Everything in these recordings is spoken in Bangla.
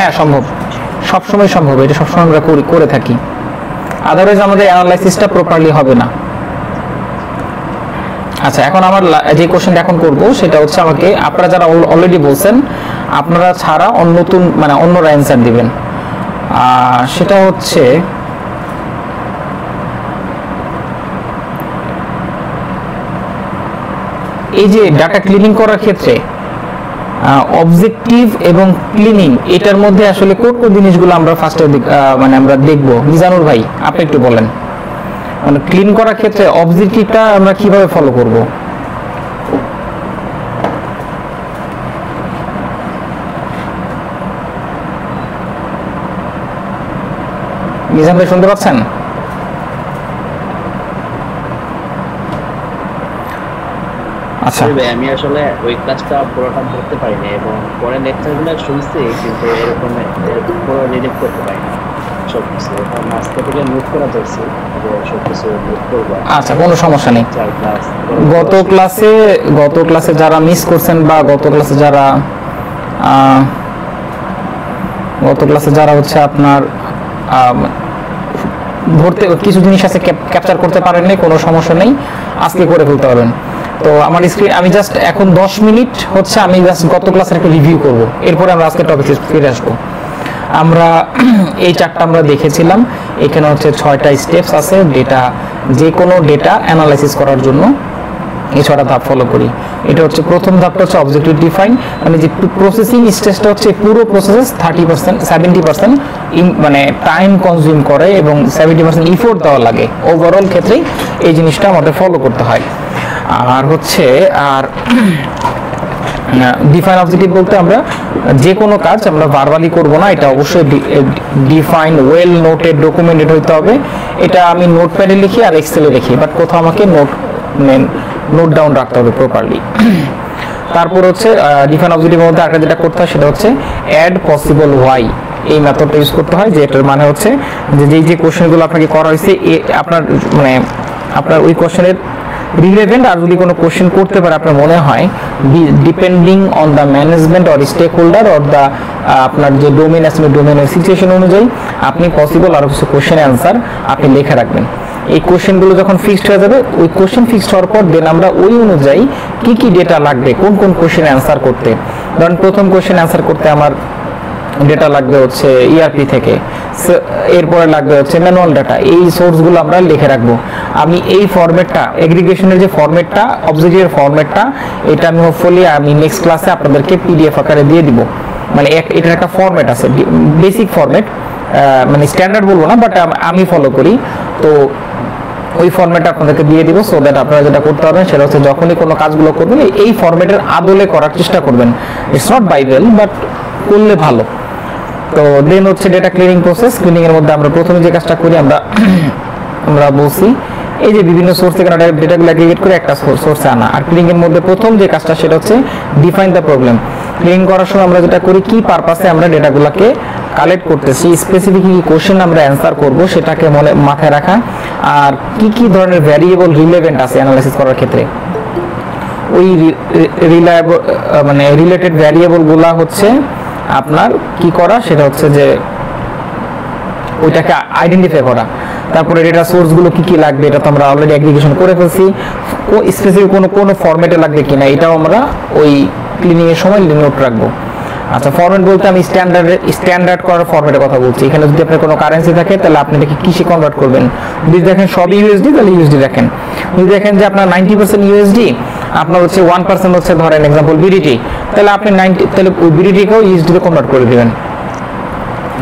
হ্যাঁ সম্ভব, সবসময় সম্ভব, এটা সবসময় আমরা করে থাকি, আদারওয়াইজ আমাদের অ্যানালাইসিসটা প্রপারলি হবে না। আচ্ছা, এখন আমার যে কোশ্চেনটা এখন করব সেটা হচ্ছে, আমাকে আপনারা যারা অলরেডি বলছেন আপনারা ছাড়া নতুন মানে অন্যরা অ্যান্সার দিবেন। সেটা হচ্ছে এই যে ডাটা ক্লিনিং করার ক্ষেত্রে অবজেক্টিভ এবং ক্লিনিং এটার মধ্যে আসলে কোন কোন জিনিসগুলো আমরা ফার্স্টে মানে আমরা দেখব। মিজানুর ভাই আপনি একটু বলেন, মানে ক্লিন করার ক্ষেত্রে অবজেক্টিভটা আমরা কিভাবে ফলো করব? মিজান ভাই শুনতে পাচ্ছেন? আচ্ছা, আমি আসলে ওই ক্লাসটা পুরোটা ধরতে পারিনি এবং পরে লেকচারগুলো শুনছি, কিন্তু এরকম পুরো রিলেট করতে পারিনি সবকিছু। এখন আজকে থেকে নোট করা ধরছি, সবকিছু নোট করবো। আচ্ছা, কোনো সমস্যা নেই। গত ক্লাসে যারা মিস করছেন বা গত ক্লাসে যারা হচ্ছে আপনার ধরতে কিছু জিনিস আছে ক্যাপচার করতে পারেননি, কোনো সমস্যা নেই, আজকে করে ফেলতে পারবেন। তো আমার স্ক্রিন আমি জাস্ট এখন 10 মিনিট হচ্ছে আমি জাস্ট গত ক্লাসের একটা রিভিউ করব, এরপরে আমরা আজকে টপিকে ফিরে আসবো। আমরা এই চারটা আমরা দেখেছিলাম, এখানে হচ্ছে 6টা স্টেপস আছে ডেটা, যে কোনো ডেটা অ্যানালাইসিস করার জন্য এই 6টা ধাপ ফলো করি। এটা হচ্ছে প্রথম ধাপটা হচ্ছে অবজেক্টিভ ডিফাইন, মানে যে প্রসেসিং স্টেজটা হচ্ছে পুরো প্রসেস 30% 70% মানে টাইম কনজিউম করে এবং 70% ইফোর্ট দেওয়া লাগে, ওভারঅল ক্ষেত্রেই এই জিনিসটা আমাদের ফলো করতে হয়। আর হচ্ছে ডিফাইন অবজেক্টিভ বলতে আমরা যে কোনো কাজ আমরা ভার্বালি করব না, এটা অবশ্যই ডিফাইন ওয়েল নোটেড ডকুমেন্টেড হইতে হবে। এটা আমি নোটপ্যাডে লিখি আর এক্সেলে লিখি, বাট কোথাও আমাকে নোট ডাউন রাখতে হবে প্রপারলি। তারপর হচ্ছে ডিফাইন অবজেক্টিভের মধ্যে আরেকটা যেটা করতে হয় সেটা হচ্ছে অ্যাড পসিবল ওয়াই, এই মেথডটা ইউজ করতে হয়, যে এটার মানে হচ্ছে যে যে কোশ্চেনগুলো আপনাকে করা হয়েছে আপনার মানে আপনার ওই কোশ্চেনের রিলেভেন্ট আর যদি কোনো কোশ্চেন করতে পারে আপনার মনে হয়, depending on the management or stakeholder or the আপনার যে ডোমেন আছে ডোমেনের সিচুয়েশন অনুযায়ী আপনি পসিবল আরও কিছু কোশ্চেন অ্যান্সার আপনি লিখে রাখবেন। এই কোশ্চেনগুলো যখন ফিক্সড হয়ে যাবে, ওই কোশ্চেন ফিক্সড হওয়ার পর দেন আমরা ওই অনুযায়ী কি কি ডেটা লাগবে কোন কোন কোশ্চেন অ্যান্সার করতে। ধরেন প্রথম কোশ্চেন অ্যান্সার করতে আমার ডেটা লাগবে হচ্ছে ইআরপি থেকে, এরপরে লাগবে হচ্ছে ম্যানুয়াল ডাটা, এই সোর্সগুলো আমরা লিখে রাখবো। আমি এই ফরম্যাটটা এগ্রিগেশনের যে ফরম্যাটটা অবজেক্টিভের ফরম্যাটটা এটা আমি হোপফুলি আমি নেক্সট ক্লাসে আপনাদেরকে পিডিএফ আকারে দিয়ে দিব। মানে এটার একটা ফরম্যাট আছে, বেসিক ফরম্যাট, মানে স্ট্যান্ডার্ড বলবো না, বাট আমি ফলো করি, তো ওই ফরম্যাটটা আপনাদেরকে দিয়ে দিব, সো দ্যাট আপনারা যেটা করতে পারবেন সেটা হচ্ছে যখনই কোনো কাজগুলো করবেন এই ফরম্যাটের আদলে করার চেষ্টা করবেন। ইটস নট বাইবেল, বাট করলে ভালো। তো দেন হচ্ছে ডেটা ক্লিনিং প্রসেস। ক্লিনিং এর মধ্যে আমরা প্রথমে যে কাজটা করি আমরা বলছি এই যে বিভিন্ন সোর্স থেকে ডেটাগুলো অ্যাগ্রিগেট করে একটা সোর্সে আনা। আর ক্লিনিং এর মধ্যে প্রথম যে কাজটা সেটা হচ্ছে ডিফাইন দ্য প্রবলেম। ক্লিনিং করার সময় আমরা যেটা করি কি পারপাসে আমরা ডেটাগুলোকে কালেক্ট করতেছি, স্পেসিফিক কি কোশ্চেন আমরা অ্যান্সার করব সেটাকে মাথায় রাখা, আর কি কি ধরনের ভ্যারিয়েবল রিলেভেন্ট আছে অ্যানালাইসিস করার ক্ষেত্রে ওই মানে রিলেটেড ভ্যারিয়েবলগুলো হচ্ছে আপনার কি করা সেটা হচ্ছে যে ওইটাকে আইডেন্টিফাই করা। তারপরে ডেটা সোর্সগুলো কি কি লাগবে এটা তো আমরা অলরেডি অ্যাগ্রিগেশন করে ফেলছি, স্পেসিফিক কোনো ফরম্যাটে লাগবে কিনা এটাও আমরা ওই ক্লিনিং এর সময় নোট রাখবো। আচ্ছা, ফরম্যাট বলতে আমি স্ট্যান্ডার্ড করার ফরম্যাটের কথা বলছি। এখানে যদি আপনার কোনো কারেন্সি থাকে তাহলে আপনি এটাকে কিসে কনভার্ট করবেন। যদি দেখেন সবই ইউএসডি তাহলে ইউএসডি রাখেন, যদি দেখেন যে আপনার 90% ইউএসডি আপনার হচ্ছে 1% হচ্ছে ধরেন এক্সাম্পল বিডিটি, তাহলে আপনি তাহলে ওই বিডিটিকেও ইউএসডিতে কনভার্ট করে দিবেন।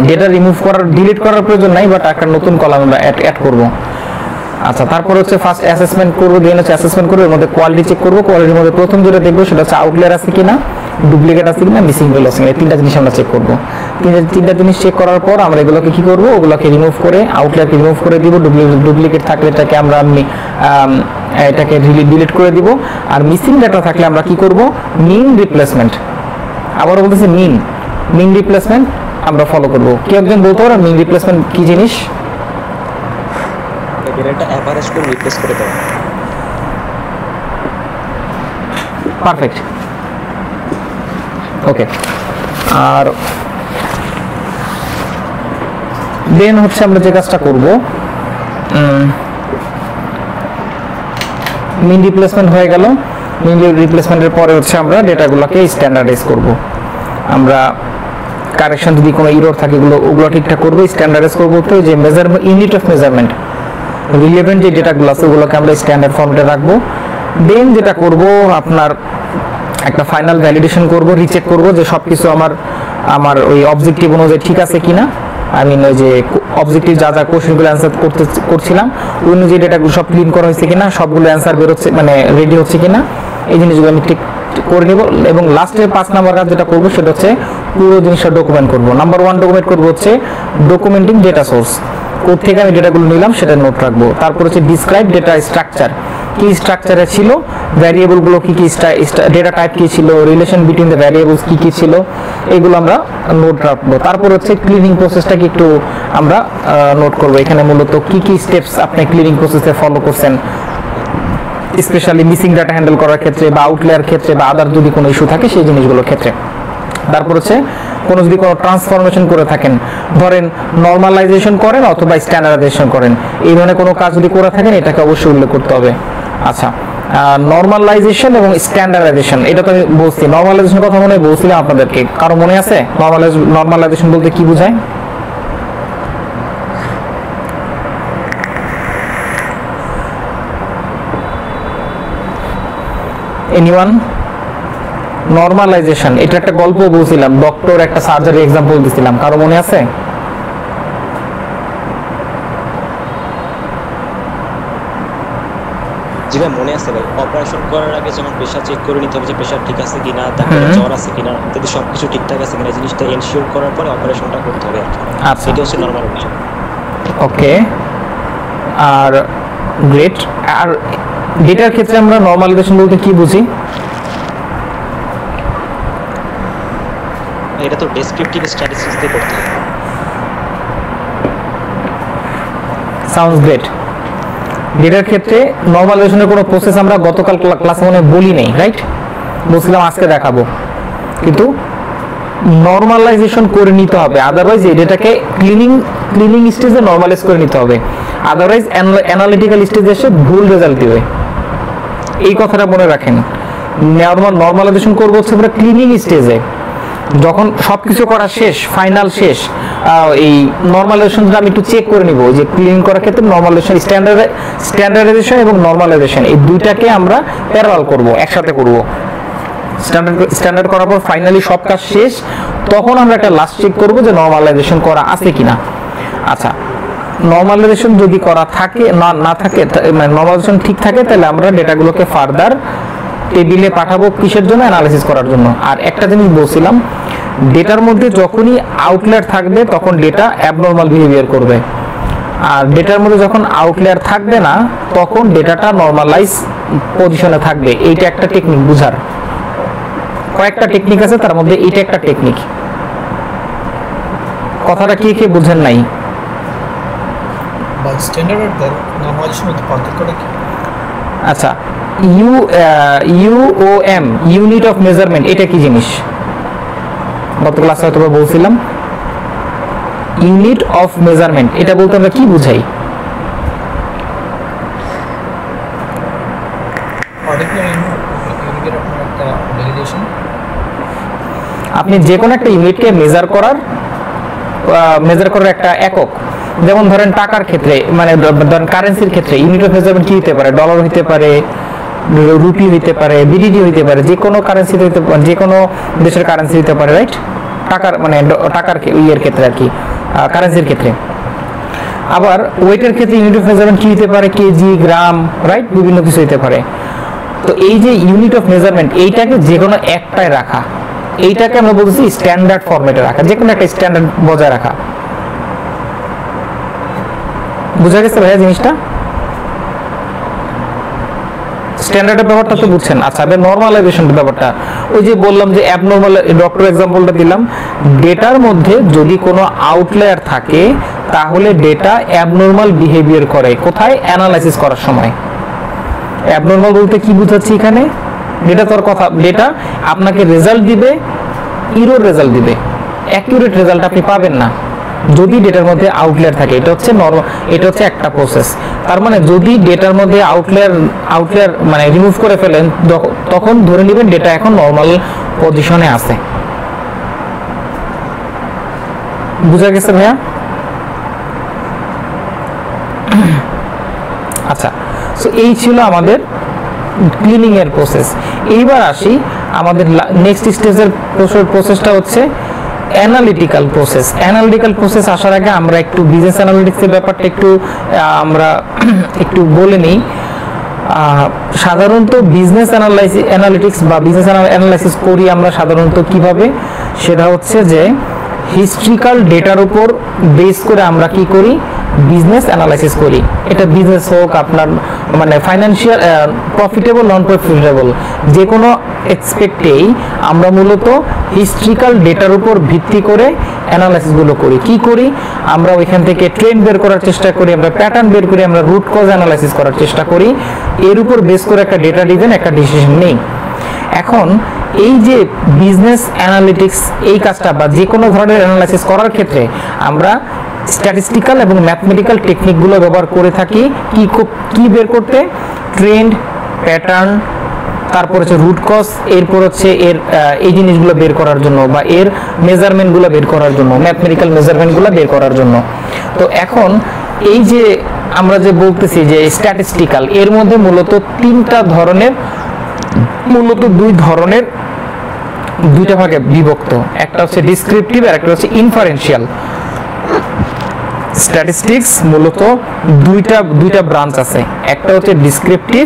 ডেটা রিমুভ করার ডিলিট করার প্রয়োজন নাই, বাট একটা নতুন কলাম আমরা অ্যাড করব। আচ্ছা, তারপর হচ্ছে ফার্স্ট অ্যাসেসমেন্ট করবো, দেন হচ্ছে অ্যাসেসমেন্ট করবো, এর মধ্যে কোয়ালিটি চেক করবো। কোয়ালিটির মধ্যে প্রথম যেটা দেখবো সেটা হচ্ছে আউটলায়ার আছে কিনা, ডুপ্লিকেট আছে কিনা, মিসিং ভ্যালু আছে কিনা, এই তিনটা জিনিস আমরা চেক করবো। তিনটা জিনিস চেক করার পর আমরা এগুলোকে কি করবো, ওগুলোকে রিমুভ করে আউটলায়ারকে রিমুভ করে দিব। ডুপ্লিকেট থাকলে এটাকে আমরা এটাকে ডিলিট করে দিব। আর মিসিং ডাটা থাকলে আমরা কি করব, মিন রিপ্লেসমেন্ট, আবারও বলতেছি মিন রিপ্লেসমেন্ট আমরা ফলো করব। কি একজন বলতে পারেন মিন রিপ্লেসমেন্ট কি জিনিস? এটা এভারেজ করে রিপ্লেস করে দেওয়া। পারফেক্ট, ওকে। আর দেন হচ্ছে আমরা যে কাজটা করব, মিন রিপ্লেসমেন্ট হয়ে গেল। মিন রিপ্লেসমেন্টের পরে হচ্ছে আমরা ডেটাগুলোকে স্ট্যান্ডার্ডাইজ করব। আমরা কারেকশন যদি কোনো এরর থাকে ওগুলো ঠিকঠাক করব। স্ট্যান্ডার্ডাইজ করব তো যে measurement, unit of measurement, relevant যে ডেটাগুলো আছে ওগুলোকে আমরা স্ট্যান্ডার্ড ফরম্যাটে রাখবো। দেন যেটা করব, আপনার একটা ফাইনাল ভ্যালিডেশন করব, রিচেক করব যে সবকিছু আমার ওই অবজেক্টিভ অনুযায়ী ঠিক আছে কিনা। আই মিন ওই যে অবজেক্টিভ যা যা কোশ্চেনগুলো অ্যান্সার করছিলাম ওই অনুযায়ী ডেটাগুলো সব ক্লিন করা হয়েছে কিনা, সবগুলো অ্যান্সার বেরোচ্ছে মানে রেডি হচ্ছে কিনা, এই জিনিসগুলো আমি ঠিক করে নেব। এবং লাস্টে 5 নাম্বার কাজ যেটা করবো সেটা হচ্ছে পুরো জিনিসটা ডকুমেন্ট করব। নাম্বার 1 ডকুমেন্ট করবো হচ্ছে ডকুমেন্টিং ডেটা সোর্স, কোথা থেকে আমি ডেটাগুলো নিলাম সেটা নোট রাখবো। তারপর হচ্ছে ডিসক্রাইব ডেটা স্ট্রাকচার, কি স্ট্রাকচারে ছিল, ভ্যারিয়েবলগুলো কি কি, ডেটা টাইপ কি ছিল, রিলেশন বিটুইন দ্য ভ্যারিয়েবলস কি কি ছিল, এগুলো আমরা নোট রাখবো। তারপর হচ্ছে ক্লিনিং প্রসেসটাকে একটু আমরা নোট করবো। এখানে মূলত কি কি স্টেপস আপনি ক্লিনিং প্রসেসে ফলো করছেন, স্পেশালি মিসিং ডাটা হ্যান্ডেল করার ক্ষেত্রে বা আউটলায়ার ক্ষেত্রে বা আদার যদি কোনো ইস্যু থাকে সেই জিনিসগুলোর ক্ষেত্রে। তারপর হচ্ছে যদি কোনো ট্রান্সফরমেশন করে থাকেন, ধরেন নর্মালাইজেশন করেন অথবা স্ট্যান্ডার্ডাইজেশন করেন, এই ধরনের কোনো কাজ যদি করে থাকেন এটাকে অবশ্যই উল্লেখ করতে হবে। আচ্ছা, নর্মালাইজেশন এবং স্ট্যান্ডার্ডাইজেশন এটা তো আমি বলছি। নর্মালাইজেশনের কথা মনে বলছিলাম আপনাদেরকে, কারো মনে আছে নর্মালাইজেশন বলতে কি বোঝায়? এনিওয়ান? নর্মালাইজেশন এটা একটা গল্প বলছিলাম, ডক্টর একটা সার্জারি এক্সাম্পল দিছিলাম, কারো মনে আছে? জি ভাই মনে আছে ভাই, অপারেশন করার আগে যেমন প্রেসার চেক করে নিতে হবে যে প্রেসার ঠিক আছে কিনা, তারপরে জ্বর আছে কিনা, ইত্যাদি সবকিছু ঠিকঠাক আছে কিনা জিনিসটা এনশিওর করার পরে অপারেশনটা করতে হবে আর কি। আচ্ছা, এটা হচ্ছে নর্মালাইজেশন। Okay, are great. আর ডেটার ক্ষেত্রে আমরা নর্মালাইজেশন বলতে কি বুঝি? এটা তো ডেসক্রিপটিভ স্ট্যাটিস্টিক্স দিয়ে করতে হবে। Sounds great. ডেটার ক্ষেত্রে নর্মালাইজেশনের কোনো প্রসেস আমরা গতকাল ক্লাসে মনে বলি নেই, রাইট? বলছিলাম আজকে দেখাবো, কিন্তু নর্মালাইজেশন করে নিতে হবে, আদারওয়াইজ এই ডেটাকে ক্লিনিং স্টেজে নর্মালাইজ করে নিতে হবে, আদারওয়াইজ অ্যানালিটিক্যাল স্টেজে এসে ভুল রেজাল্ট দিবে। এই কথাটা মনে রাখেন। নর্মালাইজেশন করবো হচ্ছে আমরা ক্লিনিং স্টেজে, যখন সবকিছু করা শেষ, ফাইনাল শেষ, এই নর্মালাইজেশনটা আমি একটু চেক করে নিব যে ক্লিনিং করার ক্ষেত্রে নর্মালাইজেশন, স্ট্যান্ডার্ডাইজেশন এবং নর্মালাইজেশন এই দুইটাকে আমরা প্যারালাল করব, একসাথে করব। স্ট্যান্ডার্ড করার পর ফাইনালি সব কাজ শেষ, তখন আমরা একটা লাস্ট চেক করব যে নর্মালাইজেশন করা আছে কিনা। আচ্ছা, নর্মালাইজেশন যদি করা থাকে না থাকে, মানে নর্মালাইজেশন ঠিক থাকে, তাহলে আমরা ডেটাগুলোকে ফার্দার টেবিলে পাঠাবো কিসের জন্য? অ্যানালাইসিস করার জন্য। আর একটা জিনিস বলছিলাম, ডেটার মধ্যে যখনই আউটলায়ার থাকবে তখন ডেটা অ্যাবনর্মাল বিহেভিয়ার করবে, আর ডেটার মধ্যে যখন আউটলায়ার থাকবে না তখন ডেটাটা নর্মালাইজ পজিশনে থাকবে। এইটা একটা টেকনিক বুঝার, কয়েকটা টেকনিক আছে তার মধ্যে এইটা একটা টেকনিক। কথাটা কে কে বুঝেন নাই? বা স্ট্যান্ডার্ড আর নরমালাইজেশনের মধ্যে পার্থক্যটা কি? আচ্ছা, ইউওএম, ইউনিট অফ মেজারমেন্ট, এটা কি জিনিস? গত ক্লাসে হয়তো বলছিলাম। ইউনিট অফ মেজারমেন্ট এটা বলতে আমরা কি বুঝাই? আপনি যে কোনো একটা ইউনিটকে মেজার করার একটা একক, যেমন ধরেন টাকার ক্ষেত্রে, মানে ধরেন কারেন্সির ক্ষেত্রে ইউনিট অফ মেজারমেন্ট কি হতে পারে? ডলার হতে পারে, রুপি হতে পারে, বিডিডি হতে পারে, যে কোনো কারেন্সি হতে পারে, যে কোনো দেশের কারেন্সি হতে পারে, রাইট? টাকার মানে টাকার ইয়ের ক্ষেত্রে আর কি, কারেন্সির ক্ষেত্রে। আবার ওয়েটের ক্ষেত্রে ইউনিট অফ মেজারমেন্ট কি হতে পারে? কেজি, গ্রাম, রাইট? বিভিন্ন কিছু হতে পারে। তো এই যে ইউনিট অফ মেজারমেন্ট, এইটাকে যে কোনো একটায় রাখা, এইটাকে আমরা বলছি স্ট্যান্ডার্ড ফরম্যাটে রাখা, যে কোনো একটা স্ট্যান্ডার্ড বজায় রাখা। বুঝা গেছে ভাইয়া জিনিসটা? স্ট্যান্ডার্ডের ব্যাপারটা তো বুঝছেন। আচ্ছা, এবার নরমালাইজেশনের ব্যাপারটা, ওই যে বললাম যে অ্যাবনর্মাল, ডক্টর এক্সাম্পলটা দিলাম, ডেটার মধ্যে যদি কোনো আউটলায়ার থাকে তাহলে ডেটা অ্যাবনর্মাল বিহেভিয়ার করে। কোথায়? অ্যানালাইসিস করার সময়। অ্যাবনর্মাল বলতে কি বুঝাচ্ছি এখানে? ডেটা তোর কথা, ডেটা আপনাকে রেজাল্ট দিবে, ইরর রেজাল্ট দিবে, অ্যাকিউরেট রেজাল্ট আপনি পাবেন না। যদি ডেটার মধ্যে আউটলায়ার থাকে, এটা হচ্ছে একটা প্রসেস। তার মানে যদি ডেটার মধ্যে আউটলায়ার মানে রিমুভ করে ফেলেন, তখন ধরে নেবেন ডেটা এখন নর্মাল পজিশনে আছে। বুঝা গেছে ভাইয়া? আচ্ছা, সো এই ছিল আমাদের ক্লিনিং এর প্রসেস। এইবার আসি আমাদের নেক্সট স্টেজের প্রসেসটা হচ্ছে অ্যানালিটিক্যাল প্রসেস। অ্যানালিটিক্যাল প্রসেস আসার আগে আমরা একটু বিজনেস অ্যানালিটিক্সের ব্যাপারটা একটু বলে নিই। সাধারণত বিজনেস অ্যানালিটিক্স বা বিজনেস অ্যানালাইসিস করি আমরা সাধারণত কিভাবে, সেটা হচ্ছে যে হিস্ট্রিক্যাল ডেটার উপর বেস করে আমরা কি করি, বিজনেস অ্যানালাইসিস করি। এটা বিজনেস হোক, আপনার মানে ফাইন্যান্সিয়াল, প্রফিটেবল, নন প্রফিটেবল, যে কোনো এক্সপেক্টেই আমরা মূলত হিস্ট্রিক্যাল ডেটার উপর ভিত্তি করে অ্যানালাইসিসগুলো করি। কি করি আমরা? ওইখান থেকে ট্রেন্ড বের করার চেষ্টা করি, আমরা প্যাটার্ন বের করি, আমরা রুট কজ অ্যানালাইসিস করার চেষ্টা করি। এর উপর বেস করে একটা ডেটা ডিভেন একটা ডিসিশন নেই। এখন এই যে বিজনেস অ্যানালিটিক্স এই কাজটা বা যে কোনো ধরনের অ্যানালাইসিস করার ক্ষেত্রে আমরা স্ট্যাটিস্টিক্যাল এবং ম্যাথমেটিক্যাল টেকনিকগুলো ব্যবহার করে থাকি। কি বের করতে? ট্রেন্ড, প্যাটার্ন, তারপর হচ্ছে রুট কজ, এরপর হচ্ছে এর এই জিনিসগুলো বের করার জন্য বা এর মেজারমেন্টগুলো বের করার জন্য, ম্যাথমেটিক্যাল মেজারমেন্টগুলো বের করার জন্য। তো এখন এই যে আমরা যে বলতেছি যে স্ট্যাটিস্টিক্যাল, এর মধ্যে মূলত দুইটা ভাগে বিভক্ত। একটা হচ্ছে ডিসক্রিপটিভ আর একটা হচ্ছে ইনফারেন্সিয়াল। স্ট্যাটিস্টিক্স মূলত দুইটা ব্রাঞ্চ আছে, একটা হচ্ছে ডিসক্রিপটিভ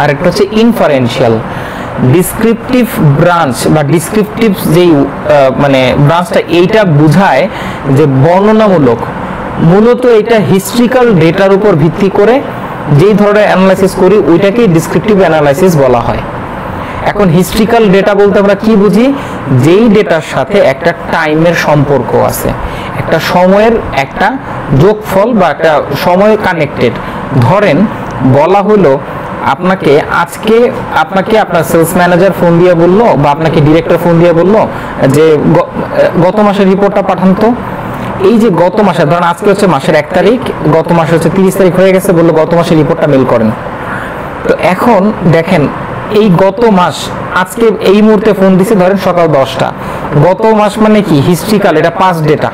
আর একটা হচ্ছে ইনফারেন্সিয়াল। ডিসক্রিপটিভ ব্রাঞ্চ বা ডিসক্রিপটিভ যেই মানে ব্রাঞ্চটা, এইটা বোঝায় যে বর্ণনামূলক। মূলত এটা হিস্ট্রিক্যাল ডেটার উপর ভিত্তি করে যেই ধরনের অ্যানালাইসিস করি ওইটাকেই ডিসক্রিপটিভ অ্যানালাইসিস বলা হয়। এখন হিস্ট্রিক্যাল ডেটা বলতে আমরা কি বুঝি? যেই ডেটার সাথে একটা টাইমের সম্পর্ক আছে, একটা সময়ের একটা যোগফল বা একটা সময় কানেক্টেড। ধরেন বলা হলো আপনাকে আপনার সেলস ম্যানেজার ফোন দিয়ে বললো বা আপনাকে ডিরেক্টর ফোন দিয়ে বললো যে গত মাসের রিপোর্টটা পাঠান তো। এই যে গত মাসে, ধরেন আজকে হচ্ছে মাসের 1 তারিখ, গত মাসে হচ্ছে 30 তারিখ হয়ে গেছে, বললো গত মাসের রিপোর্টটা মেল করেন। তো এখন দেখেন এই গত মাস, আজকে এই মুহূর্তে ফোন দিছে ধরেন সকাল 10টা, গত মাস মানে কি হিস্ট্রিক্যাল, এটা পাস্ট ডেটা।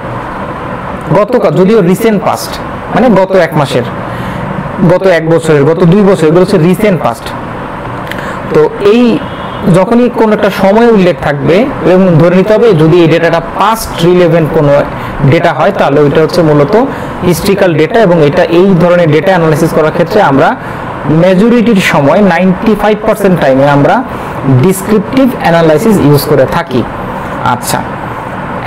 গতকাল যদিও রিসেন্ট পাস্ট, মানে গত 1 মাসের, গত 1 বছরের, গত 2 বছর, এগুলো হচ্ছে রিসেন্ট পাস্ট। তো এই যখনই কোনো একটা সময় উল্লেখ থাকবে এবং ধরে নিতে হবে যদি এই ডেটাটা পাস্ট রিলেভেন্ট কোনো ডেটা হয়, তাহলে ওইটা হচ্ছে মূলত হিস্ট্রিক্যাল ডেটা। এবং এটা এই ধরনের ডেটা অ্যানালাইসিস করার ক্ষেত্রে আমরা মেজরিটির সময় 95% টাইমে আমরা ডিসক্রিপটিভ অ্যানালাইসিস ইউজ করে থাকি। আচ্ছা,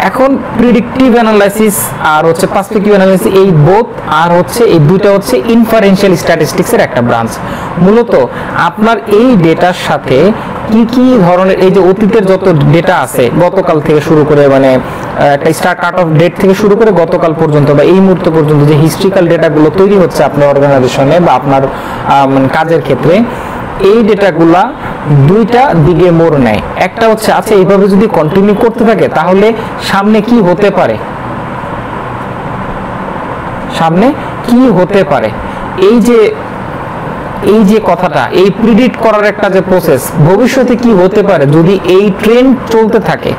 এখন প্রিডিক্টিভ অ্যানালাইসিস আর হচ্ছে পার্সপেক্টিভ অ্যানালাইসিস, এই বোথ আর হচ্ছে এই দুইটা হচ্ছে ইনফারেন্সিয়াল স্ট্যাটিস্টিক্সের একটা ব্রাঞ্চ। মূলত আপনার এই ডেটার সাথে কি ধরনের, এই যে অতীতের যত ডেটা আছে গতকাল থেকে শুরু করে, মানে একটা স্টার্ট কাট অফ ডেট থেকে শুরু করে গতকাল পর্যন্ত বা এই মুহূর্ত পর্যন্ত যে হিস্ট্রিক্যাল ডেটাগুলো তৈরি হচ্ছে আপনার অর্গানাইজেশনে বা আপনার কাজের ক্ষেত্রে, এই ডেটাগুলা দুইটা দিকে মোড় নেয়। একটা হচ্ছে আচ্ছা এইভাবে যদি কন্টিনিউ করতে থাকে তাহলে সামনে কি হতে পারে, এই যে কথাটা, এই প্রিডিক্ট করার একটা যে প্রসেস, ভবিষ্যতে কি হতে পারে যদি এই ট্রেন্ড চলতে থাকে।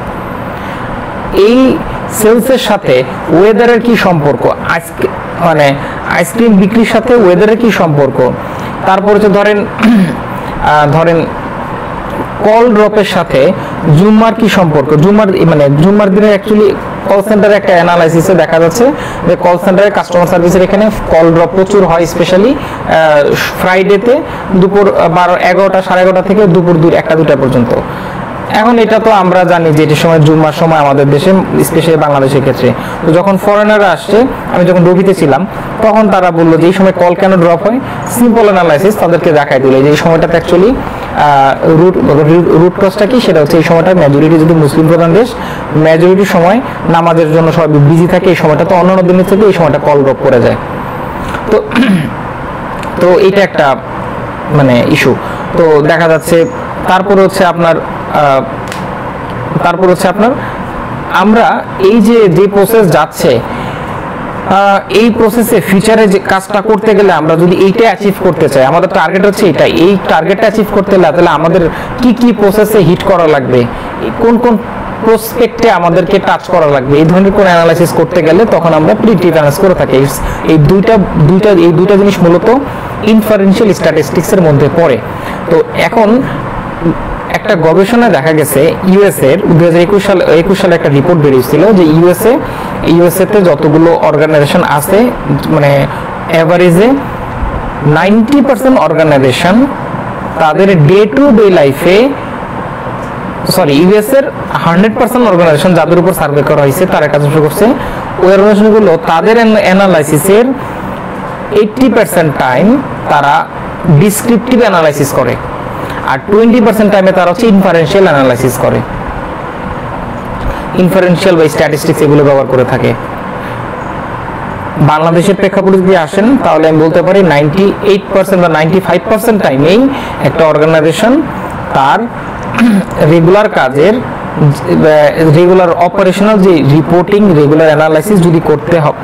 এই সেলসের সাথে ওয়েদারের কি সম্পর্ক, মানে আইসক্রিম বিক্রির সাথে ওয়েদারের কি সম্পর্ক। তারপর হচ্ছে ধরেন কল ড্রপের সাথে জুমার কি সম্পর্ক। জুমার দিনে অ্যাকচুয়ালি কল সেন্টারে একটা অ্যানালাইসিসে দেখা যাচ্ছে যে কল সেন্টারে কাস্টমার সার্ভিসের এখানে কল ড্রপ প্রচুর হয়, স্পেশালি ফ্রাইডেতে দুপুর 11টা, 11:30 থেকে দুপুর 1টা-2টা পর্যন্ত। এখন এটা তো আমরা জানি যে এটি সময় জুম্মার সময় আমাদের দেশে, স্পেশালি বাংলাদেশের ক্ষেত্রে। তো যখন ফরেনাররা আসছে, আমি যখন রবিতে ছিলাম, তখন তারা বললো যে এই সময় কল কেন ড্রপ হয়। সিম্পল অ্যানালাইসিস তাদেরকে দেখাই দিল যে এই সময়টাতে অ্যাকচুয়ালি রুট কজটা কি, সেটা হচ্ছে এই সময়টা মেজরিটি যদি মুসলিম প্রধান দেশ, মেজরিটি সময় নামাজের জন্য সবাই বিজি থাকে, এই সময়টা তো অন্যান্য দিনের থেকে এই সময়টা কল ড্রপ করে যায়। তো এটা একটা মানে ইস্যু। তো দেখা যাচ্ছে তারপর হচ্ছে আপনার আমরা এই যে প্রসেস যাচ্ছে, এই প্রসেসে ফিচারে যে কাজটা করতে গেলে আমরা যদি এইটা অ্যাচিভ করতে চাই, আমাদের টার্গেট হচ্ছে এটা, এই টার্গেটটা অ্যাচিভ করতে গেলে তাহলে আমাদের কি প্রসেসে হিট করা লাগবে, কোন প্রসপেক্টে আমাদেরকে টাচ করা লাগবে, এই ধরনের কোন অ্যানালাইসিস করতে গেলে তখন আমরা প্রিডিক্টিভ অ্যানালাইসিস করে থাকি। এই দুইটা জিনিস মূলত ইনফারেনশিয়াল স্ট্যাটিস্টিক্সের মধ্যে পড়ে। তো এখন একটা গবেষণায় দেখা গেছে ইউএস এর 2021 সালে একটা রিপোর্ট বেরিয়েছিল যে ইউএসএ তে যতগুলো অর্গানাইজেশন আছে, মানে এভারেজে 90% অর্গানাইজেশন তাদের ডে টু ডে লাইফে, ইউএস এর 100% অর্গানাইজেশন যাদের উপর সার্ভে করা হয়েছে তারা কাজ শুরু করছে, ওই অর্গানাইজেশনগুলো তাদের অ্যানালাইসিসের 80% টাইম তারা ডিসক্রিপটিভ অ্যানালাইসিস করে, আর 20% টাইমে তারা হচ্ছে ইনফারেনশিয়াল অ্যানালাইসিস করে, ইনফারেনশিয়াল বা স্ট্যাটিস্টিক্স এগুলো ব্যবহার করে থাকে। বাংলাদেশের প্রেক্ষাপটে যদি আসেন তাহলে আমি বলতে পারি 98% বা 95% টাইমেই একটা অর্গানাইজেশন তার রেগুলার কাজের, রেগুলার অপারেশনাল যে রিপোর্টিং, রেগুলার অ্যানালাইসিস যদি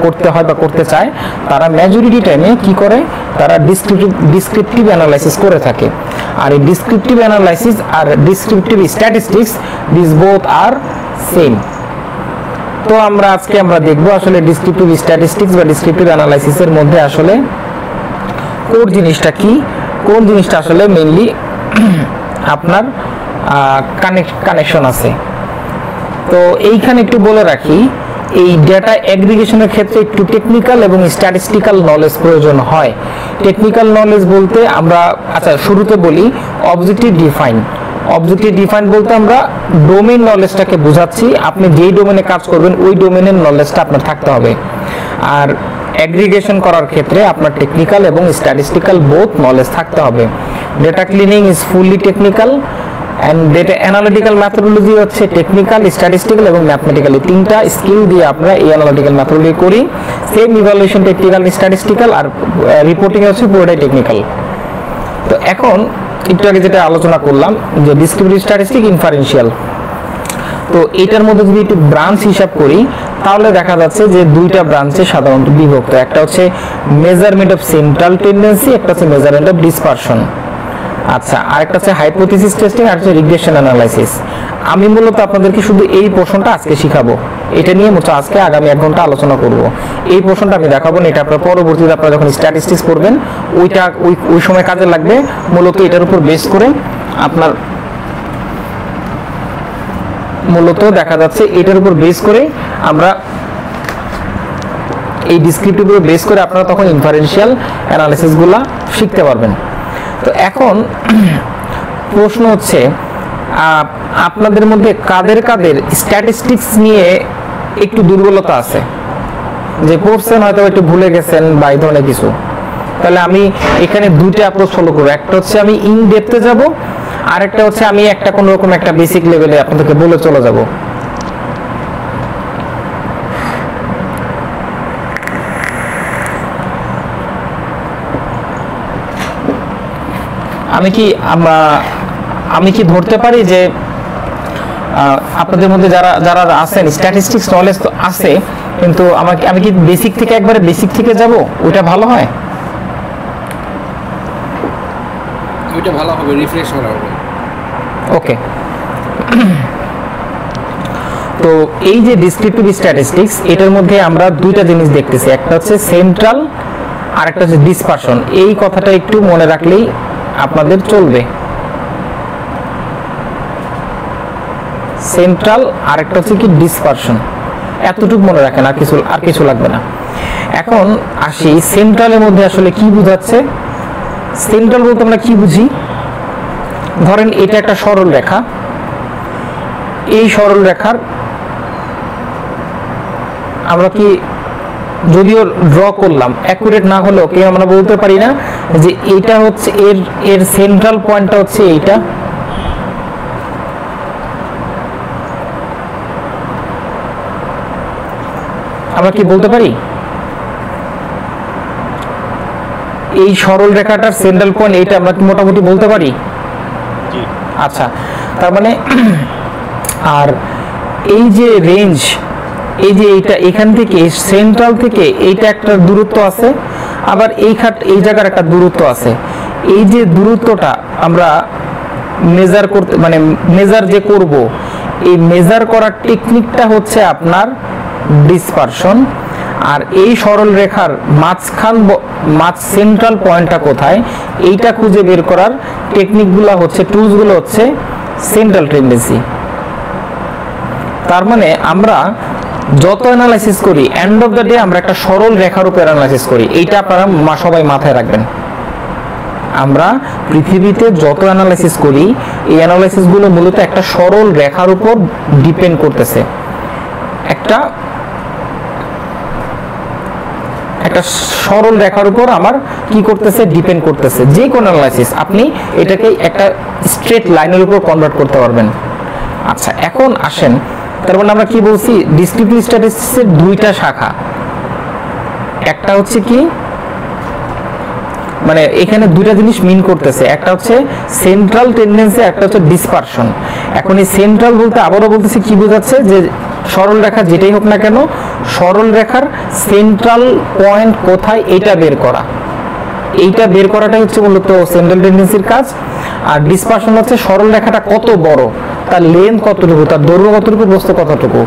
করতে হয় বা করতে চায়, তারা মেজরিটি টাইমে কি করে, তারা ডিসক্রিপটিভ অ্যানালাইসিস করে থাকে। আর এই ডিসক্রিপটিভ অ্যানালাইসিস আর descriptive statistics, this both are same. তো আজকে আমরা দেখবো আসলে ডিসক্রিপটিভ স্ট্যাটিস্টিক্স বা ডিসক্রিপটিভ অ্যানালাইসিসের মধ্যে আসলে কোর জিনিসটা কি, কোন জিনিসটা আসলে মেইনলি আপনার কানেকশন আছে। তো এইখানে একটু বলে রাখি, এই ডেটা এগ্রিগেশনের ক্ষেত্রে একটু টেকনিক্যাল এবং স্ট্যাটিস্টিক্যাল নলেজ প্রয়োজন হয়। টেকনিক্যাল নলেজ বলতে আমরা, আচ্ছা শুরুতে বলি অবজেক্টিভ ডিফাইন বলতে আমরা ডোমেইন নলেজটাকে বোঝাচ্ছি। আপনি যেই ডোমেনে কাজ করবেন ওই ডোমেনের নলেজটা আপনার থাকতে হবে। আর এগ্রিগেশন করার ক্ষেত্রে আপনার টেকনিক্যাল এবং স্ট্যাটিস্টিক্যাল বোথ নলেজ থাকতে হবে। Data cleaning is fully technical and data analytical methodology হচ্ছে টেকনিক্যাল, স্ট্যাটিস্টিক্যাল এবং ম্যাথমেটিক্যালি, তিনটা স্কিল দিয়ে আমরা এই অ্যানালিটিক্যাল মেথোডোলজি করি। সেম ইভালুয়েশন টেকনিক্যাল, স্ট্যাটিস্টিক্যাল, আর রিপোর্টিং হচ্ছে পুরোটাই টেকনিক্যাল। তো এখন একটু আগে যেটা আলোচনা করলাম যে ডিসক্রিপটিভ স্ট্যাটিস্টিক, ইনফারেনশিয়াল, তো এটার মধ্যে যদি একটু ব্রাঞ্চ হিসাব করি তাহলে দেখা যাচ্ছে যে দুইটা ব্রাঞ্চে সাধারণত বিভক্ত। একটা হচ্ছে মেজারমেন্ট অফ সেন্ট্রাল টেন্ডেন্সি, একটা হচ্ছে মেজারমেন্ট অফ ডিসপারশন। আচ্ছা, আরেকটা হচ্ছে হাইপোথিসিস টেস্টিং, আর হচ্ছে রিগ্রেশন অ্যানালাইসিস। আমি মূলত আপনাদেরকে শুধু এই পোর্শনটা আজকে শিখাবো, এটা নিয়ে মূলত আজকে আগামী 1 ঘন্টা আলোচনা করব। এই পোর্শনটা আমি দেখাবো না, এটা আপনারা পরবর্তীতে আপনারা যখন স্ট্যাটিস্টিক্স করবেন ওইটা ওই সময় কাজে লাগবে। মূলত এটার উপর বেস করে আপনার মূলত দেখা যাচ্ছে এটার উপর বেস করে আমরা এই ডিসক্রিপটিভ উপর বেস করে আপনারা তখন ইনফারেনশিয়াল অ্যানালিসিসগুলো শিখতে পারবেন। তো এখন প্রশ্ন হচ্ছে আপনাদের মধ্যে কাদের স্ট্যাটিস্টিক্স নিয়ে একটু দুর্বলতা আছে, যে পড়ছেন হয়তো একটু ভুলে গেছেন বা এই ধরনের কিছু। তাহলে আমি এখানে দুইটা অ্যাপ্রোচ ফলো করবো, একটা হচ্ছে আমি ইন ডেপথে যাব, আর একটা হচ্ছে আমি একটা কোনো রকম একটা বেসিক লেভেলে আপনাদেরকে বলে চলে যাব। আমি কি ধরতে পারি যে আপনাদের মধ্যে যারা আছেন স্ট্যাটিস্টিক্স নলেজ তো আছে, কিন্তু আমি কি বেসিক থেকে যাব, ওটা ভালো হয়? ওইটা ভালো হবে, রিফ্রেশ করা হবে। ওকে, তো এই যে ডিসক্রিপটিভ স্ট্যাটিস্টিক্স, এটার মধ্যে আমরা দুইটা জিনিস দেখতেছি, একটা হচ্ছে সেন্ট্রাল আর একটা হচ্ছে ডিসপারশন। এই কথাটা একটু মনে রাখলেই আপনাদের চলবে। সেন্ট্রাল আর একটা হচ্ছে কি ডিসপারশন, এতটুকু মনে রাখেন, আর কিছু লাগবে না। এখন আসি সেন্ট্রালের মধ্যে আসলে কি বোঝাচ্ছে। সেন্ট্রাল বলতে আমরা কি বুঝি, ধরেন এটা একটা সরল রেখা, এই সরল রেখার আমরা কি যদিও ড্র করলাম অ্যাকুরেট না হলেও কি আমরা বলতে পারি না যে এটা হচ্ছে এর সেন্ট্রাল পয়েন্টটা হচ্ছে এইটা, আমরা কি বলতে পারি এই সরল রেখাটার সেন্ট্রাল পয়েন্ট এইটা, আমরা কি মোটামুটি বলতে পারি? আচ্ছা, তার মানে আর এই যে রেঞ্জ, এই যে এইটা এখান থেকে সেন্ট্রাল থেকে এইটা একটা দূরত্ব আছে, আবার এই জায়গার একটা দূরত্ব আছে। এই যে দূরত্বটা আমরা মেজার করতে মানে মেজার যে করব, এই মেজার করার টেকনিকটা হচ্ছে আপনার ডিসপারশন। আর এই সরল রেখার সেন্ট্রাল পয়েন্টটা কোথায় এইটা খুঁজে বের করার টেকনিকগুলো হচ্ছে, টুলসগুলো হচ্ছে সেন্ট্রাল টেন্ডেন্সি। তার মানে আমরা যত অ্যানালাইসিস করি এন্ড অফ দ্য ডে আমরা একটা সরল রেখার উপর অ্যানালাইসিস করি। এইটা আপনারা সবাই মাথায় রাখবেন। আমরা পৃথিবীতে যত অ্যানালাইসিস করি এই অ্যানালাইসিসগুলো মূলত একটা সরল রেখার উপর ডিপেন্ড করতেছে। একটা সরল রেখার উপর আমার কি করতেছে, ডিপেন্ড করতেছে। যে কোন অ্যানালাইসিস আপনি এটাকে একটা স্ট্রেট লাইনের উপর কনভার্ট করতে পারবেন। আচ্ছা, এখন আসেন, তার মানে আমরা কি বলছি, ডিসক্রিপটিভ স্ট্যাটিস্টিক্সের দুইটা শাখা। একটা হচ্ছে কি, মানে এখানে দুইটা জিনিস মিন করতেছে, একটা হচ্ছে সেন্ট্রাল টেন্ডেন্সি, একটা হচ্ছে ডিসপারশন। এখন এই সেন্ট্রাল বলতে আবারও বলতেছি কি বোঝাচ্ছে, যে সরল রেখা যেটাই হোক না কেন, সরল রেখার সেন্ট্রাল পয়েন্ট কোথায় এটা বের করা। এইটা বের করাটাই হচ্ছে মূলত সেন্ট্রাল টেন্ডেন্সির কাজ। আর ডিসপারশন হচ্ছে সরল রেখাটা কত বড়, তার লেন্থ কতটুকু, তার দৈর্ঘ্য কতটুকু, প্রস্থ কতটুকু,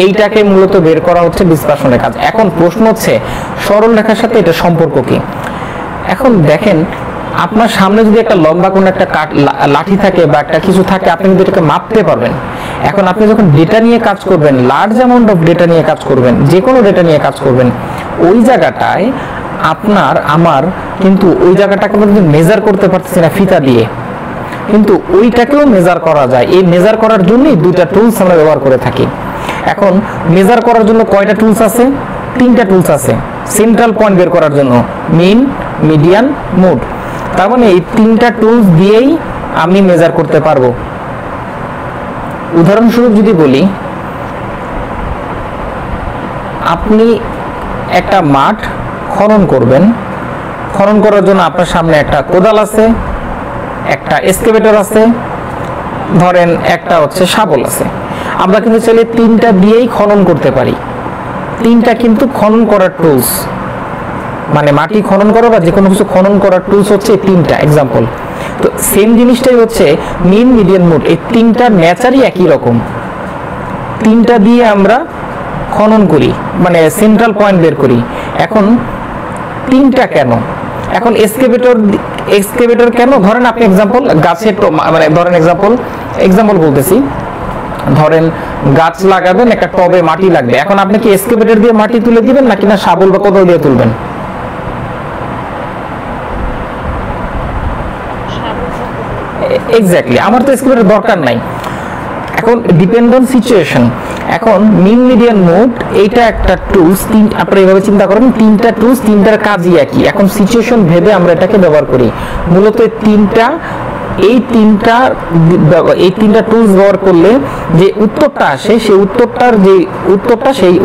এইটাকে মূলত বের করা হচ্ছে ডিসপারশনের কাজ। এখন প্রশ্ন হচ্ছে সরল রেখার সাথে এটা সম্পর্ক কি। এখন দেখেন, আপনার সামনে যদি একটা লম্বা কোনো একটা লাঠি থাকে বা একটা কিছু থাকে, আপনি কিন্তু এটাকে মাপতে পারবেন। এখন আপনি যখন ডেটা নিয়ে কাজ করবেন, লার্জ অ্যামাউন্ট অফ ডেটা নিয়ে কাজ করবেন, যে কোনো ডেটা নিয়ে কাজ করবেন, ওই জায়গাটায় আপনার আমার কিন্তু ওই জায়গাটাকে কিন্তু মেজার করতে পারতেছি না ফিতা দিয়ে, কিন্তু ওইটাকেও মেজার করা যায়। এই মেজার করার জন্যই দুইটা টুলস আমরা ব্যবহার করে থাকি। এখন মেজার করার জন্য কয়টা টুলস আছে? তিনটা টুলস আছে সেন্ট্রাল পয়েন্ট বের করার জন্য, মিন, মিডিয়ান, মোড। তার মানে এই তিনটা টুলস দিয়েই আমি মেজার করতে পারবো। উদাহরণস্বরূপ যদি বলি, আপনি একটা মাঠ খনন করবেন, খনন করার জন্য আপনার সামনে একটা কোদাল আছে, একটা এক্সকাভেটর আছে, ধরেন একটা হচ্ছে শাবল আছে। আমরা কিন্তু চাইলে তিনটা দিয়েই খনন করতে পারি। তিনটা কিন্তু খনন করার টুলস, মানে মাটি খনন করা বা যে কোনো কিছু খনন করার টুলস হচ্ছে তিনটা এক্সাম্পল। তো সেম জিনিসটাই হচ্ছে মিন, মিডিয়ান, মোড, এই তিনটার নেচারই একই রকম। তিনটা দিয়ে আমরা খনন করি, মানে সেন্ট্রাল পয়েন্ট বের করি। এখন তিনটা কেন? এখন এক্সকাভেটর কেন? ধরেন আপনি এক্সাম্পল গাছের, মানে ধরেন এক্সাম্পল বলতেছি, ধরেন গাছ লাগাবেন, একটা টবে মাটি লাগবে। এখন আপনি কি এক্সকাভেটর দিয়ে মাটি তুলে দিবেন নাকি না শাবল বা কোদাল দিয়ে তুলবেন? এক্স্যাক্টলি, আমার তো এক্সকাভেটর দরকার নাই। এখন ডিপেন্ড অন সিচুয়েশন। এখন মিন, মিডিয়ান, মোড এইটা একটা টুলস, আপনারা এইভাবে চিন্তা করেন, তিনটা টুলস, তিনটার কাজই একই। এখন সিচুয়েশন ভেবে আমরা এটাকে ব্যবহার করি। মূলত এই তিনটা টুলস ব্যবহার করলে যে উত্তরটা আসে, সেই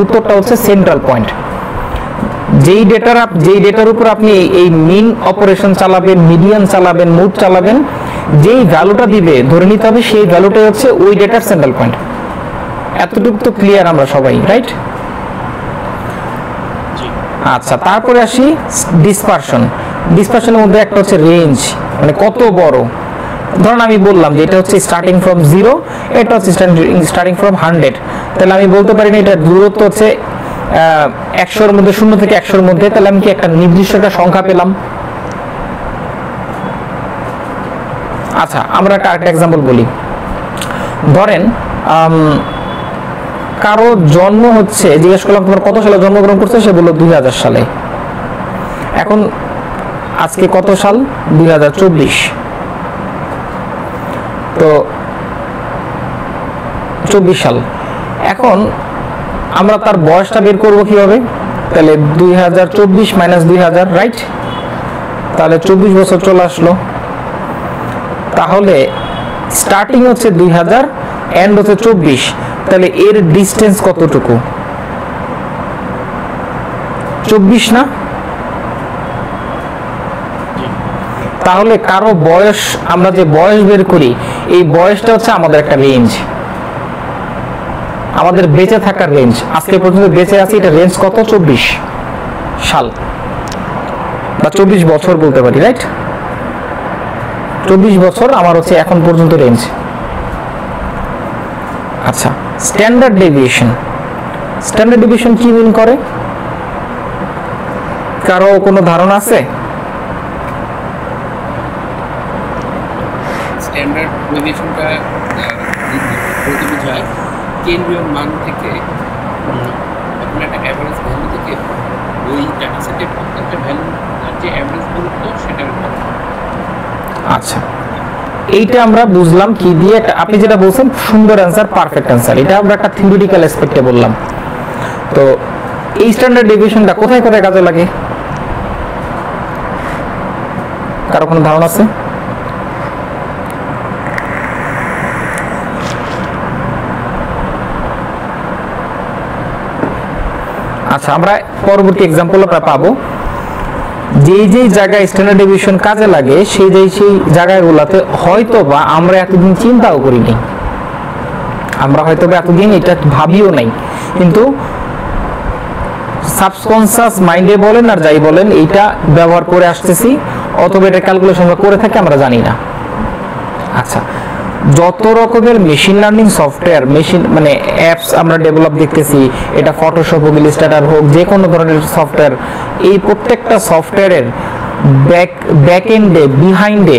উত্তরটা হচ্ছে সেন্ট্রাল পয়েন্ট। যেই ডেটার উপর আপনি এই মিন অপারেশন চালাবেন, মিডিয়ান চালাবেন, মোড চালাবেন, যেই ভ্যালুটা দিবে ধরে নিতে হবে সেই ভ্যালুটাই হচ্ছে ওই ডেটার সেন্ট্রাল পয়েন্ট। এতটুকু তো ক্লিয়ার আমরা সবাই, রাইট? আচ্ছা, তারপরে আসি ডিসপারশন। ডিসপারশনের মধ্যে একটা হচ্ছে রেঞ্জ, মানে কত বড়। ধরুন আমি বললাম যে এটা হচ্ছে স্টার্টিং ফ্রম 0, এটা হচ্ছে স্টার্টিং ফ্রম 100। তাহলে আমি বলতে পারি না এটা দূরত্ব হচ্ছে 100-র মধ্যে, 0 থেকে 100-র মধ্যে। তাহলে আমি কি একটা নির্দিষ্ট একটা সংখ্যা পেলাম? আচ্ছা, আমরা একটা এক্সাম্পল বলি। ধরেন কারো জন্ম হচ্ছে, জিজ্ঞেস করলাম তোমার কত সালে জন্মগ্রহণ করছে, সে বললো 2000 সালে। এখন আজকে কত সাল? 2024। তো 24 সাল। এখন আমরা তার বয়সটা বের করবো কিভাবে? তাহলে 2024 মাইনাস 2000, রাইট? তাহলে 24 বছর চলে আসলো। তাহলে স্টার্টিং হচ্ছে 2000, এন্ড হচ্ছে 24। তাহলে এর ডিস্টেন্স কতটুকু? 24 না? তাহলে কারো বয়স, আমরা যে বয়স বের করি, এই বয়সটা হচ্ছে আমাদের একটা রেঞ্জ। আমাদের বেঁচে থাকার রেঞ্জ, আজকে পর্যন্ত বেঁচে আছি এটা রেঞ্জ কত? 24 সাল বা 24 বছর বলতে পারি, রাইট? 24 বছর আমার হচ্ছে এখন পর্যন্ত রেঞ্জ। আচ্ছা, স্ট্যান্ডার্ড ডেভিয়েশন, স্ট্যান্ডার্ড ডেভিয়েশন কি মিন করে? কারো কোনো ধারণা আছে? স্ট্যান্ডার্ড ডেভিয়েশনটা বলতে বোঝায় কেন্দ্রীয় মান থেকে আপনার একটা অ্যাভারেজ ভ্যালু থেকে ওই ডাটা সেটের প্রত্যেকটা ভ্যালু যে অ্যাভারেজ গুরুত্ব সেটার। আচ্ছা, এইটা আমরা বুঝলাম কি দিয়ে? আপনি যেটা বলছেন সুন্দর অ্যান্সার, পারফেক্ট অ্যান্সার, এটা আমরা একটা থিওরিটিক্যাল অ্যাসপেক্টে বললাম। তো এই স্ট্যান্ডার্ড ডেভিয়েশনটা কোথায় কোথায় কাজে লাগে? কারো কোনো ধারণা আছে? আচ্ছা, আমরা পরবর্তী এক্সাম্পল আমরা পাবো। যেই জায়গায় স্ট্যান্ডার্ড ডেভিয়েশন কাজে লাগে সেই জায়গাগুলোতে হয়তো বা আমরা এতদিন চিন্তাও করিনি, আমরা হয়তো বা এতদিন এটা ভাবিও নাই, কিন্তু সাবকনসিয়াস মাইন্ডে বলেন আর যাই বলেন এইটা ব্যবহার করে আসতেছি, অথবা এটা ক্যালকুলেশন করে থাকি আমরা জানি না। আচ্ছা, যত রকমের মেশিন লার্নিং সফটওয়্যার, মেশিন মানে অ্যাপস আমরা ডেভেলপ দেখতেছি, এটা ফটোশপ হোক, ইলাস্ট্রেটর হোক, যে কোনো ধরনের সফটওয়্যার, এই প্রত্যেকটা সফটওয়্যারের ব্যাক এন্ডে, বিহাইন্ডে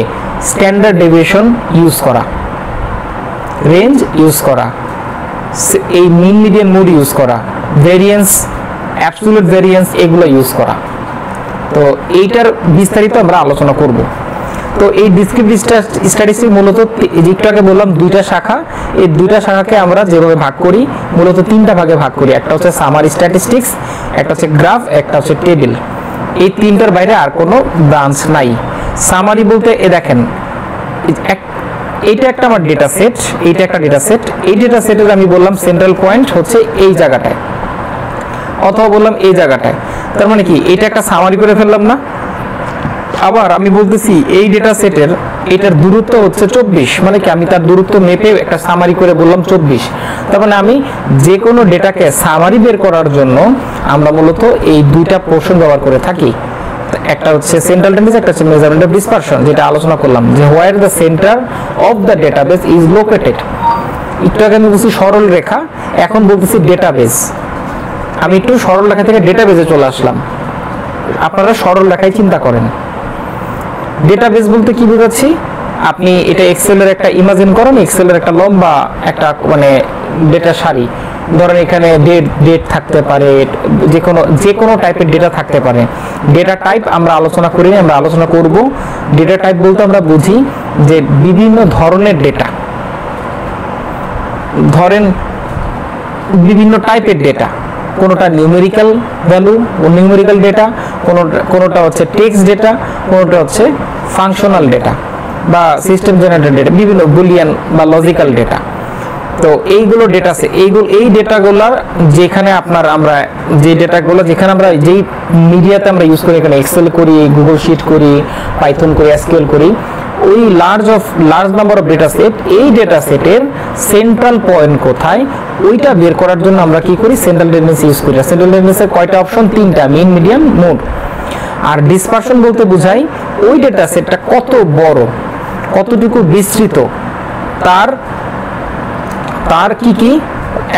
স্ট্যান্ডার্ড ডেভিয়েশন ইউজ করা, রেঞ্জ ইউজ করা, এই মিন মিডিয়ান মোড ইউজ করা, ভেরিয়েন্স, অ্যাবসলিউট ভেরিয়েন্স, এগুলো ইউজ করা। তো এইটার বিস্তারিত আমরা আলোচনা করব। তো এই ডিসক্রিপটিভ স্ট্যাটিস্টিক্স মূলত একটু আগে বললাম দুইটা শাখা, এই দুইটা শাখাকে আমরা যেভাবে ভাগ করি মূলত তিনটা ভাগে ভাগ করি। একটা হচ্ছে সামারি স্ট্যাটিস্টিক্স, একটা হচ্ছে গ্রাফ, একটা হচ্ছে টেবিল। এই তিনটার বাইরে আর কোনো ব্রাঞ্চ নাই। সামারি বলতে এ দেখেন, এইটা একটা আমার ডেটা সেট, এইটা একটা ডেটা সেট, এই ডেটা সেটের আমি বললাম সেন্ট্রাল পয়েন্ট হচ্ছে এই জায়গাটায়, অথবা বললাম এই জায়গাটায়। তার মানে কি এটা একটা সামারি করে ফেললাম না? আবার আমি বলতেছি এই ডেটা সেটের এটার দূরত্ব হচ্ছে 24, মানে কি আমি তার দূরত্ব মেপে একটা সামারি করে বললাম 24। তার মানে আমি যে কোনো ডেটাকে সামারি বের করার জন্য আমরা মূলত এই দুইটা পোর্শন ব্যবহার করে থাকি। একটা হচ্ছে সেন্ট্রাল টেন্ডেন্সি, একটা হচ্ছে মেজারমেন্ট অফ ডিসপারশন, যেটা আলোচনা করলাম যে where the centre of the database is located. একটু আগে আমি বলছি সরল রেখা, এখন বলতেছি ডেটাবেস। আমি একটু সরল রেখা থেকে ডেটাবেসে চলে আসলাম, আপনারা সরল রেখায় চিন্তা করেন। ডেটাবেস বলতে কি বোঝাচ্ছি? আপনি এটা এক্সেলের একটা ইমাজিন করেন, এক্সেলের একটা লম্বা একটা মানে ডেটা সারি, ধরেন এখানে ডেট থাকতে পারে, যে কোনো টাইপের ডেটা থাকতে পারে। ডেটা টাইপ আমরা আলোচনা করি, আমরা আলোচনা করব। ডেটা টাইপ বলতে আমরা বুঝি যে বিভিন্ন ধরনের ডেটা, ধরেন বিভিন্ন টাইপের ডেটা, কোনোটা নিউমেরিক্যাল ভ্যালু ও নিউমেরিক্যাল ডেটা, কোনোটা হচ্ছে টেক্সট ডেটা, কোনোটা হচ্ছে ফাংশনাল ডেটা বা সিস্টেম জেনারেটেড ডেটা, বিভিন্ন বুলিয়ান বা লজিক্যাল ডেটা। তো এইগুলো ডেটা এই ডেটাগুলোর যেখানে আমরা যে ডেটাগুলো যেখানে আমরা যেই মিডিয়াতে আমরা ইউজ করি, এখানে এক্সেল করি, গুগল শিট করি, পাইথন করি, এসকিউএল করি, ওই large number of data set, এই ডেটা সেটের সেন্ট্রাল পয়েন্ট কোথায় ওইটা বের করার জন্য আমরা কি করি? সেন্ট্রাল টেন্ডেন্সি ইউজ করি। সেন্ট্রাল টেন্ডেন্সির কয়টা অপশন? তিনটা, মিন, মিডিয়ান, মোড। আর ডিসপারশন বলতে বোঝায় ওই ডেটা সেটটা কত বড়, কতটুকু বিস্তৃত, তার কি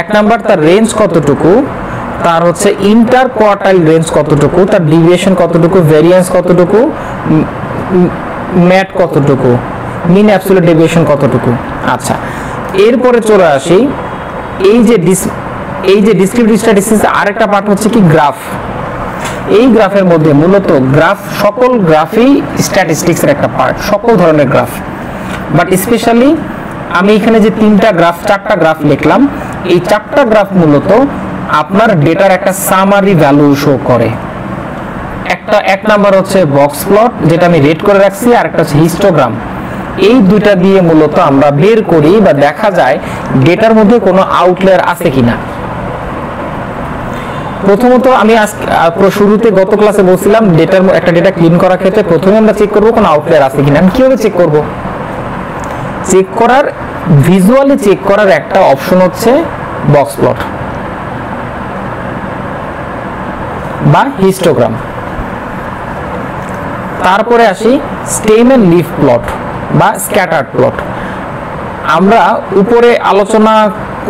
এক নাম্বার তার রেঞ্জ কতটুকু, তার হচ্ছে ইন্টার কোয়ার্টাইল রেঞ্জ কতটুকু, তার ডিভিয়েশন কতটুকু, ভেরিয়েন্স কতটুকু, ম্যাট কতটুকু, মিন অ্যাবসলিউট ডেভিয়েশন কতটুকু। আচ্ছা, এরপরে চলে আসি এই যে ডিসক্রিপটিভ স্ট্যাটিস্টিক্স আরেকটা পার্ট হচ্ছে কি গ্রাফ। এই গ্রাফের মধ্যে মূলত সকল গ্রাফই স্ট্যাটিস্টিক্সের একটা পার্ট, সকল ধরনের গ্রাফ। বাট স্পেশালি আমি এখানে যে চারটা গ্রাফ লিখলাম, এই চারটা গ্রাফ মূলত আপনার ডেটার একটা সামারি ভ্যালু শো করে। এক নাম্বার হচ্ছে বক্স প্লট, যেটা আমি রেড করে রাখছি, আর একটা হচ্ছে হিস্টোগ্রাম। এই দুইটা দিয়ে মূলত আমরা বের করি বা দেখা যায় ডেটার মধ্যে কোনো আউটলায়ার আছে কিনা। প্রথমত আমি শুরুতে গত ক্লাসে বলছিলাম একটা ডেটা ক্লিন করার ক্ষেত্রে প্রথমে আমরা চেক করবো কোনো আউটলায়ার আছে কিনা। আমি কিভাবে চেক করব? ভিজুয়ালি চেক করার একটা অপশন হচ্ছে বক্স প্লট বা হিস্টোগ্রাম। তারপরে আসি স্টেম এন্ড লিফ প্লট বা স্ক্যাটার প্লট। আমরা উপরে আলোচনা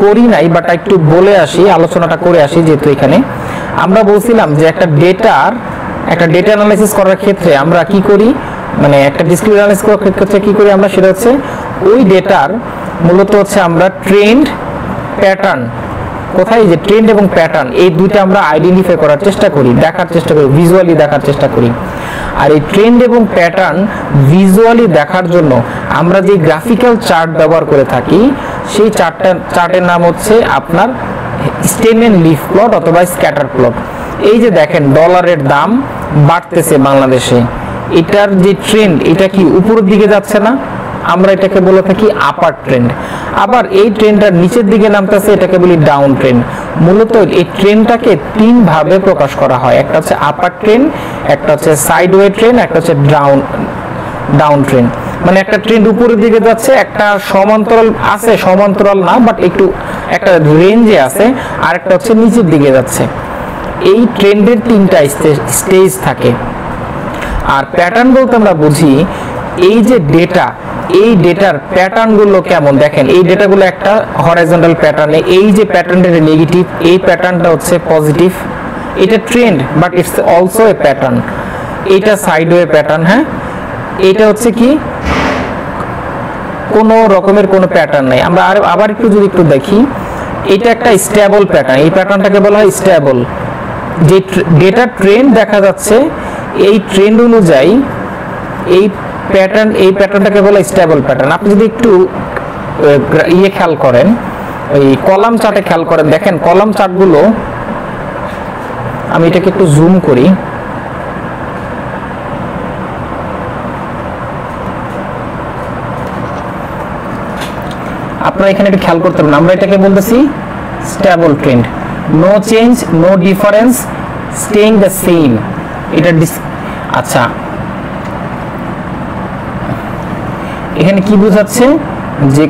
করি নাই, বাট একটু বলে আসি, আলোচনাটা করে আসি। যেহেতু এখানে আমরা বলছিলাম যে একটা ডেটা অ্যানালাইসিস করার ক্ষেত্রে আমরা কি করি, মানে একটা ডিসক্রিট অ্যানালাইসিস করার ক্ষেত্রে কি করি আমরা, সেটা হচ্ছে ওই ডেটার মূলত হচ্ছে আমরা ট্রেন্ড প্যাটার্ন, কোথায় যে ট্রেন্ড এবং প্যাটার্ন এই দুইটা আমরা আইডেন্টিফাই করার চেষ্টা করি, দেখার চেষ্টা করি, ভিজুয়ালি দেখার চেষ্টা করি। আর এই ট্রেন্ড এবং প্যাটার্ন ভিজুয়ালি দেখার জন্য আমরা যে গ্রাফিক্যাল চার্ট ব্যবহার করে থাকি, সেই চার্টের নাম হচ্ছে আপনার স্টেম এন্ড লিফ প্লট অথবা স্ক্যাটার প্লট। এই যে দেখেন ডলারের দাম বাড়তেছে বাংলাদেশে, এটার যে ট্রেন্ড এটা কি উপরের দিকে যাচ্ছে না, আমরা এটাকে বলে থাকি আপার ট্রেন্ড। আবার এই ট্রেন্ডটা নিচের দিকে নামতেছে, এটাকে বলি ডাউন ট্রেন্ড। মূলত এই ট্রেন্ডটাকে তিন ভাবে প্রকাশ করা হয়, একটা হচ্ছে আপার ট্রেন্ড, একটা হচ্ছে সাইডওয়ে ট্রেন্ড, একটা হচ্ছে ডাউন ট্রেন্ড। মানে একটা ট্রেন্ড উপরের দিকে যাচ্ছে, একটা সমান্তরাল আছে, সমান্তরাল না বাট একটু একটা রেঞ্জে আছে, আর একটা হচ্ছে নিচের দিকে যাচ্ছে। এই ট্রেন্ডের তিনটা স্টেজ থাকে। আর প্যাটার্ন বলতে আমরা বুঝি এই যে ডেটা, এই ডেটার প্যাটার্নগুলো কেমন, দেখেন এই ডেটাগুলো একটা হরাইজন্টাল প্যাটার্নে, এই যে প্যাটার্নটা নেগেটিভ, এই প্যাটার্নটা হচ্ছে পজিটিভ। এটা trend but it's also a pattern. এটা সাইডওয়ে প্যাটার্ন, হ্যাঁ এটা হচ্ছে কি কোনো রকমের কোনো প্যাটার্ন নাই। আমরা আবার একটু দেখি, এটা একটা স্টেবল প্যাটার্ন, এই প্যাটার্নটাকে বলা হয় স্টেবল। যে ডেটা ট্রেন্ড দেখা যাচ্ছে, এই ট্রেন্ড অনুযায়ী এই প্যাটার্নটাকে বলা স্টেবল প্যাটার্ন। আপনি যদি একটু খেয়াল করেন, ওই কলাম চার্টে খেয়াল করেন, দেখেন কলাম চার্টগুলো, আমি এটাকে একটু জুম করি, আপনারা এখানে একটু খেয়াল করতে পারেন, আমরা এটাকে বলতেছি stable trend, no change, no difference, staying the same. এটা আচ্ছা, এখানে কি বোঝাচ্ছে যে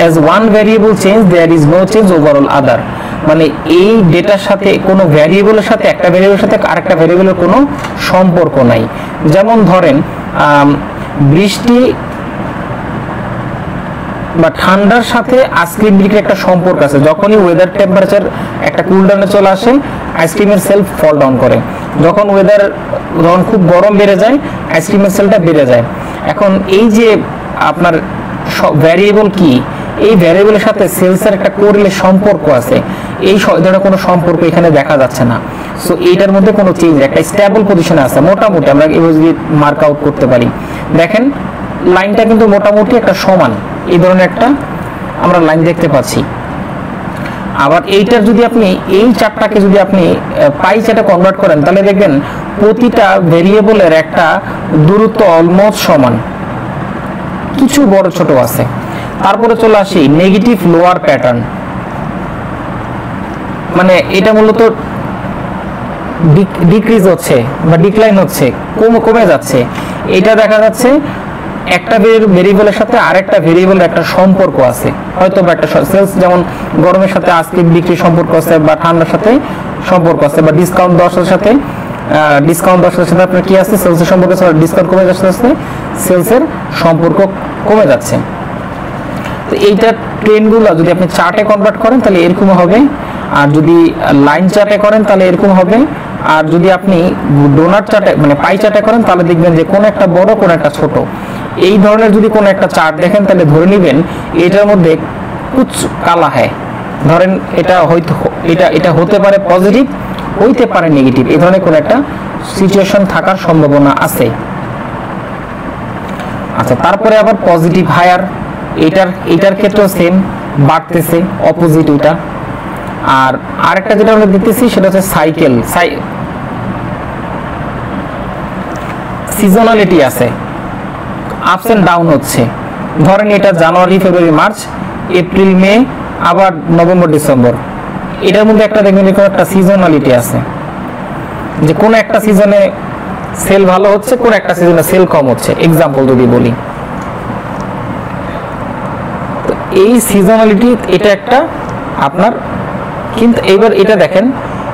as one variable change there is no change overall other, মানে এই ডেটার সাথে কোনো ভ্যারিয়েবলের সাথে একটা ভ্যারিয়েবলের সাথে আরেকটা ভ্যারিয়েবলের কোনো সম্পর্ক নাই। যেমন ধরেন বৃষ্টি বা ঠান্ডার সাথে আইসক্রিম বিক্রির একটা সম্পর্ক আছে। যখনই ওয়েদার টেম্পারেচার একটা কুল ডাউনে চলে আসে, আইসক্রিমের সেলফ ফল ডাউন করে। যখন খুব গরম বেড়ে যায়, আইসক্রিমের সেলটা বেড়ে যায়। এখন এই যে আপনার ভ্যারিয়েবল কি, এই ভ্যারিয়েবলের সাথে সেলসের একটা কোরিলেশন সম্পর্ক আছে, এই ধরনের কোনো সম্পর্ক এখানে দেখা যাচ্ছে না। সো এইটার মধ্যে কোনো চেঞ্জ, একটা স্টেবল পজিশনে আছে মোটামুটি, আমরা এভাবে মার্ক আউট করতে পারি। দেখেন লাইনটা কিন্তু মোটামুটি একটা সমান, এই ধরনের একটা আমরা লাইন দেখতে পাচ্ছি। আবার এইটার যদি আপনি এই চার্টটাকে যদি আপনি পাই চার্টে কনভার্ট করেন, তাহলে দেখবেন প্রতিটা ভেরিয়েবলের একটা দূরত্ব অলমোস্ট সমান, কিছু বড় ছোট আছে। তারপরে চলে আসি নেগেটিভ লোয়ার প্যাটার্ন, মানে এটা মূলত ডিক্রিজ হচ্ছে বা ডিক্লাইন হচ্ছে, কমে যাচ্ছে। এটা দেখা যাচ্ছে একটা ভেরিয়েবলের সাথে আরেকটা ভেরিয়েবলের একটা সম্পর্ক আছে, হয়তো বা একটা সেলস, যেমন গরমের সাথে আজকে বিক্রির সম্পর্ক আছে, বা ঠান্ডার সাথে সম্পর্ক আছে, বা ডিসকাউন্ট 10-এর সাথে আপনার কি আছে, সেলসের সম্পর্ক আছে, ডিসকাউন্ট কমে যাচ্ছে, সেলসের সম্পর্ক কমে যাচ্ছে। তো এইটা ট্রেন্ডগুলো যদি আপনি চার্টে কনভার্ট করেন তাহলে এরকম হবে, আর যদি লাইন চার্টে করেন তাহলে এরকম হবে, আর যদি আপনি ডোনাট চার্টে মানে পাই চার্টে করেন তাহলে দেখবেন যে কোন একটা বড় কোন একটা ছোট। এই ধরনের যদি কোন একটা চার্ট দেখেন তাহলে ধরে নেবেন এটার মধ্যে কুছ কালা হয়, ধরেন এটা হয়তো এটা হতে পারে পজিটিভ, হইতে পারে নেগেটিভ, এই ধরনের কোন একটা সিচুয়েশন থাকার সম্ভাবনা আছে। আচ্ছা, তারপরে আবার পজিটিভ হায়ার, এটার ক্ষেত্রেও সেম, বাড়তেছে অপোজিট ওইটা। আর আরেকটা যেটা আমরা দেখতেছি সেটা হচ্ছে সাইকেল, সিজনালিটি আছে, আপস এন্ড ডাউন হচ্ছে। ধরেন এটা জানুয়ারি, ফেব্রুয়ারি, মার্চ, এপ্রিল, মে, আবার নভেম্বর, ডিসেম্বর। এটার মধ্যে একটা দেখবেন এরকম একটা সিজনালিটি আছে, যে কোন একটা সিজনে সেল ভালো হচ্ছে, কোন একটা সিজনে সেল কম হচ্ছে। এক্সাম্পল যদি বলি, এই সিজনালিটি এটা একটা আপনার, কিন্তু এবার এটা দেখেন,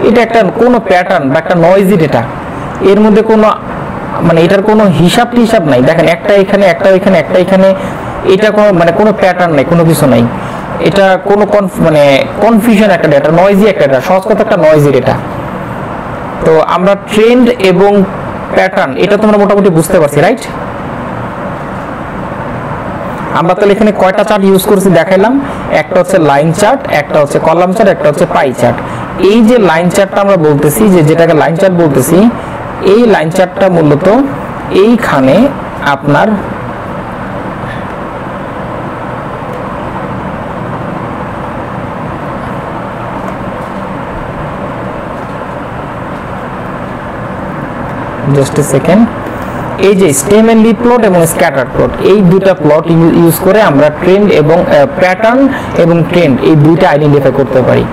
এটা একটা কোনো প্যাটার্ন বা একটা নয়েজি ডেটা, এর মধ্যে কোনো মানে এটার কোনো হিসাব টিসাব নাই। দেখেন একটা এখানে, একটা এখানে, একটা এখানে, এটা কোনো মানে কোনো প্যাটার্ন নাই, কোনো কিছু নাই। এটা কোনো মানে কনফিউশন একটা ডেটা, নয়েজি একটা ডেটা, সহজ কথা একটা নয়েজি ডেটা। তো আমরা ট্রেন্ড এবং প্যাটার্ন এটা তোমরা মোটামুটি বুঝতে পারছি, রাইট? আমরা তাহলে এখানে কয়টা চার্ট ইউজ করছি দেখাইলাম, একটা হচ্ছে লাইন চার্ট, একটা হচ্ছে কলাম চার্ট, একটা হচ্ছে পাই চার্ট। এই যে লাইন চার্টটা আমরা বলতেছি, যে যেটাকে লাইন চার্ট বলতেছি, এই লাইন চার্টটা মূলত এইখানে আপনার জাস্ট এ সেকেন্ড, এই যে স্টেম এন্ড লিফ প্লট এবং স্ক্যাটার প্লট, এই দুটো প্লট ইউজ করে আমরা ট্রেন্ড এবং প্যাটার্ন এবং ট্রেন্ড এই দুইটা আইডেন্টিফাই করতে পারি।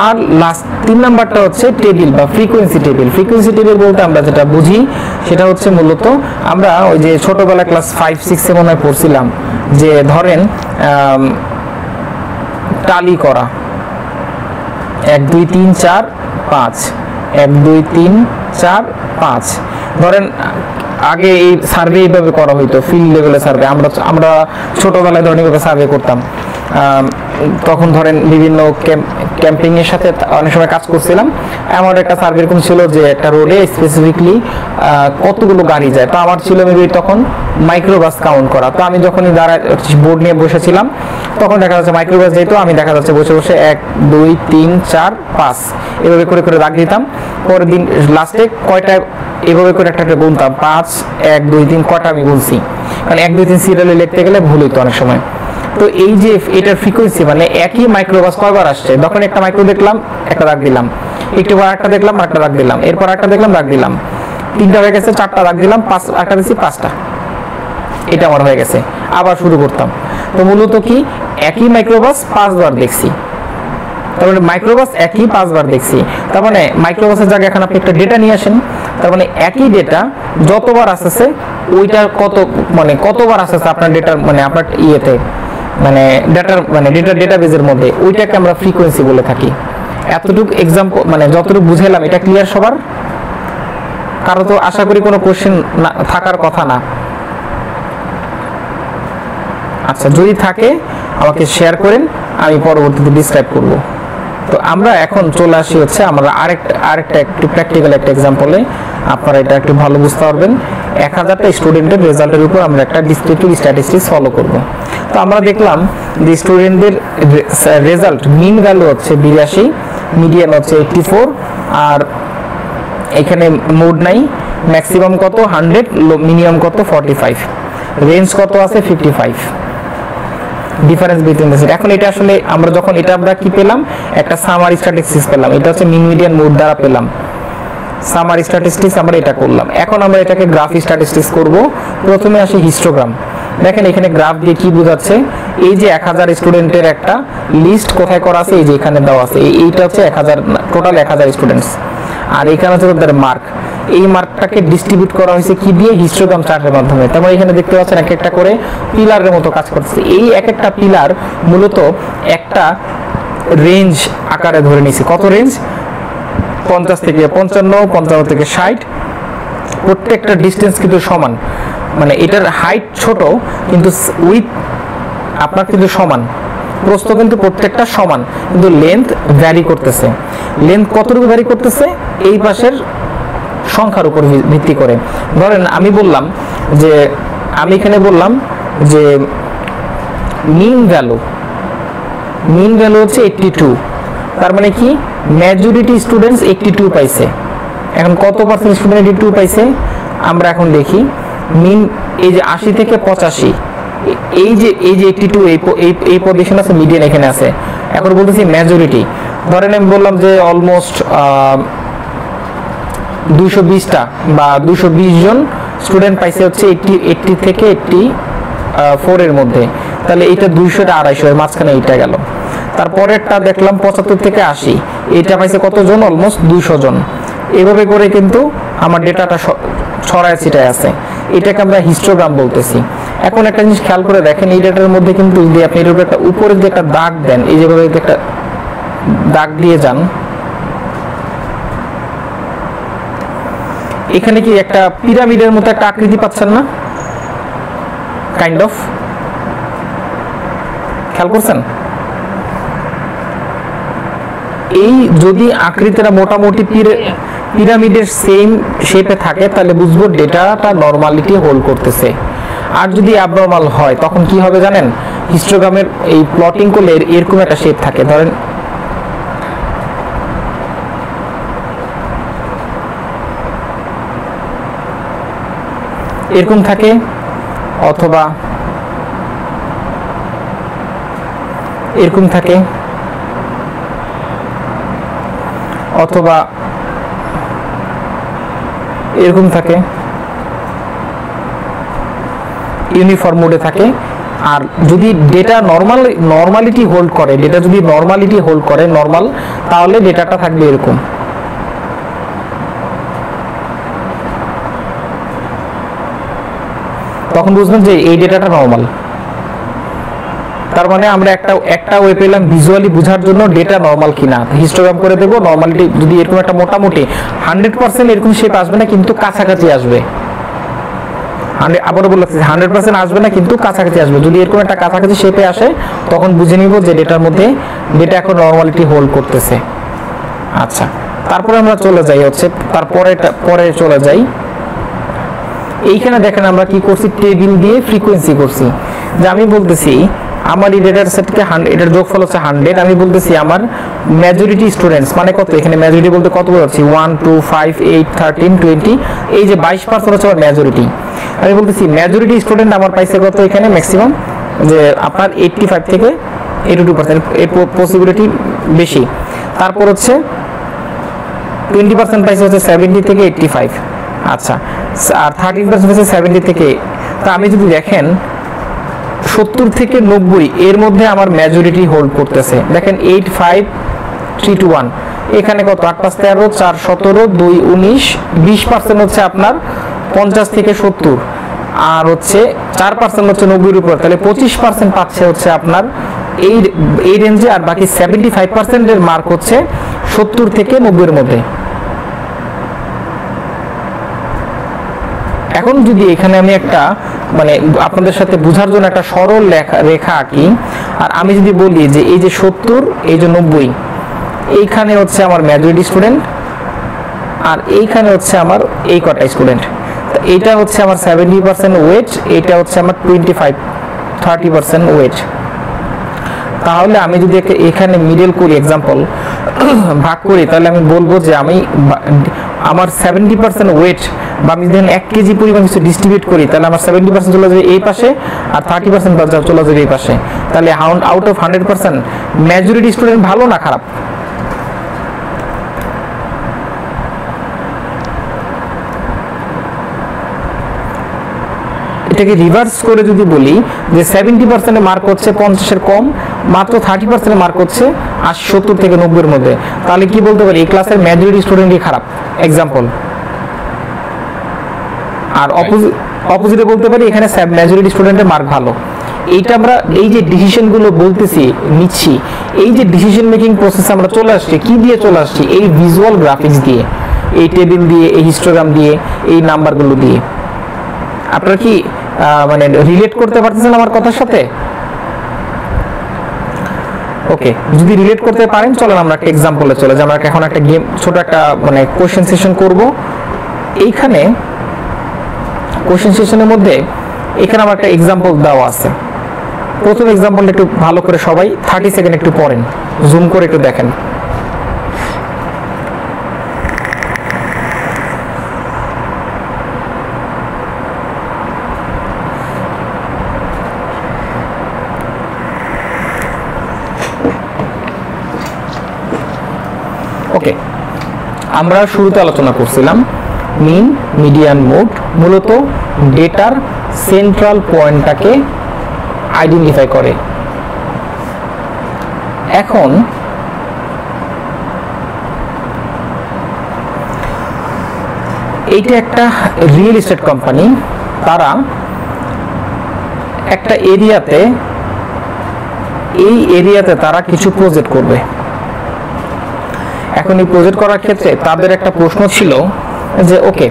আর লাস্ট 3 নাম্বারটা হচ্ছে টেবিল বা ফ্রিকোয়েন্সি টেবিল। ফ্রিকোয়েন্সি টেবিল বলতে আমরা যেটা বুঝি সেটা হচ্ছে মূলত আমরা ওই যে ছোটবেলা ক্লাস 5-6 মনে পড়ছিলাম, যে ধরেন টালি করা 1 2 3 4 5, 1 2 3 4 5, ধরেন আগে এই সার্ভে এইভাবে করা হইতো, ফিল্ড লেভেলে সার্ভে। আমরা ছোটবেলায় ধরেন এইভাবে সার্ভে করতাম। তখন ধরেন বিভিন্ন ক্যাম্পিং এর সাথে অনেক সময় কাজ করছিলাম। এমন একটা সার্ভে এরকম ছিল যে একটা রোডে স্পেসিফিকলি কতগুলো গাড়ি যায়। তো আমার ছিল মেবি তখন মাইক্রোবাস কাউন্ট করা। তো আমি যখনই দাঁড়ায় বোর্ড নিয়ে বসেছিলাম, তখন দেখা যাচ্ছে মাইক্রোবাস যেহেতু আমি দেখা যাচ্ছে বসে বসে 1 2 3 4 5 এভাবে করে করে দাগ দিতাম। পরের দিন লাস্টে কয়টা এভাবে করে একটা গুনতাম, 5 1 2 3 কয়টা আমি গুনছি, কারণ 1 2 3 সিরিয়ালে লিখতে গেলে ভুল হইতো অনেক সময়। তো এই যে এটার ফ্রিকোয়েন্সি মানে একই মাইক্রোবাস কয়বার আসছে, তখন একটা মাইক্রো দেখলাম একটা দাগ দিলাম, একটু পর একটা দেখলাম একটা দাগ দিলাম, এরপর একটা দেখলাম দাগ দিলাম, 3টা হয়ে গেছে, 4টা দাগ দিলাম, 5 একটা দিচ্ছি 5টা, এটা আমার হয়ে গেছে। আবার শুরু করতাম। তো মূলত কি একই মাইক্রোবাস 5 বার দেখছি, তার মানে মাইক্রোবাস একই 5 বার দেখছি। তার মানে মাইক্রোবাসের জায়গায় এখন আপনি একটা ডেটা নিয়ে আসেন, তার মানে একই ডেটা যতবার আসছে ওইটার কতবার আসছে আপনার ডেটার মানে আপনার ইয়েতে মানে ডেটাবেজের মধ্যে, ওইটাকে আমরা ফ্রিকোয়েন্সি বলে থাকি। এতটুকু এক্সাম্পল মানে যতটুকু বুঝাইলাম, এটা ক্লিয়ার সবার? কারো তো আশা করি কোনো কোশ্চেন থাকার কথা না। আচ্ছা, যদি থাকে আমাকে শেয়ার করেন, আমি পরবর্তীতে ডিসক্রাইব করব। তো আমরা এখন চলে আসি হচ্ছে আমরা আরেকটা একটু প্র্যাকটিক্যাল একটা এক্সাম্পলে, আপনারা এটা একটু ভালো বুঝতে পারবেন। 1000টা স্টুডেন্টের রেজাল্টের উপর আমরা একটা ডিসক্রিপটিভ স্ট্যাটিস্টিক্স ফলো করব। তো আমরা দেখলাম যে স্টুডেন্টদের রেজাল্ট মিন ভ্যালু হচ্ছে 82, মিডিয়ান হচ্ছে 84, আর এখানে মোড নাই, ম্যাক্সিমাম কত 100, মিনিমাম কত 45, রেঞ্জ কত আছে 55, ডিফারেন্স বিটুইন দ্য সেট। এখন এটা আসলে আমরা যখন এটা আমরা কি পেলাম, একটা সামারি স্ট্যাটিস্টিক্স পেলাম, এটা হচ্ছে মিন মিডিয়ান মোড দ্বারা পেলাম সামারি স্ট্যাটিস্টিক্স, আমরা এটা করলাম। এখন আমরা এটাকে গ্রাফ স্ট্যাটিস্টিক্স করব। প্রথমে আসে হিস্টোগ্রাম। দেখেন এখানে গ্রাফ দিয়ে কি বোঝাচ্ছে, এই যে 1000 স্টুডেন্টের একটা লিস্ট কোথায় করা আছে, এই যে এখানে দেওয়া আছে, এইটা হচ্ছে 1000 টোটাল 1000 স্টুডেন্টস, আর এখানে হচ্ছে তাদের মার্ক। এই মার্কটাকে ডিস্ট্রিবিউট করা হয়েছে কি দিয়ে, হিস্টোগ্রাম চার্টের মাধ্যমে। তারপর এখানে দেখতে পাচ্ছেন এক একটা করে পিলারের মতো কাজ করতেছে। এই এক একটা পিলার মূলত একটা রেঞ্জ আকারে ধরে নিয়েছে। কত রেঞ্জ? 50 থেকে 55, 55 থেকে 60। প্রত্যেকটা ডিস্টেন্স কিন্তু সমান, মানে এটার হাইট ছোট কিন্তু উইথ আপনার কিন্তু সমান, প্রস্থ কিন্তু প্রত্যেকটা সমান, কিন্তু লেন্থ ভ্যারি করতেছে। লেন্থ কতটুকু ভ্যারি করতেছে? এই পাশের সংখ্যার উপর ভিত্তি করে। ধরেন আমি এখানে বললাম যে মিন ভ্যালু হচ্ছে 82, তার মানে কি মেজরিটি স্টুডেন্টস 82 পাইছে। এখন কত পার্সেন্ট স্টুডেন্ট 82 পাইছে আমরা এখন দেখি। মিন এই যে 80 থেকে 85, এই যে 82 এই পজিশন আছে, মিডিয়ান এখানে আছে। এখন বলতেছি মেজরিটি, ধরেন আমি বললাম যে অলমোস্ট 220টা বা 220 জন স্টুডেন্ট পাইছে হচ্ছে 80 থেকে 84 এর মধ্যে, তাহলে এইটা 200টা 250 মাঝখানে এইটা গেল। তারপরেরটা দেখলাম 75 থেকে 80, এইটা পাইছে কতজন? অলমোস্ট 200 জন। এভাবে করে কিন্তু আমার ডেটাটা ছড়ায় ছিটায় আছে, এটাকে আমরা হিস্টোগ্রাম বলতেছি। এখন একটা জিনিস খেয়াল করে দেখেন, এই ডেটার মধ্যে কিন্তু যদি আপনি এর উপরে একটা উপরে যে একটা দাগ দেন, এই যেভাবে একটা দাগ দিয়ে যান, এখানে কি একটা পিরামিডের মতো একটা আকৃতি পাচ্ছেন না? কাইন্ড অফ, খেয়াল করছেন? এই যদি আকৃতিটা মোটামুটি পিরামিডের সেম শেপে থাকে তাহলে বুঝবো ডেটাটা নরমালিটি হোল্ড করতেছে। আর যদি অ্যাবনরমাল হয় তখন কি হবে জানেন? হিস্টোগ্রামের এই প্লটিং করলে এরকম একটা শেপ থাকে, ধরেন এরকম থাকে, অথবা এরকম থাকে, অথবা এরকম থাকে, ইউনিফর্ম মোডে থাকে। আর যদি ডেটা নরমালিটি হোল্ড করে, ডেটা যদি নরমালিটি হোল্ড করে নরমাল, তাহলে ডেটাটা থাকবে এরকম। তখন বুঝবেন যে এই ডেটাটা নরমাল। তার মানে আমরা একটা ওয়ে পেলাম ভিজুয়ালি বোঝার জন্য ডেটা নরমাল কিনা। হিস্টোগ্রাম করে দেবো, নরমালিটি যদি এরকম একটা মোটামুটি 100% এরকম শেপ আসবে না, কিন্তু কাছাকাছি আসবে। আবারও বলছি 100% আসবে না, কিন্তু কাছাকাছি আসবে। যদি এরকম একটা কাছাকাছি শেপে আসে তখন বুঝে নিব যে ডেটার মধ্যে ডেটা এখন নরমালিটি হোল্ড করতেছে। আচ্ছা, তারপরে আমরা চলে যাই হচ্ছে পরে চলে যাই। এইখানে দেখেন আমরা কি করছি, টেবিল দিয়ে ফ্রিকোয়েন্সি করছি। যে আমি বলতেছি আমার এই ডেটার সেটকে এটার যোগফল হচ্ছে 100, আমি বলতেছি আমার মেজরিটি স্টুডেন্টস মানে কত, এখানে মেজরিটি বলতে কত বলছি 1 2 5 8 13 20, এই যে 22% হচ্ছে আমার মেজরিটি। আমি বলতেছি মেজরিটি স্টুডেন্ট আমার পাইছে কত, এখানে ম্যাক্সিমাম যে আপনার 85 থেকে 82%, এর পসিবিলিটি বেশি। তারপর হচ্ছে 20% পাইছে হচ্ছে 70 থেকে 85। আচ্ছা, আর 13% হচ্ছে 70 থেকে। তা আমি যদি দেখেন 70 থেকে 90 এর মধ্যে আমার মেজরিটি হোল্ড করতেছে। দেখেন 8 5 3 2 1, এখানে কত 8 5 13 4 17 2 19, 20% হচ্ছে আপনার 50 থেকে 70, আর হচ্ছে 4% হচ্ছে 90 এর উপর, তাহলে 25% পাচ্ছে হচ্ছে আপনার এই রেঞ্জে। আর বাকি 75% এর মার্ক হচ্ছে 70 থেকে 90 এর মধ্যে। এখন যদি এখানে আমি একটা মানে আপনাদের সাথে বোঝার জন্য একটা সরল রেখা আঁকি, আর আমি যদি বলি যে এই যে 70 এই যে 90, এইখানে হচ্ছে আমার মেজরিটি স্টুডেন্ট, আর এইখানে হচ্ছে আমার এই কটা স্টুডেন্ট। এইটা হচ্ছে আমার 70% ওয়েট, এটা হচ্ছে আমার 30% ওয়েট। তাহলে আমি যদি এখানে মিডল করি, এক্সাম্পল ভাগ করি, তাহলে আমি বলবো যে আমার 70% ওয়েট, বা আমি যদি 1 কেজি পরিমাণ কিছু ডিস্ট্রিবিউট করি, তাহলে আমার 70% চলে যাবে এই পাশে, আর 30% চলে যাবে এই পাশে। তাহলে আউট অফ 100% মেজরিটি স্টুডেন্ট ভালো না খারাপ? এটাকে রিভার্স করে যদি বলি যে 70% মার্ক হচ্ছে 50 এর কম, মাত্র 30% মার্ক হচ্ছে 70 থেকে 90 এর মধ্যে, তাহলে কি বলতে পারি এই ক্লাসের মেজরিটি স্টুডেন্টই খারাপ, এক্সাম্পল। আর অপোজিটে বলতে পারি এখানে মেজরিটি স্টুডেন্টের মার্ক ভালো। এইটা আমরা এই যে ডিসিশন গুলো বলতেছি নিচ্ছি, এই যে ডিসিশন মেকিং প্রসেস আমরা চলে আসছি কি দিয়ে চলে আসছি, এই ভিজুয়াল গ্রাফিক্স দিয়ে, এই টেবিল দিয়ে, এই হিস্টোগ্রাম দিয়ে, এই নাম্বারগুলো দিয়ে। আপনারা কি মানে রিলেট করতে পারতেছেন আমার কথার সাথে? ওকে, যদি রিলেট করতে পারেন চলেন আমরা একটা এক্সাম্পলে চলে যাই। আমরা এখন একটা গেম, ছোট একটা মানে কোশ্চেন সেশন করব। এইখানে কোশ্চেন সেশনের মধ্যে এখানে আমার একটা এক্সাম্পল দেওয়া আছে। প্রথম এক্সাম্পলটা একটু ভালো করে সবাই 30 সেকেন্ড একটু পড়েন, জুম করে একটু দেখেন। ওকে, আমরা শুরুতে আলোচনা করছিলাম মিন, মিডিয়ান, মোড মূলত ডেটার সেন্ট্রাল পয়েন্টটাকে আইডেন্টিফাই করে। এখন এইটা একটা রিয়েল এস্টেট কোম্পানি, তারা একটা এরিয়াতে, এই এরিয়াতে তারা কিছু প্রজেক্ট করবে। এখন এই প্রজেক্ট করার ক্ষেত্রে তাদের একটা প্রশ্ন ছিল যে ওকে,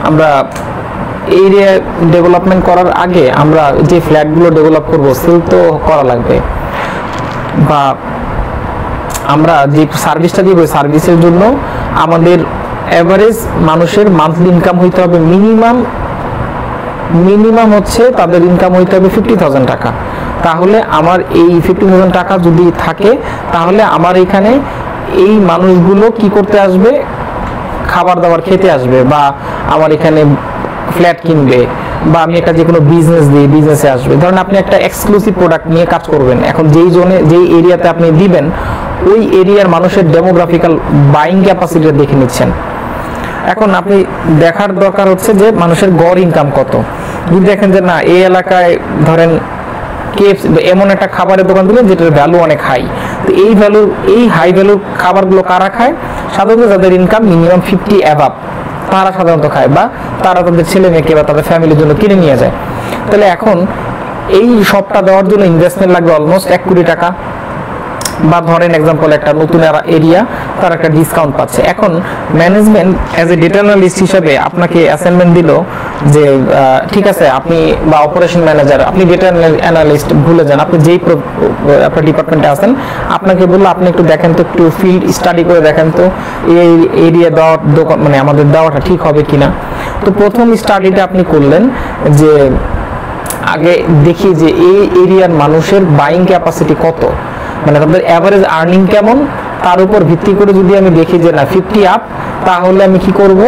আমরা এরিয়া ডেভেলপমেন্ট করার আগে আমরা যে ফ্ল্যাটগুলো ডেভেলপ করবো সেল তো করা লাগবে, বা আমরা যে সার্ভিসটা দিব সার্ভিসের জন্য আমাদের এভারেজ মানুষের মান্থলি ইনকাম হইতে হবে মিনিমাম হচ্ছে তাদের ইনকাম হইতে হবে 50,000 টাকা। তাহলে আমার এই 50,000 টাকা যদি থাকে তাহলে আমার এখানে এই মানুষগুলো কি করতে আসবে, খাবার দাবার খেতে আসবে, বা আমার এখানে ফ্ল্যাট কিনবে, বা আমি একটা যে কোনো বিজনেস দিই বিজনেসে আসবে। ধরেন আপনি একটা এক্সক্লুসিভ প্রোডাক্ট নিয়ে কাজ করবেন, এখন যেই জোনে যেই এরিয়াতে আপনি দিবেন ওই এরিয়ার মানুষের ডেমোগ্রাফিক্যাল বাইং ক্যাপাসিটি দেখে নিচ্ছেন। এখন আপনি দেখার দরকার হচ্ছে যে মানুষের গড় ইনকাম কত। যদি দেখেন যে না এই এলাকায় ধরেন কেএফসি এমন একটা খাবারের দোকান দিলেন যেটার ভ্যালু অনেক হাই, তো এই হাই ভ্যালুর খাবারগুলো কারা খায়? সাধারণত যাদের ইনকাম মিনিমাম 50 অ্যাভাব তারা সাধারণত খায়, বা তারা তাদের ছেলে মেয়েকে বা তাদের ফ্যামিলির জন্য কিনে নিয়ে যায়। তাহলে এখন এই সবটা দেওয়ার জন্য ইনভেস্টমেন্ট লাগবে অলমোস্ট 1 কোটি টাকা। বা ধরেন এক্সাম্পল একটা নতুন এরিয়া, তার একটা ডিসকাউন্ট পাচ্ছে। এখন management as a data analyst হিসেবে আপনাকে অ্যাসাইনমেন্ট দিল যে ঠিক আছে আপনি বা অপারেশন ম্যানেজার, আপনি ডেটা অ্যানালিস্ট ভুলে যান, আপনি যেই আপনার ডিপার্টমেন্টে আছেন, আপনাকে বললো আপনি একটু দেখেন তো, একটু ফিল্ড স্টাডি করে দেখেন তো এই এরিয়া দেওয়ার দোকান মানে আমাদের দেওয়াটা ঠিক হবে কিনা। তো প্রথম স্টাডিটা আপনি করলেন যে আগে দেখি যে এই এরিয়ার মানুষের বাইং ক্যাপাসিটি কত, মানে তাদের অ্যাভারেজ আর্নিং কেমন, তার উপর ভিত্তি করে যদি আমি দেখি যে না 50 আপ, তাহলে আমি কি করব,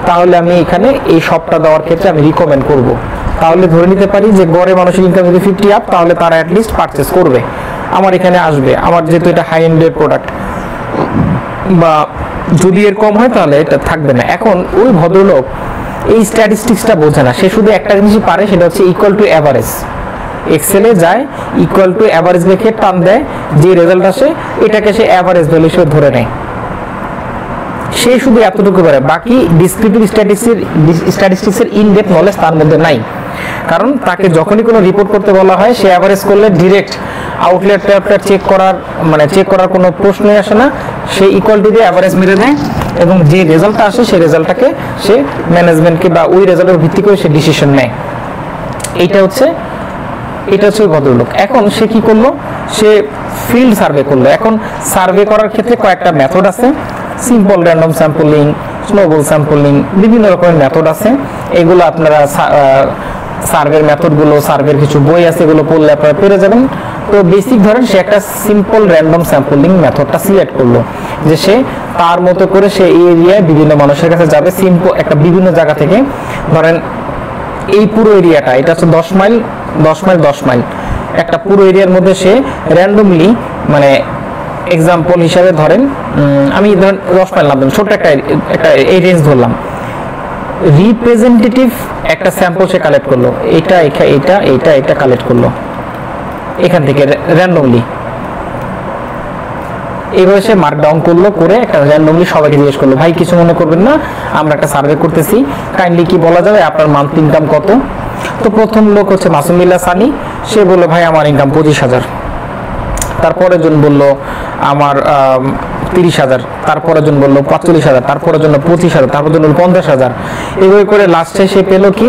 তাহলে আমি এখানে এই সবটা দেওয়ার ক্ষেত্রে আমি রিকমেন্ড করব। তাহলে ধরে নিতে পারি যে গড়ে মানুষের ইনকাম যদি 50 আপ, তাহলে তারা অ্যাটলিস্ট পারচেস করবে, আমার এখানে আসবে, আমার যেহেতু এটা হাই এন্ডের প্রোডাক্ট। বা যদি এর কম হয় তাহলে এটা থাকবে না। এখন ওই ভদ্রলোক এই স্ট্যাটিস্টিক্সটা বোঝে না, সে শুধু একটা জিনিসই পারে, সেটা হচ্ছে ইকুয়াল টু অ্যাভারেজ। এক্সেলে যায় ইকুয়াল টু অ্যাভারেজ লিখে টান দেয়, যে রেজাল্ট আসে এটাকে সে অ্যাভারেজ ভ্যালু হিসেবে ধরে নেয়। সে শুধু এতটুকু পারে, বাকি ডিসক্রিপটিভ স্ট্যাটিস্টিক্সের ইন ডেপথ নলেজ তার মধ্যে নাই। কারণ তাকে যখনই কোনো রিপোর্ট করতে বলা হয়, সে অ্যাভারেজ করলে ডিরেক্ট আউটলেট চেক করার কোনো প্রশ্নই আসে না, সে ইকুয়ালিটি দিয়ে অ্যাভারেজ মেরে দেয়, এবং যে রেজাল্টটা আসে সেই রেজাল্টটাকে সে ম্যানেজমেন্টকে বা ওই রেজাল্টের ভিত্তি করে সে ডিসিশন নেয়। এটা হচ্ছে ভদ্রলোক। এখন সে কি করলো, সে ফিল্ড সার্ভে করলো। এখন সার্ভে করার ক্ষেত্রে কয়েকটা মেথড আছে, simple random sampling, snowball sampling, বিভিন্ন রকমের মেথড আছে। এগুলো আপনারা সার্ভের মেথডগুলো, সার্ভের কিছু বই আছে, এগুলো পড়লে আপনারা পেরে যাবেন। তো বেসিক ধরেন সে একটা সিম্পল র্যান্ডম স্যাম্পলিং মেথডটা সিলেক্ট করলো, যে সে তার মতো করে সে এই এরিয়ায় বিভিন্ন মানুষের কাছে যাবে, সিম্পল একটা বিভিন্ন জায়গা থেকে। ধরেন এই পুরো এরিয়াটা, এটা হচ্ছে 10 মাইল একটা পুরো এরিয়ার মধ্যে সে র্যান্ডমলি, মানে এক্সাম্পল হিসাবে ধরেন আমি ধরেন 10 মাইল নামলাম, ছোট্ট একটা এই রেঞ্জ ধরলাম, রিপ্রেজেন্টেটিভ একটা স্যাম্পল সে কালেক্ট করলো, এটা কালেক্ট করলো এখান থেকে র্যান্ডমলি। এইভাবে সে মার্ক ডাউন করলো, করে একটা র্যান্ডমলি সবাইকে জিজ্ঞেস করলো, ভাই কিছু মনে করবেন না, আমরা একটা সার্ভে করতেছি, কাইন্ডলি কি বলা যাবে আপনার মান্থলি ইনকাম কত? তো প্রথম লোক হচ্ছে মাসুমিল্লাহ সানি, সে বললো ভাই আমার ইনকাম 25,000। তারপরের জন বললো আমার 30,000, তারপরের জন বললো 45,000, তারপরের জন্য 25,000, তারপর জন্য 50,000। এইভাবে করে লাস্টে সে পেলো কি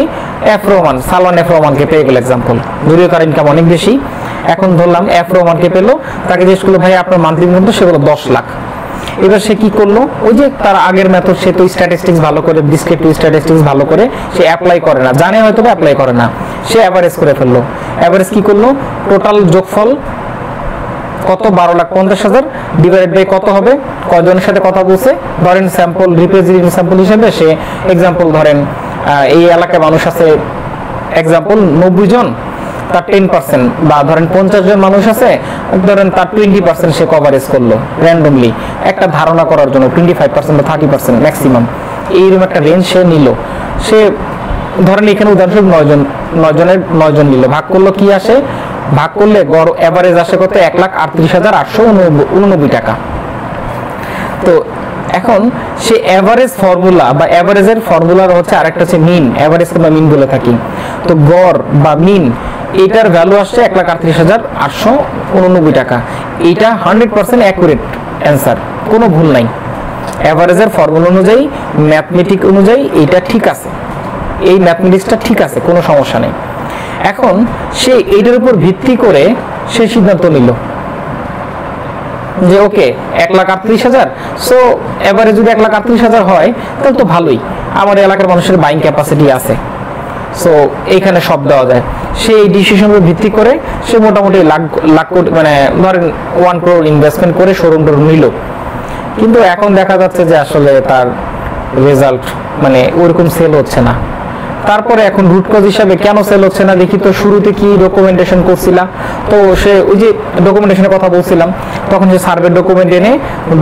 সালমান এফ রহমানকে পেয়ে গেল এক্সাম্পল, যদিও তার ইনকাম অনেক বেশি। এখন ধরলাম এফ রহমানকে পেলো, তাকে জিজ্ঞেস করলো ভাই আপনার মান্থলি ইনকাম তো, সে বললো 10 লাখ। এবার সে কি করলো, ওই যে তার আগের মেথড, সে তো স্ট্যাটিস্টিক্স ভালো করে, ডিসক্রিপটিভ স্ট্যাটিস্টিক্স ভালো করে সে অ্যাপ্লাই করে না, জানে হয়তো অ্যাপ্লাই করে না, সে অ্যাভারেজ করে ফেললো। অ্যাভারেজ কি করলো, টোটাল যোগফল কত, 12,50,000 ডিভাইডেড বাই কত হবে, কয়জনের সাথে কথা বলছে। ধরেন স্যাম্পল রিপ্রেজেন্টেটিভ স্যাম্পল হিসেবে সে এক্সাম্পল ধরেন এই এলাকায় মানুষ আছে এক্সাম্পল 90 জন, তার 10%, বা ধরেন 50 জন মানুষ আছে, ধরেন তার 20% সে কভারেজ করলো র্যান্ডমলি, একটা ধারণা করার জন্য 25% বা 30% ম্যাক্সিমাম, এইরকম একটা রেঞ্জ সে নিল। সে ধরেন এখানে উদাহরণস্বরূপ 9 জন নিল, ভাগ করলো, কি আসে, ভাগ করলে গড় অ্যাভারেজ আসে কত, 1,38,889 টাকা। তো এখন সে অ্যাভারেজ ফর্মুলা বা অ্যাভারেজের ফর্মুলার হচ্ছে আরেকটা হচ্ছে মিন, অ্যাভারেজ কিংবা মিন বলে থাকি। তো গড় বা মিন এটার ভ্যালু আসছে 1,38,889 টাকা। এইটা 100% অ্যাকুরেট অ্যান্সার, কোনো ভুল নাই। অ্যাভারেজের ফর্মুলা অনুযায়ী ম্যাথমেটিক অনুযায়ী এটা ঠিক আছে, এই ম্যাথমেটিক্সটা ঠিক আছে, কোনো সমস্যা নেই। এখন সে এইটার উপর ভিত্তি করে সে সিদ্ধান্ত নিল যে ওকে 1,38,000, সো এবারে যদি 1,38,000 হয় তাহলে তো ভালোই, আমার এলাকার মানুষের বাইং ক্যাপাসিটি আছে, সো এইখানে সব দেওয়া যায়। সেই ডিসিশনের ভিত্তি করে সে মোটামুটি লাখ কোটি মানে ধরেন 1 crore ইনভেস্টমেন্ট করে শোরুমটা নিল। কিন্তু এখন দেখা যাচ্ছে যে আসলে তার রেজাল্ট মানে ওরকম সেল হচ্ছে না। তারপরে এখন রুট কজ হিসাবে কেন সেল হচ্ছে না দেখি তো, শুরুতে কি ডকুমেন্টেশন করছিলাম, তো সে ওই যে ডকুমেন্টেশনের কথা বলছিলাম, তখন যে সার্ভে ডকুমেন্ট এনে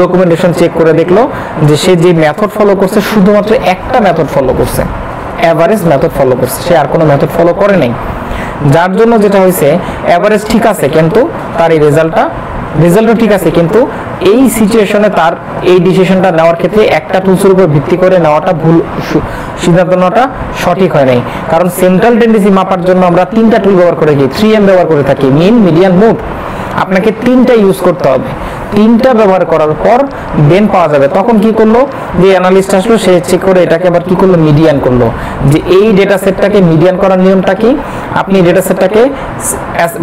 ডকুমেন্টেশন চেক করে দেখলো যে সে যে মেথড ফলো করছে শুধুমাত্র একটা মেথড ফলো করছে, অ্যাভারেজ মেথড ফলো করছে, সে আর কোনো মেথড ফলো করে নাই। যার জন্য যেটা হয়েছে অ্যাভারেজ ঠিক আছে কিন্তু তার এই রেজাল্টও ঠিক আছে, কিন্তু এই সিচুয়েশনে তার এই ডিসিশনটা নেওয়ার ক্ষেত্রে একটা টুলসের উপর ভিত্তি করে নেওয়াটা ভুল, সিদ্ধান্ত নেওয়াটা সঠিক হয় নাই। কারণ সেন্ট্রাল টেন্ডেন্সি মাপার জন্য আমরা 3টা টুল ব্যবহার করে থাকি, 3M ব্যবহার করে থাকি, মিন, মিডিয়ান, মোড। আপনাকে 3টা ইউজ করতে হবে, 3টা ব্যবহার করার পর দেন পাওয়া যাবে। তখন কি করলো, যে অ্যানালিস্ট আসলো সে চেক করে এটাকে আবার কি করলো, মিডিয়ান করলো, যে এই ডেটা সেটটাকে মিডিয়ান করার নিয়মটা কি, আপনি ডেটা সেটটাকে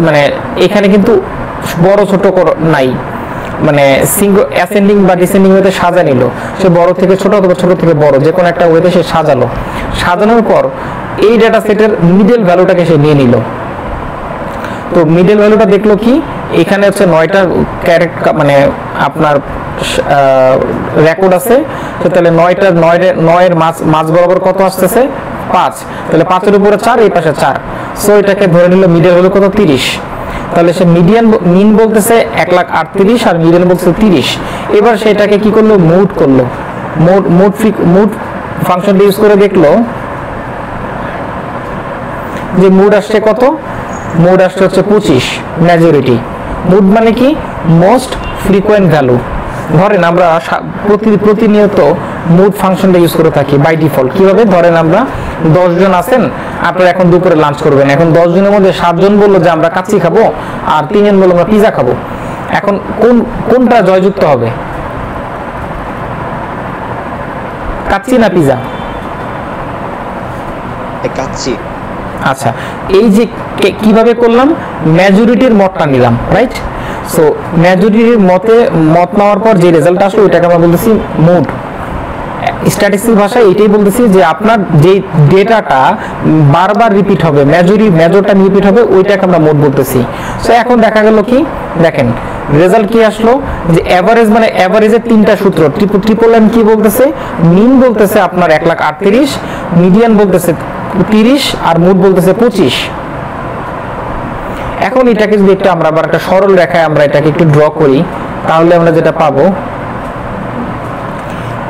মানে এখানে কিন্তু বড় ছোট নাই, মানে সিঙ্গল অ্যাসেন্ডিং বা ডিসেন্ডিং ওয়েতে সাজা নিল, সে বড় থেকে ছোট অথবা ছোট থেকে বড় যে কোনো একটা ওয়েতে সে সাজালো, সাজানোর পর এই ডেটা সেটের মিডল ভ্যালুটাকে সে নিয়ে নিল। তো মিডল ভ্যালুটা দেখলো কি, এখানে হচ্ছে 9টা ক্যারেক্টার মানে আপনার রেকর্ড আছে, তো তাহলে 9-এর মাঝ বরাবর কত আসতেছে 5, তাহলে 5-এর উপরে 4, এই পাশে 4, সো এটাকে ধরে নিল মিডল ভ্যালু কত 30। তাহলে সে মিন বলতেছে 1,38,000 আর মিডিয়ান বলতেছে 30। এবার সেটাকে কি করলো, মুড করলো, মুড ফাংশনটা ইউজ করে দেখলো যে মুড আসছে কত, মুড আসছে হচ্ছে 25 মেজরিটি। মুড মানে কি, মোস্ট ফ্রিকোয়েন্ট ভ্যালু। ধরেন আমরা প্রতিনিয়ত মুড ফাংশনটা ইউজ করে থাকি বাই ডিফল্ট। কিভাবে, ধরেন আমরা 10 জন আছেন, আপনারা এখন দুপুরে লাঞ্চ করবেন, এখন 10 জনের মধ্যে 7 জন বললো যে আমরা কাচ্চি খাবো আর 3 জন বললো আমরা পিজা খাবো। এখন কোনটা জয়যুক্ত হবে, কাচ্চি না পিজা? কাচ্চি। আচ্ছা, এই যে কিভাবে করলাম, মেজরিটির মতটা নিলাম, রাইট? সো মেজরিটির মত নেওয়ার পর যে রেজাল্ট আসলো ওইটাকে আমরা বলতেছি মুড। স্ট্যাটিস্টিক্স ভাষায় এটাই বলতেছি যে আপনার যে ডেটাটা বারবার রিপিট হবে, মেজরটা রিপিট হবে, ওইটাকে আমরা মুড বলতেছি। সো এখন দেখা গেল কি, দেখেন রেজাল্ট কি আসলো, যে অ্যাভারেজ মানে অ্যাভারেজের 3টা সূত্র, ট্রিপল এম কি বলতেছে, মিন বলতেছে আপনার 1,38,000, মিডিয়ান বলতেছে 30 আর মুড বলতেছে 25। এখন এটাকে যদি একটু আমরা আবার একটা সরল রেখায় আমরা এটাকে একটু ড্র করি, তাহলে আমরা যেটা পাবো,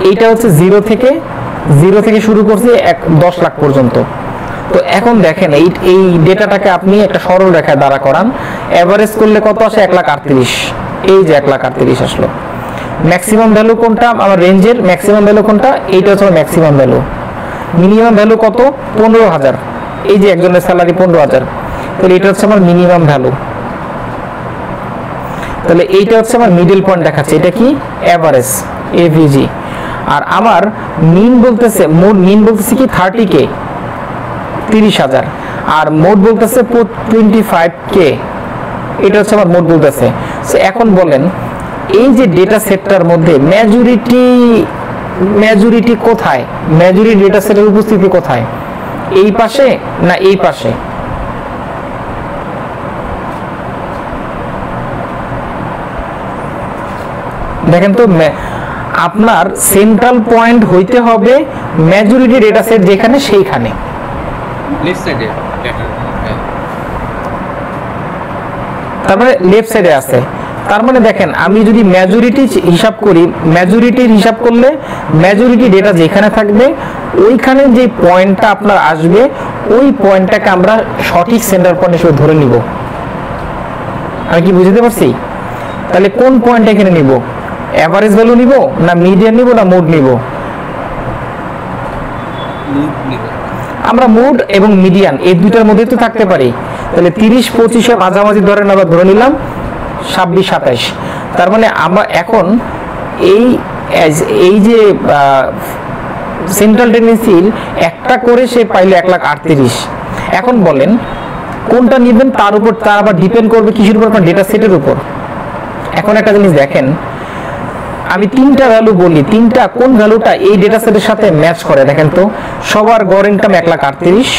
এইটা হচ্ছে 0 থেকে শুরু করছে 10 লাখ পর্যন্ত। তো এখন দেখেন এই ডেটাটাকে আপনি একটা সরল রেখায় দাঁড়া করান, এভারেজ করলে কত আসে, 1,38,000। এই যে 1,38,000 আসলো। ম্যাক্সিমাম ভ্যালু কোনটা, আমার রেঞ্জের ম্যাক্সিমাম ভ্যালু কোনটা, এইটা হচ্ছে ম্যাক্সিমাম ভ্যালু। মিনিমাম ভ্যালু কত, 15,000। এই যে একজনের স্যালারি 15,000, তাহলে এটা হচ্ছে আমার মিনিমাম ভ্যালু। তাহলে এইটা হচ্ছে আমার মিডল পয়েন্ট দেখাচ্ছে, এটা কি এভারেজ, এভিজি। আর আমার মিন বলতেছে, মিন বলতেছে কি 30K, 30,000, আর মোড বলতেছে 25K, এটা হচ্ছে আমার মোড বলতেছে। সো এখন বলেন এই যে ডেটা সেটটার মধ্যে মেজরিটি কোথায়, মেজরিটি ডেটা সেটের উপস্থিতি কোথায়, এই পাশে না এই পাশে? দেখেন তো, আপনার সেন্ট্রাল পয়েন্ট হইতে হবে মেজরিটি ডেটা সেট যেখানে সেইখানে, লেফট সাইডে ডেটা, তারপরে লেফট সাইডে আছে। তার মানে দেখেন আমি যদি মেজরিটি হিসাব করি, মেজরিটির হিসাব করলে মেজরিটি ডেটা যেখানে থাকবে ওইখানে যে পয়েন্টটা আপনার আসবে ওই পয়েন্টটাকে আমরা সঠিক সেন্টার পয়েন্ট হিসেবে ধরে নিব। আমি কি বুঝতে পারছি? তাহলে কোন পয়েন্ট এখানে নিব, এভারেজ ভ্যালু নিব না মিডিয়ান নিব না মোড নিব? আমরা মোড এবং মিডিয়ান এই দুইটার মধ্যে তো থাকতে পারি। তাহলে 30-25 মাঝামাঝি ধরে নিলাম 26-27। তার মানে আমরা এখন এই এই যে সেন্ট্রাল টেন্ডেন্সির একটা করে সে পাইলে 1,38,000। এখন বলেন কোনটা নেবেন, তার উপর তার আবার ডিপেন্ড করবে কিসের উপর, আপনার ডেটা সেটের উপর। এখন একটা জিনিস দেখেন, আমি তিনটা ভ্যালু বলি, তিনটা কোন ভ্যালুটা এই ডেটা সেটের সাথে ম্যাচ করে দেখেন তো। সবার গড় ইনকাম 1,38,000,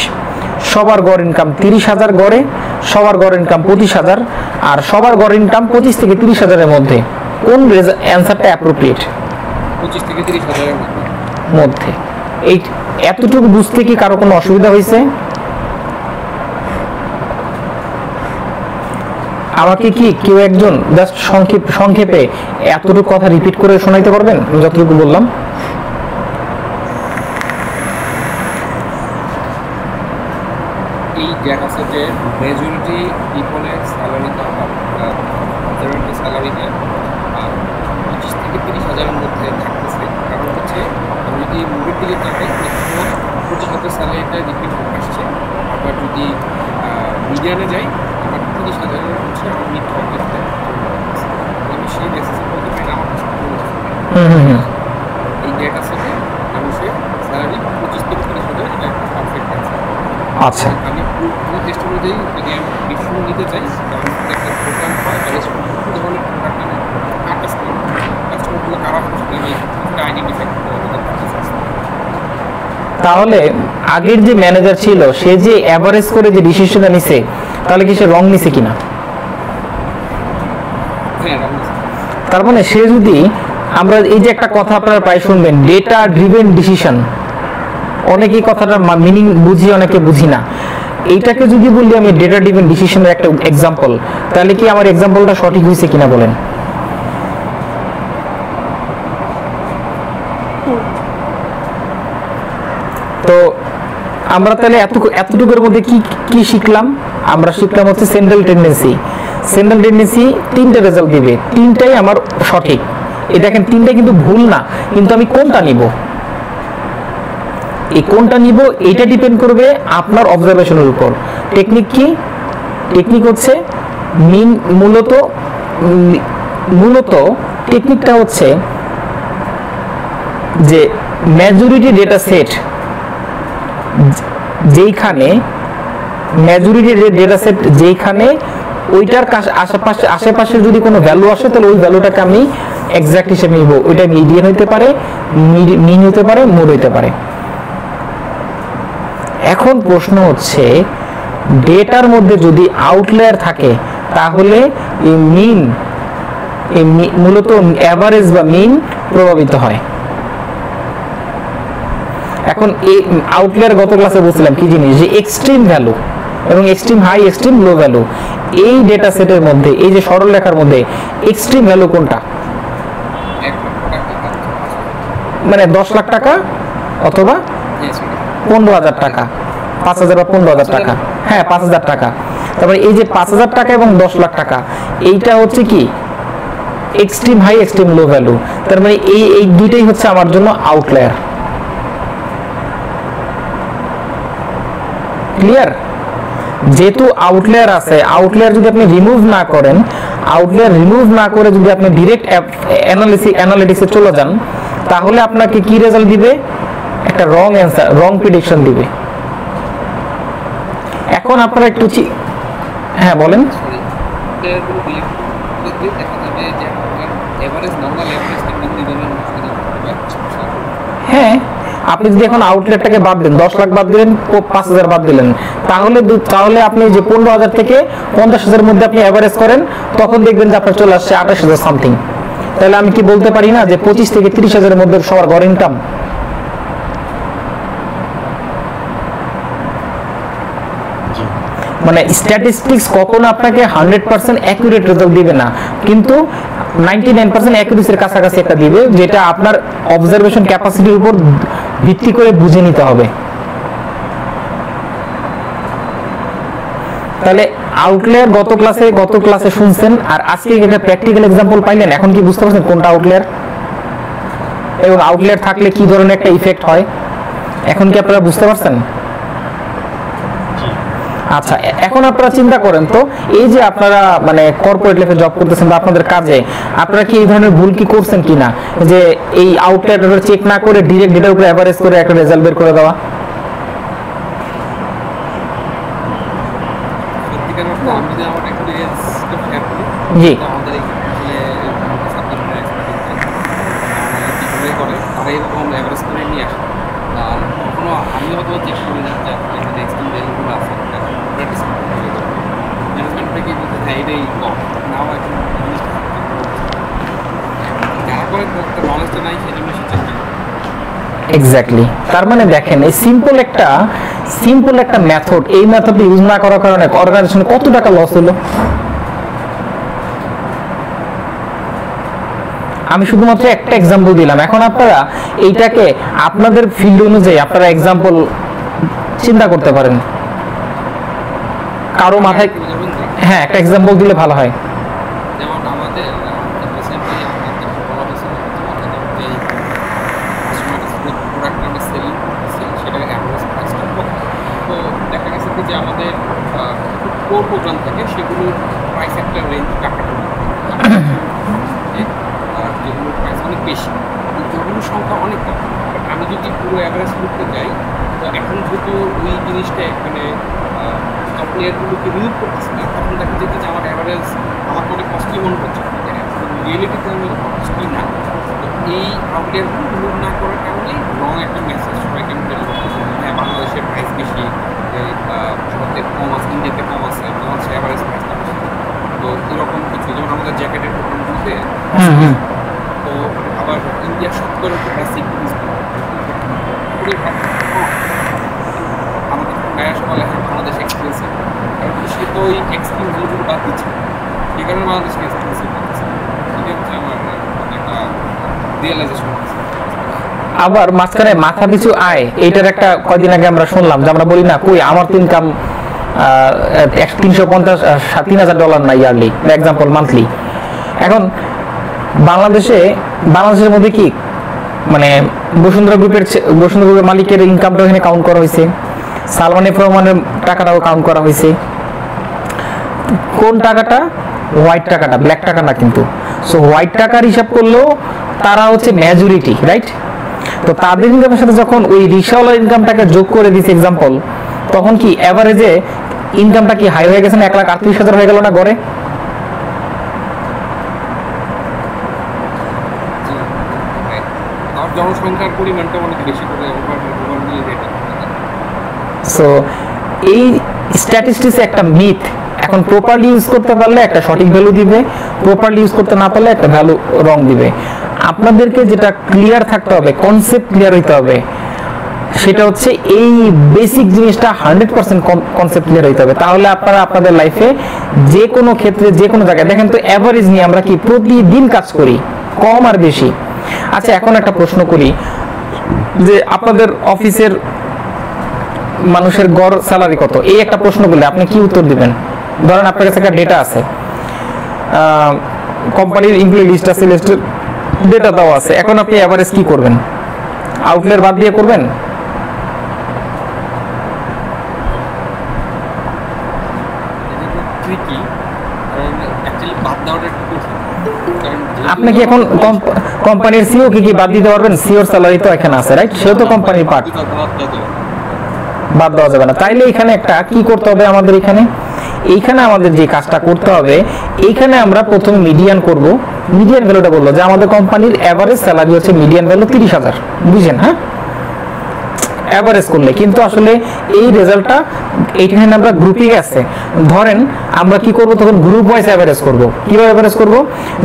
সবার গড় ইনকাম 30,000 গড়ে, সবার গড় ইনকাম 25,000, আর সবার গড় ইনকাম 25 থেকে 30,000 এর মধ্যে কোন অ্যান্সারটা অ্যাপ্রোপ্রিয়েট? 25 থেকে 30,000 এর মধ্যে। এই এতটুকু বুঝতে কি কারো কোনো অসুবিধা হয়েছে? আমাকে কি কেউ একজন জাস্ট সংক্ষেপে এতটুকু কথা রিপিট করে শোনাইতে পারবেন যতটুকু বললাম? এই ডেটা সেটের মেজরিটি পিপলের স্যালারিটা স্যালারিটা 25 থেকে 30,000 এর মধ্যে থাকতেছে। কারণ হচ্ছে আমি যদি মুভির দিকে তাকাই, 25,000 স্যালারিটা রিপিট আসছে। আবার যদি মিডিয়ানে যাই, আমার 30,000 হচ্ছে আমার মিড টার্গেটটা। আমি সেই বেসিসে বলতে পারি আমার কাছে এই ডেটা সেটে মানুষের স্যালারি 25 থেকে 30,000, এটা একটা পারফেক্ট অ্যান্সার। আচ্ছা, আমি পুরো চেষ্টা অনুযায়ী যদি আমি ডিসিশন নিতে চাই, তাহলে একটা প্রোগ্রাম হয় রেসপন্সিবল ধরনের প্রোডাক্ট আমি কাস্টমারগুলো কারা হচ্ছে আমি আইডেন্টিফাই করতে হবে। তাহলে আগের যে ম্যানেজার ছিল সে যে এভারেজ করে যে ডিসিশনটা নিছে, তাহলে কি সে রং নিছে কিনা? হ্যাঁ, তার মানে সে যদি, আমরা এই যে একটা কথা আপনারা প্রায় শুনবেন, ডেটা ড্রিভেন ডিসিশন, অনেকেই কথাটার মিনিং বুঝি, অনেকে বুঝি না। এইটাকে যদি বলি আমি ডেটা ড্রিভেন ডিসিশনের একটা এক্সাম্পল, তাহলে কি আমার এক্সাম্পলটা সঠিক হয়েছে কিনা বলেন? তো আমরা তাহলে এতটুকুর মধ্যে কি কি শিখলাম? আমরা শিখলাম হচ্ছে সেন্ট্রাল টেন্ডেন্সি। সেন্ট্রাল টেন্ডেন্সি তিনটা রেজাল্ট দিবে, তিনটাই আমার সঠিক। এই দেখেন তিনটা কিন্তু ভুল না, কিন্তু আমি কোনটা নিব, এই কোনটা নিব এটা ডিপেন্ড করবে আপনার অবজারভেশনের উপর। টেকনিক কি? টেকনিক হচ্ছে মূলত টেকনিকটা হচ্ছে যে মেজরিটি ডেটা সেট, যেইখানে ওইটার আশেপাশে যদি কোনো ভ্যালু আসে, তাহলে ওই ভ্যালুটাকে আমি এক্সাক্ট হিসেবে নিব। ওইটা মিডিয়ান হইতে পারে, মিন হইতে পারে, মোড হইতে পারে। এখন প্রশ্ন হচ্ছে, ডেটার মধ্যে যদি আউটলায়ার থাকে, তাহলে এই মিন মূলত এভারেজ বা মিন প্রভাবিত হয়। এখন এই আউটলায়ার গত ক্লাসে বলছিলাম কি জিনিস, যে এক্সট্রিম ভ্যালু এবং এক্সট্রিম হাই, এক্সট্রিম লো ভ্যালু। এই ডেটা সেটের মধ্যে, এই যে সরল রেখার মধ্যে এক্সট্রিম ভ্যালু কোনটা? মানে 10 লাখ টাকা অথবা 15,000 টাকা, 5,000 বা 15,000 টাকা। হ্যাঁ, 5,000 টাকা। তারপরে এই যে 5,000 টাকা এবং 10 লাখ টাকা, এইটা হচ্ছে কি এক্সট্রিম হাই, এক্সট্রিম লো ভ্যালু। তার মানে এই দুইটাই হচ্ছে আমার জন্য আউটলায়ার। ক্লিয়ার? যেহেতু আউটলায়ার আছে, আউটলায়ার যদি আপনি রিমুভ না করেন, আউটলায়ার রিমুভ না করে যদি আপনি ডিরেক্ট অ্যানালিটিক্সে চলে যান, তাহলে আপনাকে কি রেজাল্ট দিবে? একটা রং অ্যান্সার, রং প্রেডিকশন দিবে। এখন আপনারা একটু হ্যাঁ বলেন। হ্যাঁ, আপনি যদি এখন আউটলেটটাকে বাদ দেন, 10 লাখ বাদ দিলেন, 5,000 বাদ দিলেন, তাহলে আপনি যে 15,000 থেকে 50,000 মধ্যে আপনি এভারেজ করেন, তখন দেখবেন যে আপনার চলে আসছে 28,000 সামথিং। তাহলে আমি কি বলতে পারি না যে 25 থেকে 30,000 এর মধ্যে সবার গড় ইনকাম? মানে স্ট্যাটিস্টিক্স কখনো আপনাকে 100% অ্যাকুরেট রেজাল্ট দিবে না, কিন্তু 99% অ্যাকুরেসির কাছাকাছি একটা দিবে, যেটা আপনার অবজারভেশন ক্যাপাসিটির উপর ভিত্তি করে বুঝে নিতে হবে। তাহলে আউটলায়ার গত ক্লাসে শুনছেন, আর আজকে একটা প্র্যাকটিক্যাল এক্সাম্পল পাইলেন। এখন কি বুঝতে পারছেন কোনটা আউটলায়ার এবং আউটলায়ার থাকলে কি ধরনের একটা ইফেক্ট হয়? এখন কি আপনারা বুঝতে পারছেন? আচ্ছা, এখন আপনারা চিন্তা করেন তো, এই যে আপনারা মানে কর্পোরেট লেভেলে জব করতেছেন বা আপনাদের কাজে আপনারা কি এই ধরনের ভুল কি করছেন কিনা, যে এই আউটলায়ার চেক না করে ডিরেক্ট ডেটার উপরে এভারেজ করে একটা রেজাল্ট বের করে দেওয়া? সত্যিকার অর্থে আমি যদি আমার এক্সপিরিয়েন্সটা শেয়ার করি, জি। আমাদের এখানে সাবজেক্টের এক্সপার্ট করে তারা এরকম অ্যাভারেজ করে নিয়ে আসে। আর কখনো আমি হয়তো চেক করি না যে এখানে এক্সট্রিম ভ্যালুগুলো আছে, প্র্যাকটিস ম্যানেজমেন্ট থেকে বলতে হ্যাঁ এটাই কম নাও এখন যারা করে নলেজটা নাই সেই জন্য সে চেষ্টা করে। এক্স্যাক্টলি। তার মানে দেখেন এই সিম্পল একটা মেথড, এই মেথড ইউজ না করার কারণে অর্গানাইজেশনে কত টাকা লস হলো। আমি শুধুমাত্র একটা এক্সাম্পল দিলাম। এখন আপনারা এইটাকে আপনাদের ফিল্ড অনুযায়ী আপনারা এক্সাম্পল চিন্তা করতে পারেন। কারো মাথায়, হ্যাঁ একটা এক্সাম্পল দিলে ভালো হয়। যেমন আমাদের রিসেন্টলি আমাদের বলা হয়েছিল যে প্রোডাক্ট আমরা সেল সেটাকে অ্যাভারেজ প্রাইস করবো। তো দেখা গেছে যে আমাদের কোর প্রোগ্রাম থাকে সেগুলোর প্রাইস একটা রেঞ্জ টাকা যেগুলোর প্রাইস অনেক বেশি, যেগুলোর সংখ্যা অনেক কম। বাট আমি যদি পুরো অ্যাভারেজ করতে যাই, তো এখন যেহেতু ওই জিনিসটা এখানে প্লেয়ারগুলোকে রিমুভ করতেছি না, তখন দেখা যেত যে আমার অ্যাভারেজ আমাকে অনেক কস্টলি মনে হচ্ছে, রিয়েলিটিতে আমি কস্টলি না। তো এই আউটলেয়ারগুলো রিমুভ না করার কারণে রং একটা মেসেজ সবাইকে আমি ডেলিভার করছি, হ্যাঁ বাংলাদেশের প্রাইস বেশি, ভারতে কম আছে, ইন্ডিয়াতে কম আছে, বাংলাদেশের অ্যাভারেজ প্রাইসটা বেশি। তো এরকম কিছু, যেমন আমাদের জ্যাকেটের প্রোগ্রামগুলোতে, তো আবার ইন্ডিয়ার সত্তরের প্রাইস ইনক্রিজ আমাদের গায়ে সবাই লেখা বাংলাদেশ এক্সপেন্সিভ, কারণ সে তো ওই এক্সট্রিম ভ্যালুগুলো বাদ দিচ্ছে, এই কারণে বাংলাদেশকে এক্সপেন্সিভ করতেছে। এটা হচ্ছে আমার একটা রিয়েলাইজেশন। আবার মাঝখানে মাথা পিছু আয়, এইটার একটা কয়দিন আগে আমরা শুনলাম যে আমরা বলি না কই আমার তো ইনকাম $350,000 না ইয়ারলি, এক্সাম্পল মান্থলি। এখন বাংলাদেশের মধ্যে কি মানে বসুন্ধরা গ্রুপের মালিকের ইনকামটা এখানে কাউন্ট করা হয়েছে, সালমান এফ রহমানের টাকাটাও কাউন্ট করা হয়েছে। কোন টাকাটা? হোয়াইট টাকাটা, ব্ল্যাক টাকা না কিন্তু। সো হোয়াইট টাকার হিসাব করলেও তারা হচ্ছে মেজরিটি, রাইট? তো তাদের ইনকামের সাথে যখন ওই রিক্সাওয়ালার ইনকামটাকে যোগ করে দিচ্ছে এক্সাম্পল, তখন কি এভারেজে ইনকামটা কি হাই হয়ে গেছে না? 1,38,000 হয়ে গেল না গড়ে? আর জনসংখ্যার পরিমাণটা অনেক বেশি করে সো এই স্ট্যাটিস্টিক্স একটা মিথ। এখন প্রপারলি ইউজ করতে পারলে একটা সঠিক ভ্যালু দিবে, প্রপারলি ইউজ করতে না পারলে একটা ভ্যালু রং দিবে। আপনাদেরকে যেটা ক্লিয়ার থাকতে হবে, কনসেপ্ট ক্লিয়ার হইতে হবে, সেটা হচ্ছে এই বেসিক জিনিসটা 100% কনসেপ্ট ক্লিয়ার হইতে হবে। তাহলে আপনারা আপনাদের লাইফে যে কোনো ক্ষেত্রে যে কোনো জায়গায়, দেখেন তো অ্যাভারেজ নিয়ে আমরা কি প্রতিদিন কাজ করি, কম আর বেশি। আচ্ছা এখন একটা প্রশ্ন করি, যে আপনাদের অফিসের মানুষের গড় স্যালারি কত? এই একটা প্রশ্ন করলে আপনি কি উত্তর দিবেন? ধরেন আপনার কাছে একটা ডেটা আছে, কোম্পানির এমপ্লয়ি লিস্ট আছে, লিস্টের ডেটা দেওয়া আছে। এখন আপনি এভারেজ কি করবেন? আউটলেয়ার বাদ দিয়ে করবেন? আপনি কি এখন কোম্পানির সিও কি বাদ দিতে পারবেন? সিওর স্যালারি তো এখানে আছে, রাইট? সেও তো কোম্পানির পার্ট, বাদ দেওয়া যাবে না। তাইলে এখানে একটা কি করতে হবে আমাদের? এইখানে আমাদের যে কাজটা করতে হবে, এইখানে আমরা প্রথমে মিডিয়ান করব। মিডিয়ান ভ্যালুটা বললো যে আমাদের কোম্পানির এভারেজ স্যালারি হচ্ছে মিডিয়ান ভ্যালু 30,000, বুঝেন? হ্যাঁ, এভারেজ করলে কিন্তু আসলে এই রেজাল্টটা এইখানে আমরা গ্রুপিং আছে। ধরেন আমরা কি করব তখন? গ্রুপ ওয়াইজ এভারেজ করব। কিভাবে এভারেজ করব?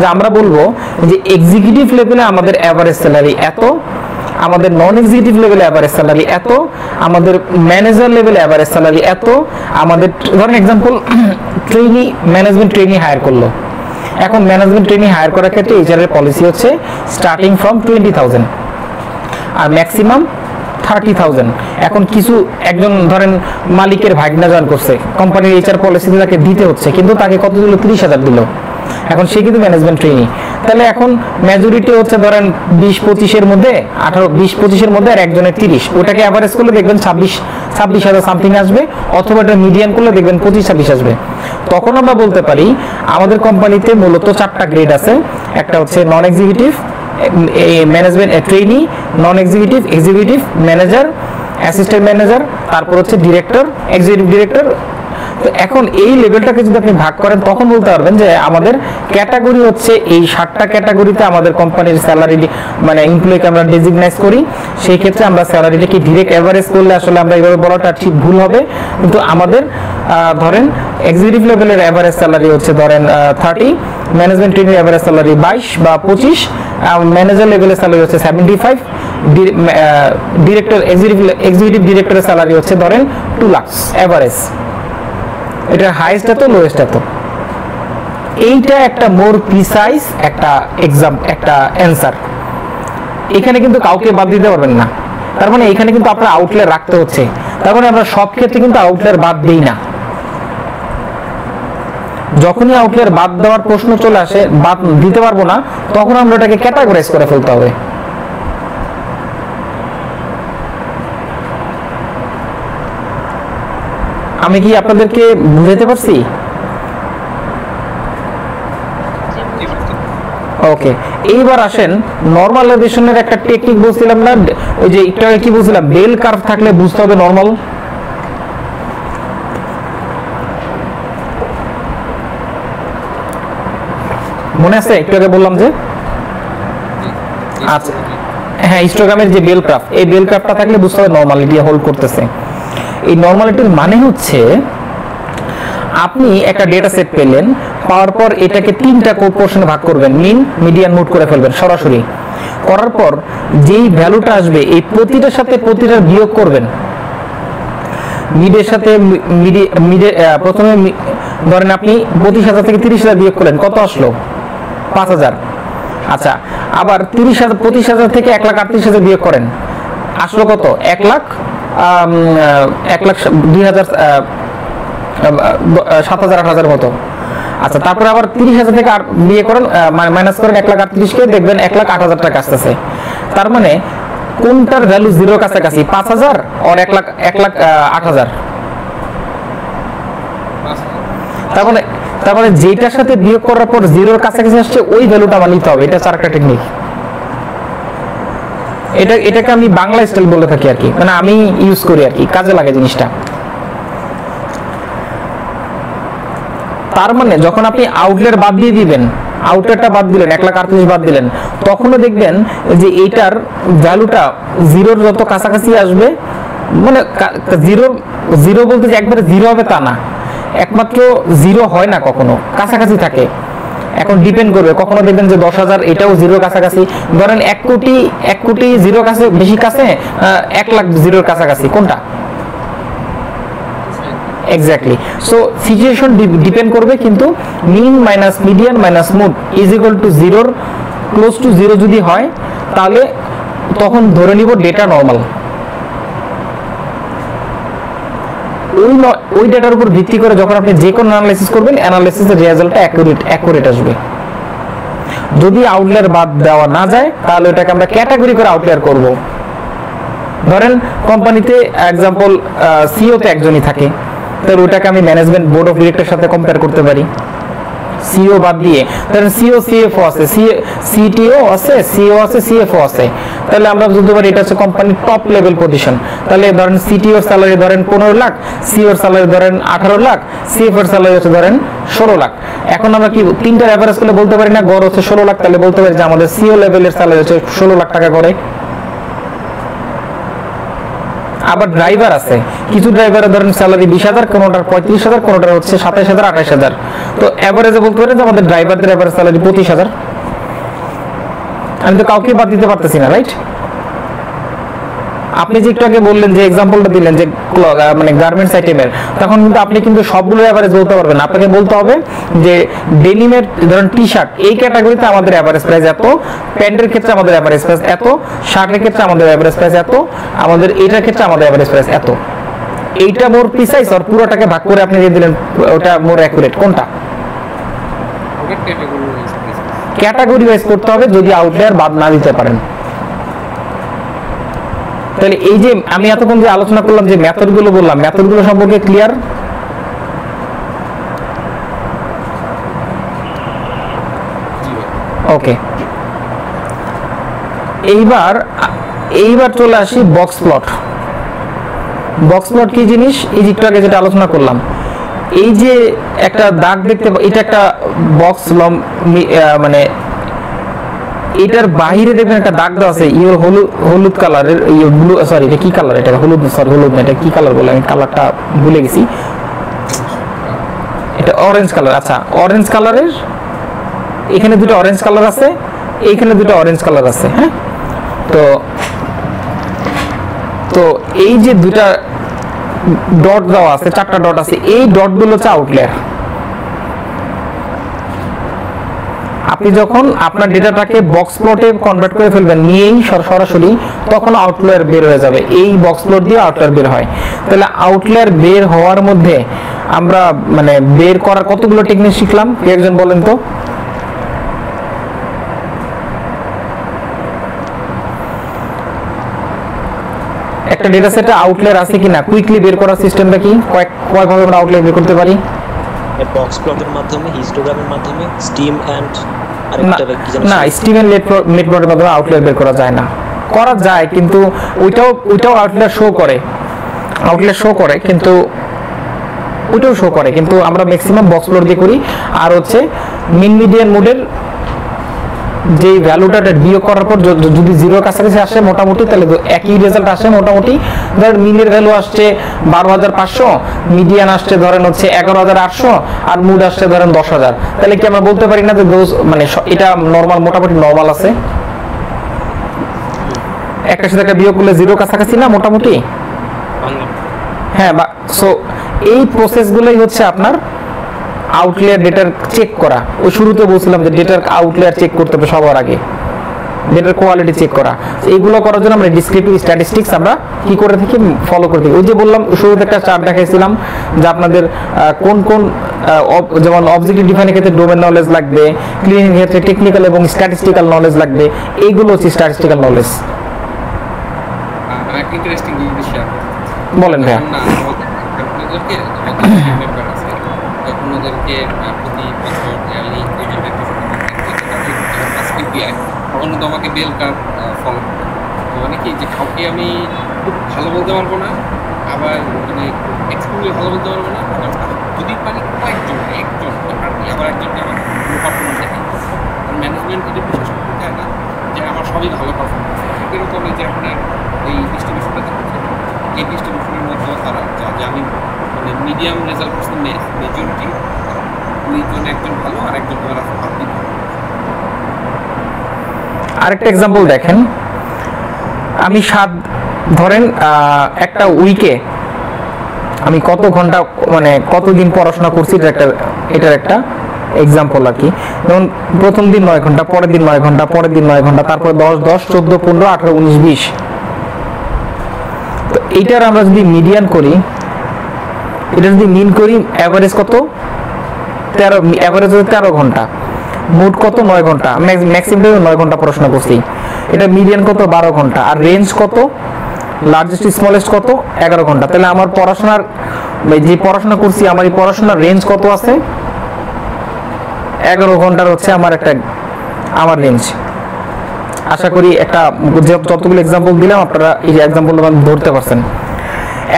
যে আমরা বলবো যে এক্সিকিউটিভ লেভেলে আমাদের এভারেজ স্যালারি এত, আমাদের নন এক্সিকিউটিভ লেভেলে এভারেজ স্যালারি এত, আমাদের ম্যানেজার লেভেলে এভারেজ স্যালারি এত। আমাদের ধরেন example trainee, management trainee hire করলো। এখন ম্যানেজমেন্ট ট্রেনি হায়ার করার ক্ষেত্রে এইচআর এর পলিসি হচ্ছে স্টার্টিং ফ্রম 20,000 আর ম্যাক্সিমাম 30,000। এখন কিছু একজন ধরেন মালিকের ভাগনা জয়েন করছে, কোম্পানির এইচআর পলিসিতে তাকে দিতে হচ্ছে, কিন্তু তাকে কত দিল? 30,000 দিল। এখন সে কিন্তু ম্যানেজমেন্ট ট্রেনি। তাহলে এখন মেজরিটি হচ্ছে ধরেন 20-25-এর মধ্যে 18-20-25-এর মধ্যে আর একজনের 30, ওটাকে অ্যাভারেজ করলে দেখবেন 26,000 সামথিং আসবে, অথবা এটা মিডিয়ান করলে দেখবেন 25-26 আসবে। তখন আমরা বলতে পারি আমাদের কোম্পানিতে মূলত 4টা গ্রেড আছে। একটা হচ্ছে নন এক্সিকিউটিভ ম্যানেজমেন্ট ট্রেনি, নন executive, executive manager, assistant manager, তারপর হচ্ছে ডিরেক্টর, এক্সিকিউটিভ ডিরেক্টর। তো এখন এই লেভেলটাকে যদি আপনি ভাগ করেন তখন বলতে পারবেন যে আমাদের ক্যাটাগরি হচ্ছে এই 7টা ক্যাটাগরিতে আমাদের কোম্পানির স্যালারি মানে এমপ্লয়িকে আমরা ডেজিগনাইজ করি। সেই ক্ষেত্রে আমরা স্যালারিটাকে ডিরেক্ট এভারেজ করলে আসলে আমরা এইভাবে বলাটা ঠিক ভুল হবে, কিন্তু আমাদের ধরেন এক্সিকিউটিভ লেভেলের এভারেজ স্যালারি হচ্ছে ধরেন 30, ম্যানেজমেন্ট ট্রেনির এভারেজ স্যালারি 22 বা 25, ম্যানেজার লেভেলের স্যালারি হচ্ছে 75, ডিরেক্টর এক্সিকিউটিভ ডিরেক্টরের স্যালারি হচ্ছে ধরেন 2 লাখ এভারেজ। এটা হাইয়েস্ট এত, লোয়েস্ট এত। এইটা একটা মোর প্রিসাইজ একটা এক্সাম, একটা অ্যান্সার। এখানে কিন্তু কাউকে বাদ দিতে পারবেন না, তার মানে এখানে কিন্তু আপনার আউটলায়ার রাখতে হচ্ছে। তার মানে আমরা সব ক্ষেত্রে কিন্তু আউটলায়ার বাদ দেই না। যখনই আউটলায়ার বাদ দেওয়ার প্রশ্ন চলে আসে, বাদ দিতে পারবো না, তখন আমরা এটাকে ক্যাটাগরাইজ করে ফেলতে হবে। আমি কি আপনাদেরকে বুঝাতে পারছি? ওকে, এইবার আসেন নরমালাইজেশনের একটা টেকনিক বলছিলাম না, ওই যে একটু আগে কি বলছিলাম, বেল কার্ভ থাকলে বুঝতে হবে নরমাল। মনে আছে একটু আগে বললাম যে আচ্ছা হ্যাঁ, হিস্টোগ্রামের যে বেল কার্ভ, এই বেল কার্ভটা থাকলে বুঝতে হবে নরমালিটি হোল্ড করতেছে। এই নরমালিটির মানে হচ্ছে আপনি একটা ডেটা সেট পেলেন, পাওয়ার পর এটাকে 3টা পোর্শনে ভাগ করবেন, মিন, মিডিয়ান, মোড করে ফেলবেন সরাসরি। করার পর যেই ভ্যালুটা আসবে এই প্রতিটার সাথে প্রতিটা বিয়োগ করবেন। মিডের সাথে প্রথমে ধরেন আপনি 25,000 থেকে 30,000 বিয়োগ করলেন, কত আসলো? 5,000। আচ্ছা, আবার 25,000 থেকে 1,38,000 বিয়োগ করেন, আসলো কত? 1,02,000, 7,000 8,000 মতো। আচ্ছা, তারপরে আবার 30,000 থেকে আর বিয়ে করেন, মাইনাস করেন 1,38,000 কে, দেখবেন 1,08,000 টাকা আসতেছে। তার মানে কোনটার ভ্যালু জিরোর কাছাকাছি? 5,000 আর 1,08,000। তার মানে যেটার সাথে বিয়োগ করার পর জিরোর কাছাকাছি আসছে ওই ভ্যালুটা আমার নিতে হবে। এটা চারটা টেকনিক। এটাকে আমি বাংলা স্টাইল বলে থাকি আর কি, মানে আমি ইউজ করি আর কি, কাজে লাগে জিনিসটা। তার মানে যখন আপনি আউটলেট বাদ দিয়ে দিবেন, আউটলেটটা বাদ দিলেন, 1,38,000 বাদ দিলেন, তখনও দেখবেন যে এইটার ভ্যালুটা জিরোর যত কাছাকাছি আসবে, মানে জিরো বলতে যে একবারে জিরো হবে তা না, একমাত্র জিরো হয় না, কখনো কাছাকাছি থাকে। এখন ডিপেন্ড করবে, কখনো দেখবেন যে 10,000 এটাও জিরোর কাছাকাছি, ধরেন 1 কোটি জিরোর কাছে বেশি কাছে, 1 লাখ জিরোর কাছাকাছি, কোনটা? এক্স্যাক্টলি। সো সিচুয়েশন ডিপেন্ড করবে, কিন্তু mean minus median minus mode is equal to জিরোর ক্লোজ টু জিরো যদি হয়, তাহলে তখন ধরে নিব ডেটা নরমাল। ওই ডেটার উপর ভিত্তি করে যখন আপনি যে কোনো অ্যানালাইসিস করবেন, অ্যানালাইসিসের রেজাল্টটা অ্যাকুরেট আসবে। যদি আউটলায়ার বাদ দেওয়া না যায়, তাহলে এটাকে আমরা ক্যাটাগরি করে আউটলায়ার করব। ধরেন কোম্পানিতে এক্সাম্পল সিও তে একজনই থাকে, তাহলে ওটাকে আমি ম্যানেজমেন্ট বোর্ড অফ ডিরেক্টরের সাথে কম্পেয়ার করতে পারি। সিও বাদ দিয়ে ধরেন সিও সিএফও আছে, সিটিও আছে, সিও আছে, সিএফও আছে, তাহলে আমরা বলতে পারি এটা হচ্ছে কোম্পানির টপ লেভেল পজিশন। তাহলে ধরেন সিটিওর স্যালারি ধরেন 15 লাখ, সিওর স্যালারি ধরেন 18 লাখ, সিএফওর স্যালারি হচ্ছে ধরেন 16 লাখ। এখন আমরা কি 3টার অ্যাভারেজ করে বলতে পারি না গড় হচ্ছে 16 লাখ? তাহলে বলতে পারি যে আমাদের সিও লেভেলের স্যালারি হচ্ছে 16 লাখ টাকা করে। আবার ড্রাইভার আছে, কিছু ড্রাইভারের ধরেন স্যালারি 20,000, কোনোটার 35,000, কোনোটার হচ্ছে 27,000 28,000। তো এভারেজে বলতে পারি যে আমাদের ড্রাইভারদের এভারেজ স্যালারি 25,000। আমি তো কাউকে বাদ দিতে পারতেছি না, রাইট? আপনি যে একটু আগে বললেন যে এক্সাম্পলটা দিলেন যে মানে গার্মেন্টস আইটেমের, তখন কিন্তু আপনি কিন্তু সবগুলোর এভারেজ বলতে পারবেন না। আপনাকে বলতে হবে যে ডেনিমের ধরুন টি শার্ট এই ক্যাটাগরিতে আমাদের এভারেজ প্রাইস এত, প্যান্টের ক্ষেত্রে আমাদের এভারেজ প্রাইস এত, শার্টের ক্ষেত্রে আমাদের এভারেজ প্রাইস এত, আমাদের এটার ক্ষেত্রে আমাদের এভারেজ প্রাইস এত। এইটা মোর প্রিসাইজ আর পুরোটাকে ভাগ করে আপনি দিয়ে দিলেন ওটা মোর অ্যাকুরেট কোনটা? ওটা ক্যাটাগরি ওয়াইজ ক্যাটাগরি ওয়াইজ করতে হবে যদি আউটলায়ার বাদ না দিতে পারেন। তাহলে এই যে আমি এতক্ষণ যে আলোচনা করলাম যে মেথডগুলো বললাম, মেথডগুলো সম্পর্কে ক্লিয়ার? ওকে, এইবার চলে আসি বক্স প্লট। বক্স প্লট কি জিনিস? এই যে একটু আগে যেটা আলোচনা করলাম, এই যে একটা দাগ দেখতে, এটা একটা বক্স মানে এটার বাইরে দেখবেন একটা দাগ দেওয়া আছে ইওর হলুদ কালারের, ব্লু সরি এটা কি কালার, এটা হলুদ সরি হলুদ না, এটা কি কালার বলে আমি কালারটা ভুলে গেছি, এটা অরেঞ্জ কালার। আচ্ছা, অরেঞ্জ কালারের এখানে দুটো অরেঞ্জ কালার আছে, এইখানে দুটো অরেঞ্জ কালার আছে। হ্যাঁ, তো এই যে দুটা ডট দেওয়া আছে, চারটা ডট আছে, এই ডটগুলো হচ্ছে আউটলায়ার। আপনি যখন আপনার ডেটাটাকে বক্স প্লটে কনভার্ট করে ফেলবেন নিয়েই সরাসরি, তখন আউটলায়ার বের হয়ে যাবে। এই বক্স প্লট দিয়ে আউটলায়ার বের হয়। তাহলে আউটলায়ার বের হওয়ার মধ্যে আমরা মানে বের করার কতগুলো টেকনিক শিখলাম, একজন বলেন তো? একটা ডেটা সেটে আউটলায়ার আছে কিনা কুইকলি বের করার সিস্টেমটা কি, কয়ভাবে আমরা আউটলায়ার বের করতে পারি? বক্স প্লটের মাধ্যমে, হিস্টোগ্রামের মাধ্যমে, স্টিম এন্ড আরেকটা কি জানেন না, স্টিম এন্ড নেট প্লটের মাধ্যমে আউটলায়ার বের করা যায় না। করা যায় কিন্তু ওইটাও আউটলায়ার শো করে কিন্তু ওইটাও শো করে, কিন্তু আমরা ম্যাক্সিমাম বক্স প্লট দিয়ে করি। আর হচ্ছে মিন মিডিয়ান মোডের যে ভ্যালুটা বিয়োগ করার পর যদি জিরোর কাছাকাছি আসে মোটামুটি, তাহলে একই রেজাল্ট আসে মোটামুটি। ধরেন মিনের ভ্যালু আসছে 12,500, মিডিয়ান আসছে ধরেন হচ্ছে 11,800, আর মুড আসছে ধরেন 10,000, তাহলে কি আমরা বলতে পারি না যে মানে এটা নর্মাল, মোটামুটি নর্মাল আছে? একটা সাথে একটা বিয়োগ করলে জিরো কাছাকাছি না মোটামুটি? হ্যাঁ, সো এই প্রসেসগুলোই হচ্ছে আপনার আউটলায়ার ডেটার চেক করা। ওই শুরুতে বলছিলাম যে ডেটার আউটলায়ার চেক করতে হবে সবার আগে, ডেটার কোয়ালিটি চেক করা। এইগুলো করার জন্য আমরা ডিসক্রিপটিভ স্ট্যাটিস্টিক্স আমরা কি করে থাকি, ফলো করে থাকি। ওই যে বললাম শুরুতে একটা চার্ট দেখাইছিলাম যে আপনাদের কোন কোন যেমন অবজেক্টিভ ডিফাইনের ক্ষেত্রে ডোমেন নলেজ লাগবে, ক্লিনিং ক্ষেত্রে টেকনিক্যাল এবং স্ট্যাটিস্টিক্যাল নলেজ লাগবে, এইগুলো হচ্ছে স্ট্যাটিস্টিক্যাল নলেজ। ইন্টারেস্টিং জিনিস শেয়ার বলেন ভাইয়া। আপনাদেরকে মেম্বার আছে, তখন ওদেরকে প্রতি বছর লিঙ্ক KPI, তখন কিন্তু আমাকে বেল কার্ভ ফলো করতে হবে। মানে কি যে কাউকে আমি খুব ভালো বলতে পারবো না, আবার মানে এক্সট্রিমলি ভালো বলতে পারবো না, আবার যদি পারি একজন আবার একজনকে আমার পারফরমেন্স দেখাই। আর ম্যানেজমেন্ট এটা বিশেষ করতে চায় না যে আমার সবই ভালো পারফরমেন্স। এরকম যে আপনার এই ডিস্ট্রিবিউশনটা দেখতে, এই ডিস্ট্রিবিউশনের মধ্যে তারা যে আমি মানে মিডিয়াম রেজাল্ট করছি মেজরিটি, দুইজন একজন ভালো আর একজন ভালো। আরেকটা এক্সাম্পল দেখেন, আমি ধরেন একটা উইকে আমি কত ঘন্টা মানে কতদিন পড়াশোনা করছি, এটার একটা এক্সাম্পল আর কি। যেমন প্রথম দিন 9 ঘন্টা, পরের দিন 9 ঘন্টা, পরের দিন 9 ঘন্টা, তারপরে 10, 14, 15, 18, 19, 20। তো এইটার আমরা যদি মিডিয়ান করি, এটা যদি মিন করি, অ্যাভারেজ কত? 13 ঘন্টা। মোট কত? 9 ঘন্টা। ম্যাক্সিমাম 9 ঘন্টা পড়াশোনা করছি। এটা মিডিয়ান কত? 12 ঘন্টা। আর রেঞ্জ কত? লার্জেস্ট স্মলেস্ট কত? 11 ঘন্টা। তাহলে আমার পড়াশোনার যে পড়াশোনা করছি, আমার এই পড়াশোনার রেঞ্জ কত আছে? 11 ঘন্টার হচ্ছে আমার রেঞ্জ। আশা করি একটা যতগুলো এক্সাম্পল দিলাম আপনারা এই যে এক্সাম্পলটা ধরতে পারছেন।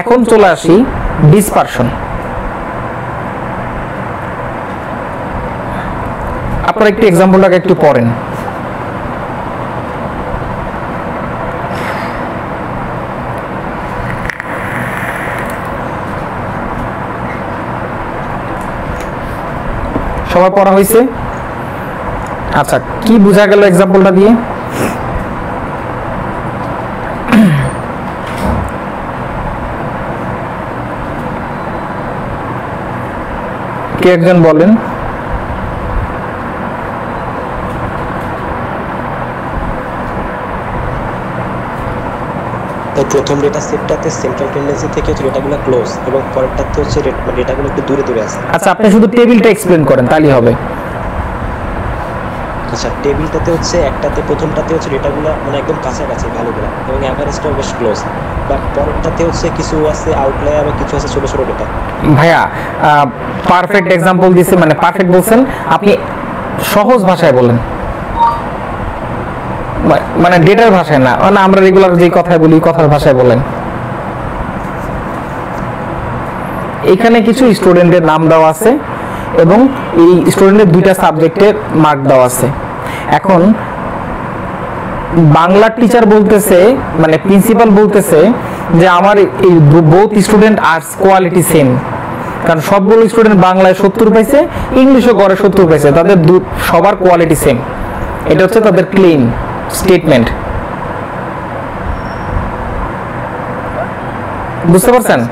এখন চলে আসি ডিসপারশন। আপনারা একটু এক্সাম্পলটাকে একটু পড়েন। সবাই পড়া হয়েছে? আচ্ছা, কি বোঝা গেল এক্সাম্পলটা দিয়ে? কে একজন বলেন। তাই প্রথম ডেটা সেটটাতে সেন্ট্রাল টেন্ডেন্সি থেকে হচ্ছে ডেটাগুলো ক্লোজ এবং পরেরটাতে হচ্ছে ডেটাগুলো একটু দূরে দূরে আছে। আচ্ছা আপনি শুধু টেবিলটা এক্সপ্লেন করেন তাহলেই হবে। আচ্ছা টেবিলটাতে হচ্ছে একটাতে প্রথমটাতে হচ্ছে ডেটাগুলো মানে একদম কাছাকাছি ভালোগুলো এবং অ্যাভারেজটাও বেশ ক্লোজ, বাট পরেরটাতে হচ্ছে কিছু আছে আউটলায়ার বা কিছু আছে ছোট ছোট ডেটা। ভাইয়া পারফেক্ট এক্সাম্পল দিছে, মানে পারফেক্ট বলছেন আপনি, সহজ ভাষায় বলেন, মানে ডেটার ভাষায় না, মানে আমরা রেগুলার যে কথায় বলি কথার ভাষায় বলেন। এখানে কিছু স্টুডেন্টের নাম দেওয়া আছে এবং এই স্টুডেন্টের দুইটা সাবজেক্টের মার্ক দেওয়া আছে। এখন বাংলার টিচার বলতেছে, মানে প্রিন্সিপাল বলতেছে যে আমার এই both student arts quality same, কারণ সবগুলো স্টুডেন্ট বাংলায় 70 পাইছে, ইংলিশও গড়ে 70 পাইছে, তাদের সবার কোয়ালিটি সেম। এটা হচ্ছে তাদের ক্লেম স্টেটমেন্ট, বুঝতে পারছেন?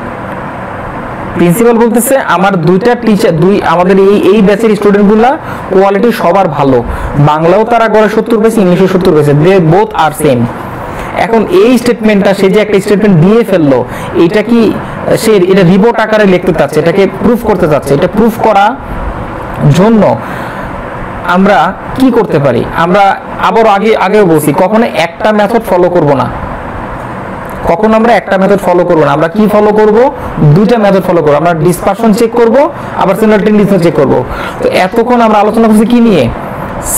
প্রিন্সিপাল বলতেছে আমার দুইটা টিচার, আমাদের এই ব্যাচের স্টুডেন্টগুলা কোয়ালিটি সবার ভালো, বাংলাও তারা গড়ে 70 পাইছে, ইংলিশও 70 পাইছে, দে বোথ আর সেম। এখন এই স্টেটমেন্টটা সে যে একটা স্টেটমেন্ট দিয়ে ফেললো, এটা কি সে এটা রিপোর্ট আকারে লিখতে চাচ্ছে, এটাকে প্রুফ করতে চাচ্ছে। এটা প্রুফ করা জন্য আমরা কি করতে পারি? আমরা আবার আগেও বলছি কখনো একটা মেথড ফলো করব না, কখন আমরা একটা মেথড ফলো করব না, আমরা কি ফলো করব? দুইটা মেথড ফলো করব। আমরা ডিসপারশন চেক করব, আবার সেন্ট্রাল টেন্ডেন্সি চেক করব। তো এতক্ষণ আমরা আলোচনা করছি কি নিয়ে?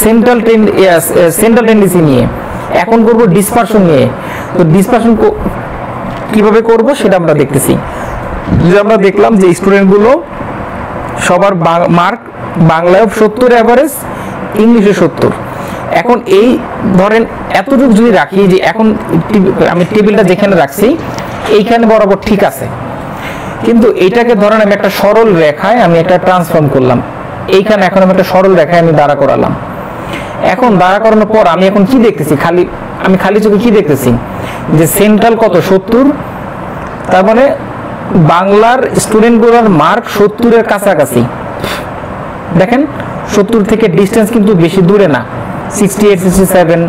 সেন্ট্রাল টেন্ডেন্সি নিয়ে। এখন করব ডিসপারশন নিয়ে। তো ডিসপারশন কিভাবে করব সেটা আমরা দেখতেছি। যে আমরা দেখলাম যে স্টুডেন্টগুলো সবার মার্ক বাংলায় 70 এভারেজ, ইংলিশে 70। এখন এই ধরেন এতটুকু যদি রাখি, যে এখন আমি টেবিলটা যেখানে রাখছি এইখানে বরাবর ঠিক আছে, কিন্তু এটাকে ধরেন আমি একটা সরল রেখায় আমি একটা ট্রান্সফর্ম করলাম, এইখানে এখন আমি একটা সরল রেখায় আমি দাঁড়া করালাম। এখন দাঁড়া করানোর পর আমি এখন কি দেখতেছি? আমি খালি চোখে কি দেখতেছি? যে সেন্ট্রাল কত? 70। তার মানে বাংলার স্টুডেন্টগুলোর মার্ক 70-এর কাছাকাছি। দেখেন 70 থেকে ডিস্টেন্স কিন্তু বেশি দূরে না, 68, 67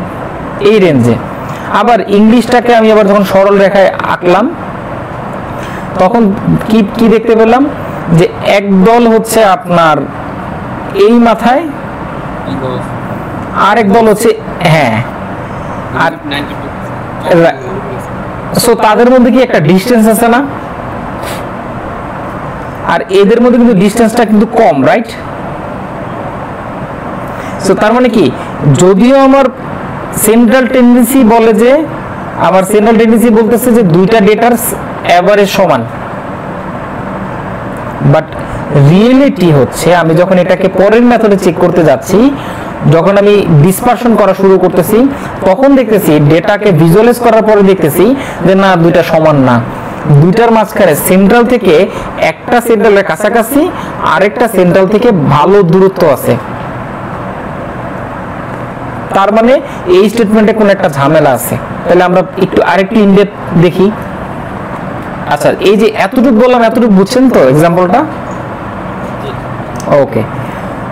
এই রেঞ্জে। আবার ইংলিশটাকে আমি আবার যখন সরল রেখায় আঁকলাম তখন কি দেখতে পেলাম? যে একদল হচ্ছে আপনার এই মাথায়, আর একদল হচ্ছে হ্যাঁ, আর সো তাদের মধ্যে কি একটা ডিস্টেন্স আছে না? আর এদের মধ্যে কিন্তু ডিস্টেন্সটা কিন্তু কম, রাইট? সো তার মানে কি, যদিও আমার সেন্ট্রাল টেন্ডেন্সি বলে যে, আমার সেন্ট্রাল টেন্ডেন্সি বলতেছে যে দুইটা ডেটার এভারেজ সমান, বাট রিয়েলিটি হচ্ছে আমি যখন এটাকে পরের মেথডে চেক করতে যাচ্ছি, যখন আমি ডিসপারশন করা শুরু করতেছি, তখন দেখতেছি ডেটাকে ভিজুয়ালাইজ করার পরে দেখতেছি যে না, দুইটা সমান না। দুইটার মাঝখানে সেন্ট্রাল থেকে একটা সেন্ট্রালের কাছাকাছি, আরেকটা সেন্ট্রাল থেকে ভালো দূরত্ব আছে। তার মানে এই স্টেটমেন্টে কোনো একটা ঝামেলা আছে। তাহলে আমরা আরেকটু ইনডেপথ দেখি। আচ্ছা, এই যে এতটুকু বললাম, এতটুকু বুঝছেন তো এক্সাম্পলটা? ওকে,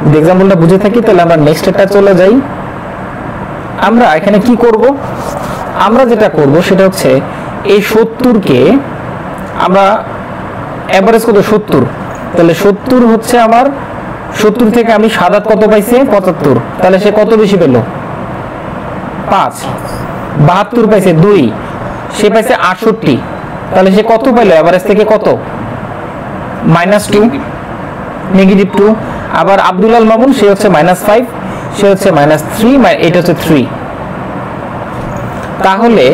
যদি এক্সাম্পলটা বুঝে থাকি তাহলে আমরা নেক্সট এটা চলে যাই। আমরা এখানে কি করব? আমরা যেটা করব সেটা হচ্ছে এই 70-কে আমরা এভারেজ কত? 70। তাহলে 70 হচ্ছে আমার 70 থেকে আমি সাদাত কত পাইছি? 75। তাহলে সে কত বেশি পেল? 5। 72 পাইছে 2, সে পাইছে 68। তাহলে সে কত পাইলো এভারেজ থেকে? কত? -2, -2। আবার আব্দুল আল মামুন, সে হচ্ছে -5, সে হচ্ছে -3, এটা হচ্ছে 3। তাহলে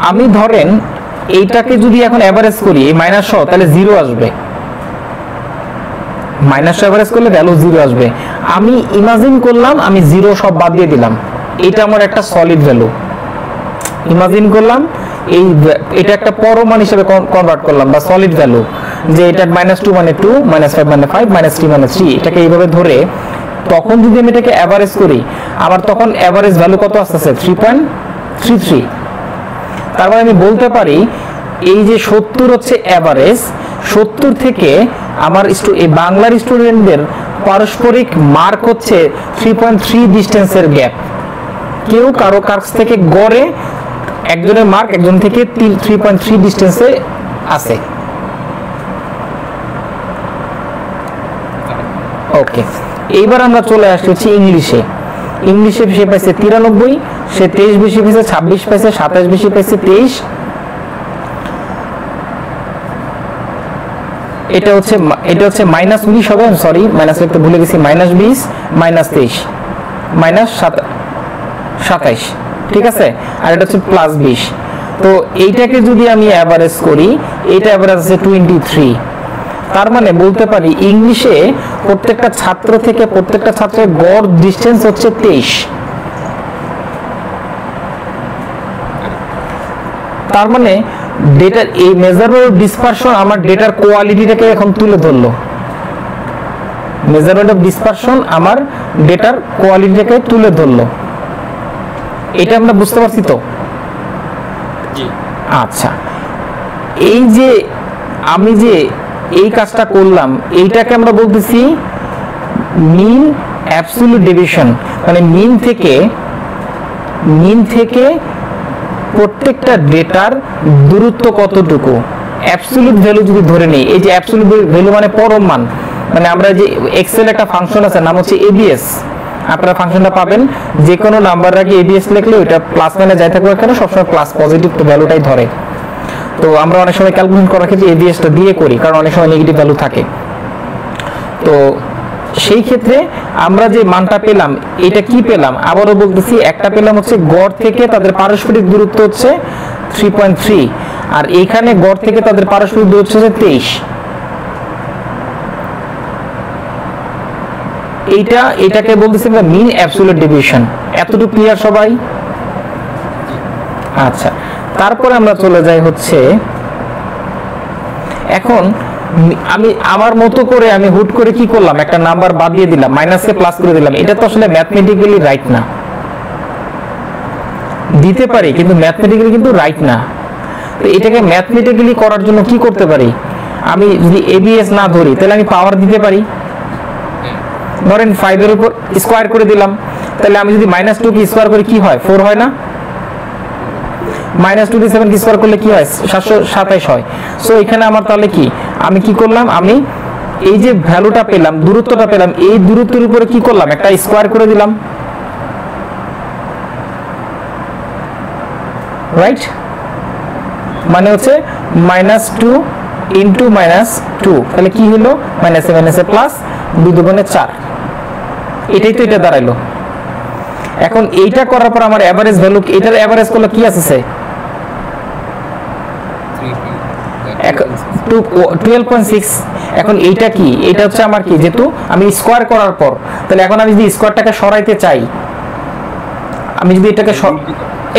আমি ধরেন এইটাকে যদি এখন এভারেজ করি, এই মাইনাস সহ, তাহলে 0 আসবে। মাইনাস এভারেজ করলে ভ্যালু 0 আসবে। আমি ইমাজিন করলাম, আমি 0 সব বাদ দিয়ে দিলাম, এটা আমার একটা সলিড ভ্যালু। ইমাজিন করলাম এটা একটা পরমান হিসেবে কনভার্ট করলাম, বা সলিড ভ্যালু, যে এটা -2 মানে 2, -5 মানে 5, -3 মানে 3, এটাকে এইভাবে ধরে তখন যদি আমি এটাকে এভারেজ করি, আমার তখন এভারেজ ভ্যালু কত আসছে? 3.33। তার মানে আমি বলতে পারি এই যে 70 হচ্ছে এভারেজ, 70 থেকে আমার এই বাংলার স্টুডেন্টদের পারস্পরিক মার্ক হচ্ছে 3.3 ডিস্টেন্সের গ্যাপ। কেউ কারো কাছ থেকে গড়ে একজনের মার্ক একজন থেকে 3.3 ডিস্টেন্সে আছে। ওকে, এইবার আমরা চলে আসছি হচ্ছে ইংলিশে। ইংলিশে সে পাইছে 93, সে 23 বেশি পাইছে, 26 পাইছে, 27 বেশি পাইছে, 23। এটা হচ্ছে -19 হবে, সরি মাইনাস লিখতে ভুলে গেছি, -20 -23 -27, ঠিক আছে। আর এটা হচ্ছে +20। তো এইটাকে যদি আমি অ্যাভারেজ করি, এটা অ্যাভারেজ আছে 23। তার মানে বলতে পারি ইংলিশে প্রত্যেকটা ছাত্র থেকে প্রত্যেকটা ছাত্রের গড় ডিসটেন্স হচ্ছে 23। তার মানে ডেটার এই মেজারমেন্ট অফ ডিসপারশন আমার ডেটার কোয়ালিটিটাকে এখন তুলে ধরলো। মেজারমেন্ট অফ ডিসপারশন আমার ডেটার কোয়ালিটিটাকে তুলে ধরলো। এটা আমরা বুঝতে পারছি তো? আচ্ছা, এই যে আমি যে এই কাজটা করলাম, এইটাকে আমরা বলতেছি মিন অ্যাবসলিউট ডেভিয়েশন। মানে মিন থেকে প্রত্যেকটা ডেটার দূরত্ব কতটুকু, অ্যাবসলিউট ভ্যালু যদি ধরে নেই। এই যে অ্যাবসলিউট ভ্যালু মানে পরম মান, মানে আমরা যে এক্সেল একটা ফাংশন আছে নাম হচ্ছে এবিএস, আপনারা ফাংশনটা পাবেন, যে কোনো নাম্বার আগে এবিএস লিখলে ওইটা প্লাস মাইনাস যাই থাকবে কেন সবসময় প্লাস পজিটিভ ভ্যালুটাই ধরে। তো আমরা অনেক সময় ক্যালকুলেশন করার ক্ষেত্রে এবিএসটা দিয়ে করি, কারণ অনেক সময় নেগেটিভ ভ্যালু থাকে। তো সেই ক্ষেত্রে আমরা যে মানটা পেলাম, এটা কি পেলাম আবারও বলতেছি, একটা পেলাম হচ্ছে গড় থেকে তাদের পারস্পরিক দূরত্ব হচ্ছে 3.3, আর এইখানে গড় থেকে তাদের পারস্পরিক দূরত্ব হচ্ছে 23। এটাকে বলতেছি আমরা মিন অ্যাবসলিউট ডেভিয়েশন। এতটুকু ক্লিয়ার সবাই? আচ্ছা, তারপরে আমরা চলে যাই হচ্ছে এখন আমি আমার মতো করে আমি হুট করে কি করলাম, একটা নাম্বার বাদ দিয়ে দিলাম, মাইনাসকে প্লাস করে দিলাম। এটা তো আসলে ম্যাথমেটিক্যালি রাইট না। দিতে পারি কিন্তু ম্যাথমেটিক্যালি কিন্তু রাইট না। তো এটাকে ম্যাথমেটিক্যালি করার জন্য কি করতে পারি, আমি যদি এবিএস না ধরি তাহলে আমি পাওয়ার দিতে পারি। ধরেন 5 এর উপর স্কয়ার করে দিলাম, তাহলে আমি যদি -2 কে স্কয়ার করি কি হয়, 4 হয় না? -2 দিয়ে 7 কে স্কয়ার করলে কি হয়, 727 হয়। সো এখানে আমার তাহলে কি, আমি কি করলাম, আমি এই যে ভ্যালুটা পেলাম, দূরত্বটা পেলাম, এই দূরত্বের উপরে কি করলাম, একটা স্কয়ার করে দিলাম, রাইট? মানে হচ্ছে -2 ইনটু -2, তাহলে কি হলো, -7 প্লাস 2 দুগুণে 4। এটাই তো এটা দাঁড়াইলো। এখন এইটা করার পর আমার এভারেজ ভ্যালু, এটার এভারেজ করলে কি আসছে, 12.6। এখন এইটা কি, এটা হচ্ছে আমার কি, যেহেতু আমি স্কয়ার করার পর, তাহলে এখন আমি যদি স্কয়ারটাকে সরাইতে চাই, আমি যদি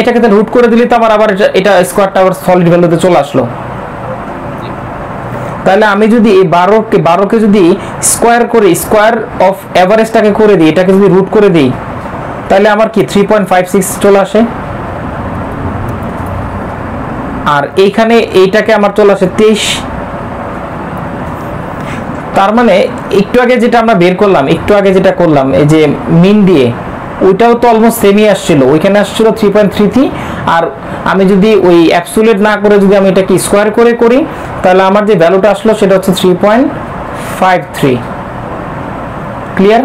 এটাকে তো রুট করে দিলে তো আমার আবার এটা স্কয়ারটা আবার সলিড ভ্যালুতে চলে আসলো। তাহলে আমি যদি এই 12কে যদি স্কয়ার করে, স্কয়ার অফ এভারেজটাকে করে দিই, এটাকে যদি রুট করে দিই, তাহলে আমার কি 3.56 চলে আসে। আর এইখানে এইটাকে আমার চলে আসে 23। তার মানে একটু আগে যেটা আমরা বের করলাম, একটু আগে যেটা করলাম এই যে মিন দিয়ে, ওইটাও তো অলমোস্ট সেমই আসছিল, ওইখানে আসছিল 3.33। আর আমি যদি ওই অ্যাবসলিউট না করে যদি আমি এটাকে স্কয়ার করে করি, তাহলে আমার যে ভ্যালুটা আসলো সেটা হচ্ছে 3.53। ক্লিয়ার?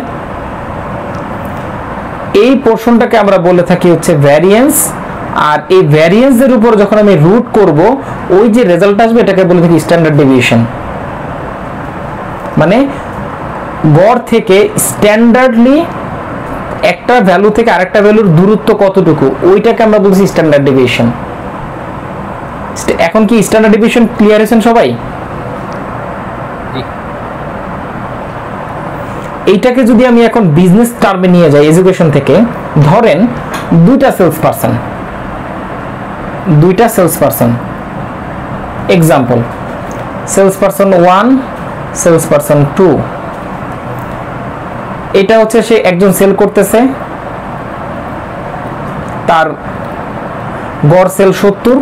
এই পোরশনটাকে আমরা বলে থাকি হচ্ছে ভ্যারিয়েন্স। আর এই ভ্যারিয়েন্সের উপর যখন আমি রুট করব, ওই যে রেজাল্ট আসবে এটাকে বলে থাকি স্ট্যান্ডার্ড ডেভিয়েশন। মানে গড় থেকে স্ট্যান্ডার্ডলি একটা ভ্যালু থেকে আরেকটা ভ্যালুর দূরত্ব কতটুকু, ওইটাকে আমরা বলছি স্ট্যান্ডার্ড ডেভিয়েশন। এখন কি স্ট্যান্ডার্ড ডেভিয়েশন ক্লিয়ার হয়েছেন সবাই? এইটাকে যদি আমি এখন বিজনেস টার্মে নিয়ে যাই এডুকেশন থেকে, ধরেন দুইটা sales person, example sales person 1, sales person 2। এটা হচ্ছে সে একজন সেল করতেছে, তার গড় সেল 70,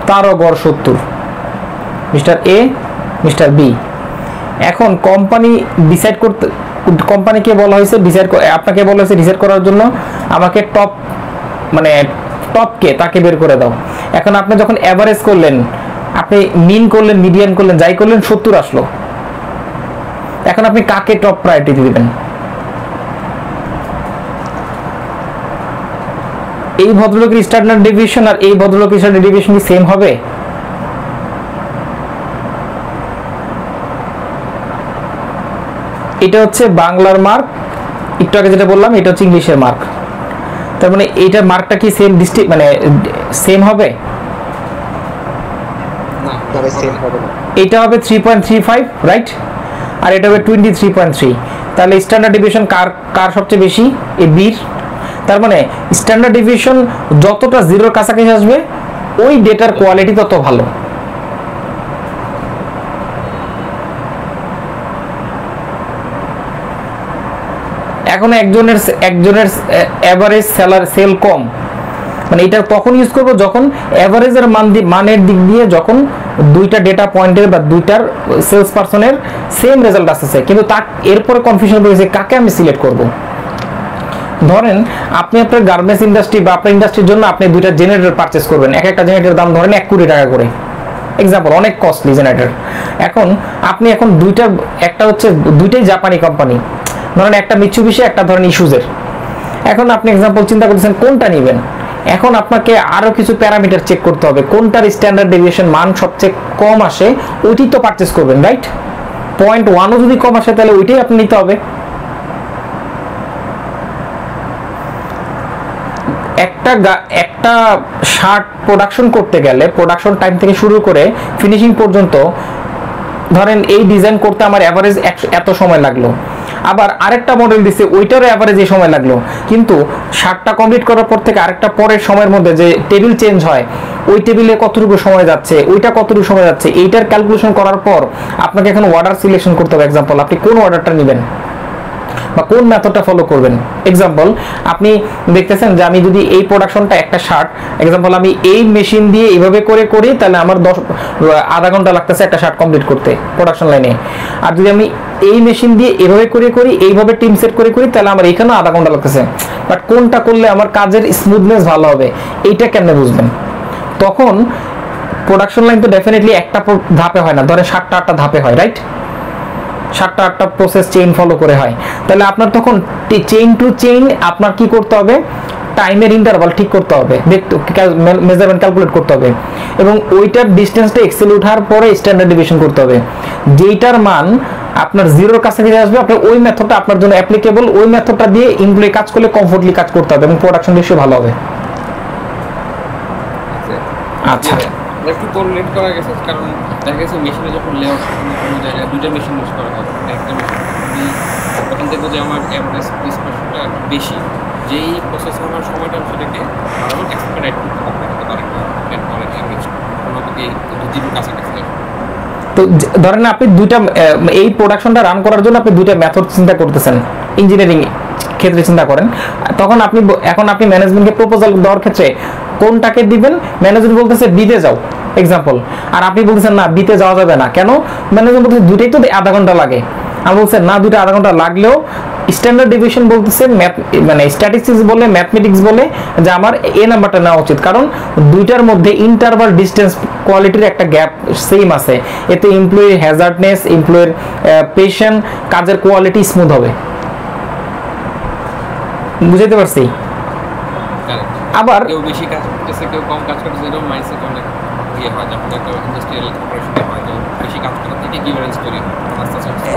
তারও গড় 70, মিস্টার এ মিস্টার বি। এখন কোম্পানি ডিসাইড করতে, কোম্পানিকে বলা হয়েছে ডিসাইড, আপনাকে বলা হয়েছে ডিসাইড করার জন্য আমাকে টপ মানে টপকে তাকে বের করে দাও। এখন আপনি যখন অ্যাভারেজ করলেন, আপনি মিন করলেন, মিডিয়ান করলেন, যাই করলেন 70 আসলো। এখন আপনি কাকে টপ প্রায়োরিটি দিবেন? এই ভদ্রলোকের স্ট্যান্ডার্ড ডেভিয়েশন আর এই ভদ্রলোকের স্ট্যান্ডার্ড ডেভিয়েশন কি সেম হবে? এটা হচ্ছে বাংলার মার্ক, একটু আগে যেটা বললাম এটা হচ্ছে ইংলিশের মার্ক। তার মানে এইটার মার্কটা কি সেম মানে সেম হবে? এটা হবে 3.35, রাইট? আর এটা হবে 23.3। তাহলে স্ট্যান্ডার্ড ডেভিয়েশন কার সবচেয়ে বেশি? এ বির। তার মানে স্ট্যান্ডার্ড ডেভিয়েশন যতটা জিরোর কাছাকাছি আসবে ওই ডেটার কোয়ালিটি তত ভালো। এখন একজনের এভারেজ সেল কম, মানে এটা তখন ইউজ করব যখন এভারেজের মানের দিক দিয়ে যখন দুইটা ডেটা পয়েন্টের বা দুইটার সেলস পারসনের সেম রেজাল্ট আসছে, কিন্তু এরপরে কনফিউশন হয়েছে কাকে আমি সিলেক্ট করব। ধরেন আপনি আপনার গার্মেন্টস ইন্ডাস্ট্রি বা আপনার ইন্ডাস্ট্রির জন্য আপনি দুইটা জেনারেটর পারচেস করবেন, একটা জেনারেটরের দাম ধরেন 1 কোটি টাকা করে, এক্সাম্পল, অনেক কস্টলি জেনারেটর। এখন আপনি একটা হচ্ছে দুইটাই জাপানি কোম্পানি, ধরেন একটা মিৎসুবিশি, একটা ধরেন ইস্যুজের। এখন আপনি এক্সাম্পল চিন্তা করতেছেন কোনটা নেবেন। এখন আপনাকে আরো কিছু প্যারামিটার চেক করতে হবে, কোনটার স্ট্যান্ডার্ড ডেভিয়েশন মান সবচেয়ে কম আসে ওইটি তো পারচেস করবেন, রাইট? 0.1ও যদি কম আসে তাহলে ওইটাই আপনি নিতে হবে। একটা শার্ট প্রোডাকশন করতে গেলে প্রোডাকশন টাইম থেকে শুরু করে ফিনিশিং পর্যন্ত ধরেন এই ডিজাইন করতে আমার এভারেজ এত সময় লাগলো, আবার আরেকটা মডেল দিছে ওইটারও এভারেজ এই সময় লাগলো, কিন্তু শার্টটা কমপ্লিট করার পর থেকে আরেকটা পরের সময়ের মধ্যে যে টেবিল চেঞ্জ হয়, ওই টেবিলে কতটুকু সময় যাচ্ছে, ওইটা কতটুকু সময় যাচ্ছে, এইটার ক্যালকুলেশন করার পর আপনাকে এখন অর্ডার সিলেকশন করতে হবে। এক্সাম্পল, আপনি কোন অর্ডারটা নেবেন বা কোন মেথডটা ফলো করবেন। এক্সাম্পল, আপনি দেখতেছেন যে আমি যদি এই প্রোডাকশনটা একটা শার্ট, এক্সাম্পল আমি এই মেশিন দিয়ে এইভাবে করে করি তাহলে আমার আধা ঘন্টা লাগতেছে একটা শার্ট কমপ্লিট করতে প্রোডাকশন লাইনে। আর যদি আমি এই মেশিন দিয়ে এভাবে করে করি, এইভাবে টিম সেট করে করি, তাহলে আমার এখানেও আধা ঘন্টা লাগতেছে। বাট কোনটা করলে আমার কাজের স্মুথনেস ভালো হবে এইটা কেমনে বুঝবেন? তখন প্রোডাকশন লাইন তো ডেফিনেটলি একটা ধাপে হয় না, ধরেন 7টা 8টা ধাপে হয়, রাইট? 7টা 8টা প্রসেস চেইন ফলো করে হয়। তাহলে আপনার তখন চেইন টু চেইন আপনার কি করতে হবে? টাইমের ইন্টারভাল ঠিক করতে হবে, মেজারমেন্ট ক্যালকুলেট করতে হবে, এবং ওইটার ডিসটেন্সটা এক্সেল ওঠার পরে স্ট্যান্ডার্ড ডেভিয়েশন করতে হবে। যেইটার মান আপনার জিরোর কাছাকাছি আসবে আপনার ওই মেথডটা আপনার জন্য অ্যাপ্লিকেবল, ওই মেথডটা দিয়ে এমপ্লয়ি কাজ করলে কমফোর্টলি কাজ করতে হবে এবং প্রোডাকশন রেশিও ভালো হবে। আচ্ছা, একটু কোঅর্ডিনেট করা গেছে, কারণ দেখা গেছে মেশিনে যখন লেআউট কোনো জায়গায় দুইটা মেশিন ইউজ করা হয়, একটা মেশিন তখন দেখবো যে আমার অ্যাভারেজ স্পেসটা বেশি, যেই প্রসেস আমার সময়টা সেটাকে আরও এক্সপেক্টেড করতে হবে, কাছাকাছি। তো ধরেন আপনি দুইটা এই প্রোডাকশনটা রান করার জন্য আপনি দুইটা মেথড চিন্তা করতেছেন, ইঞ্জিনিয়ারিং ক্ষেত্রে চিন্তা করেন, তখন আপনি ম্যানেজমেন্টকে প্রপোজাল দেওয়ার ক্ষেত্রে কোনটাকে দিবেন? ম্যানেজমেন্ট বলতেছে বিতে যাও এক্সাম্পল, আর আপনি বলতেছেন না বিতে যাওয়া যাবে না, কেন? ম্যানেজমেন্ট বলতেছে দুইটাই তো আধা ঘন্টা লাগে, আমি বলছেন না দুইটা আধা ঘন্টা লাগলেও স্ট্যান্ডার্ড ডেভিয়েশন বলতেছে মানে স্ট্যাটিস্টিক্স বলে, ম্যাথমেটিক্স বলে যে আমার এই নাম্বারটা নেওয়া উচিত, কারণ দুইটার মধ্যে ইন্টারভাল ডিস্টেন্স কোয়ালিটির একটা গ্যাপ সেম আছে, এতে এমপ্লয়ি হ্যাজার্ডনেস, এমপ্লয়ের পেশেন্ট, কাজের কোয়ালিটি স্মুথ হবে। বুঝতে পারছি? আবার কেউ বেশি কাজ করতেছে, কেউ কম কাজ করতেছে, এরকম মাইন্ডসেট অনেক ইয়ে হয়, যখন একটা ইন্ডাস্ট্রিয়াল অপারেশনে হয় তো বেশি কাজ করা থেকে ইকুইভ্যালেন্স করি আস্তে আস্তে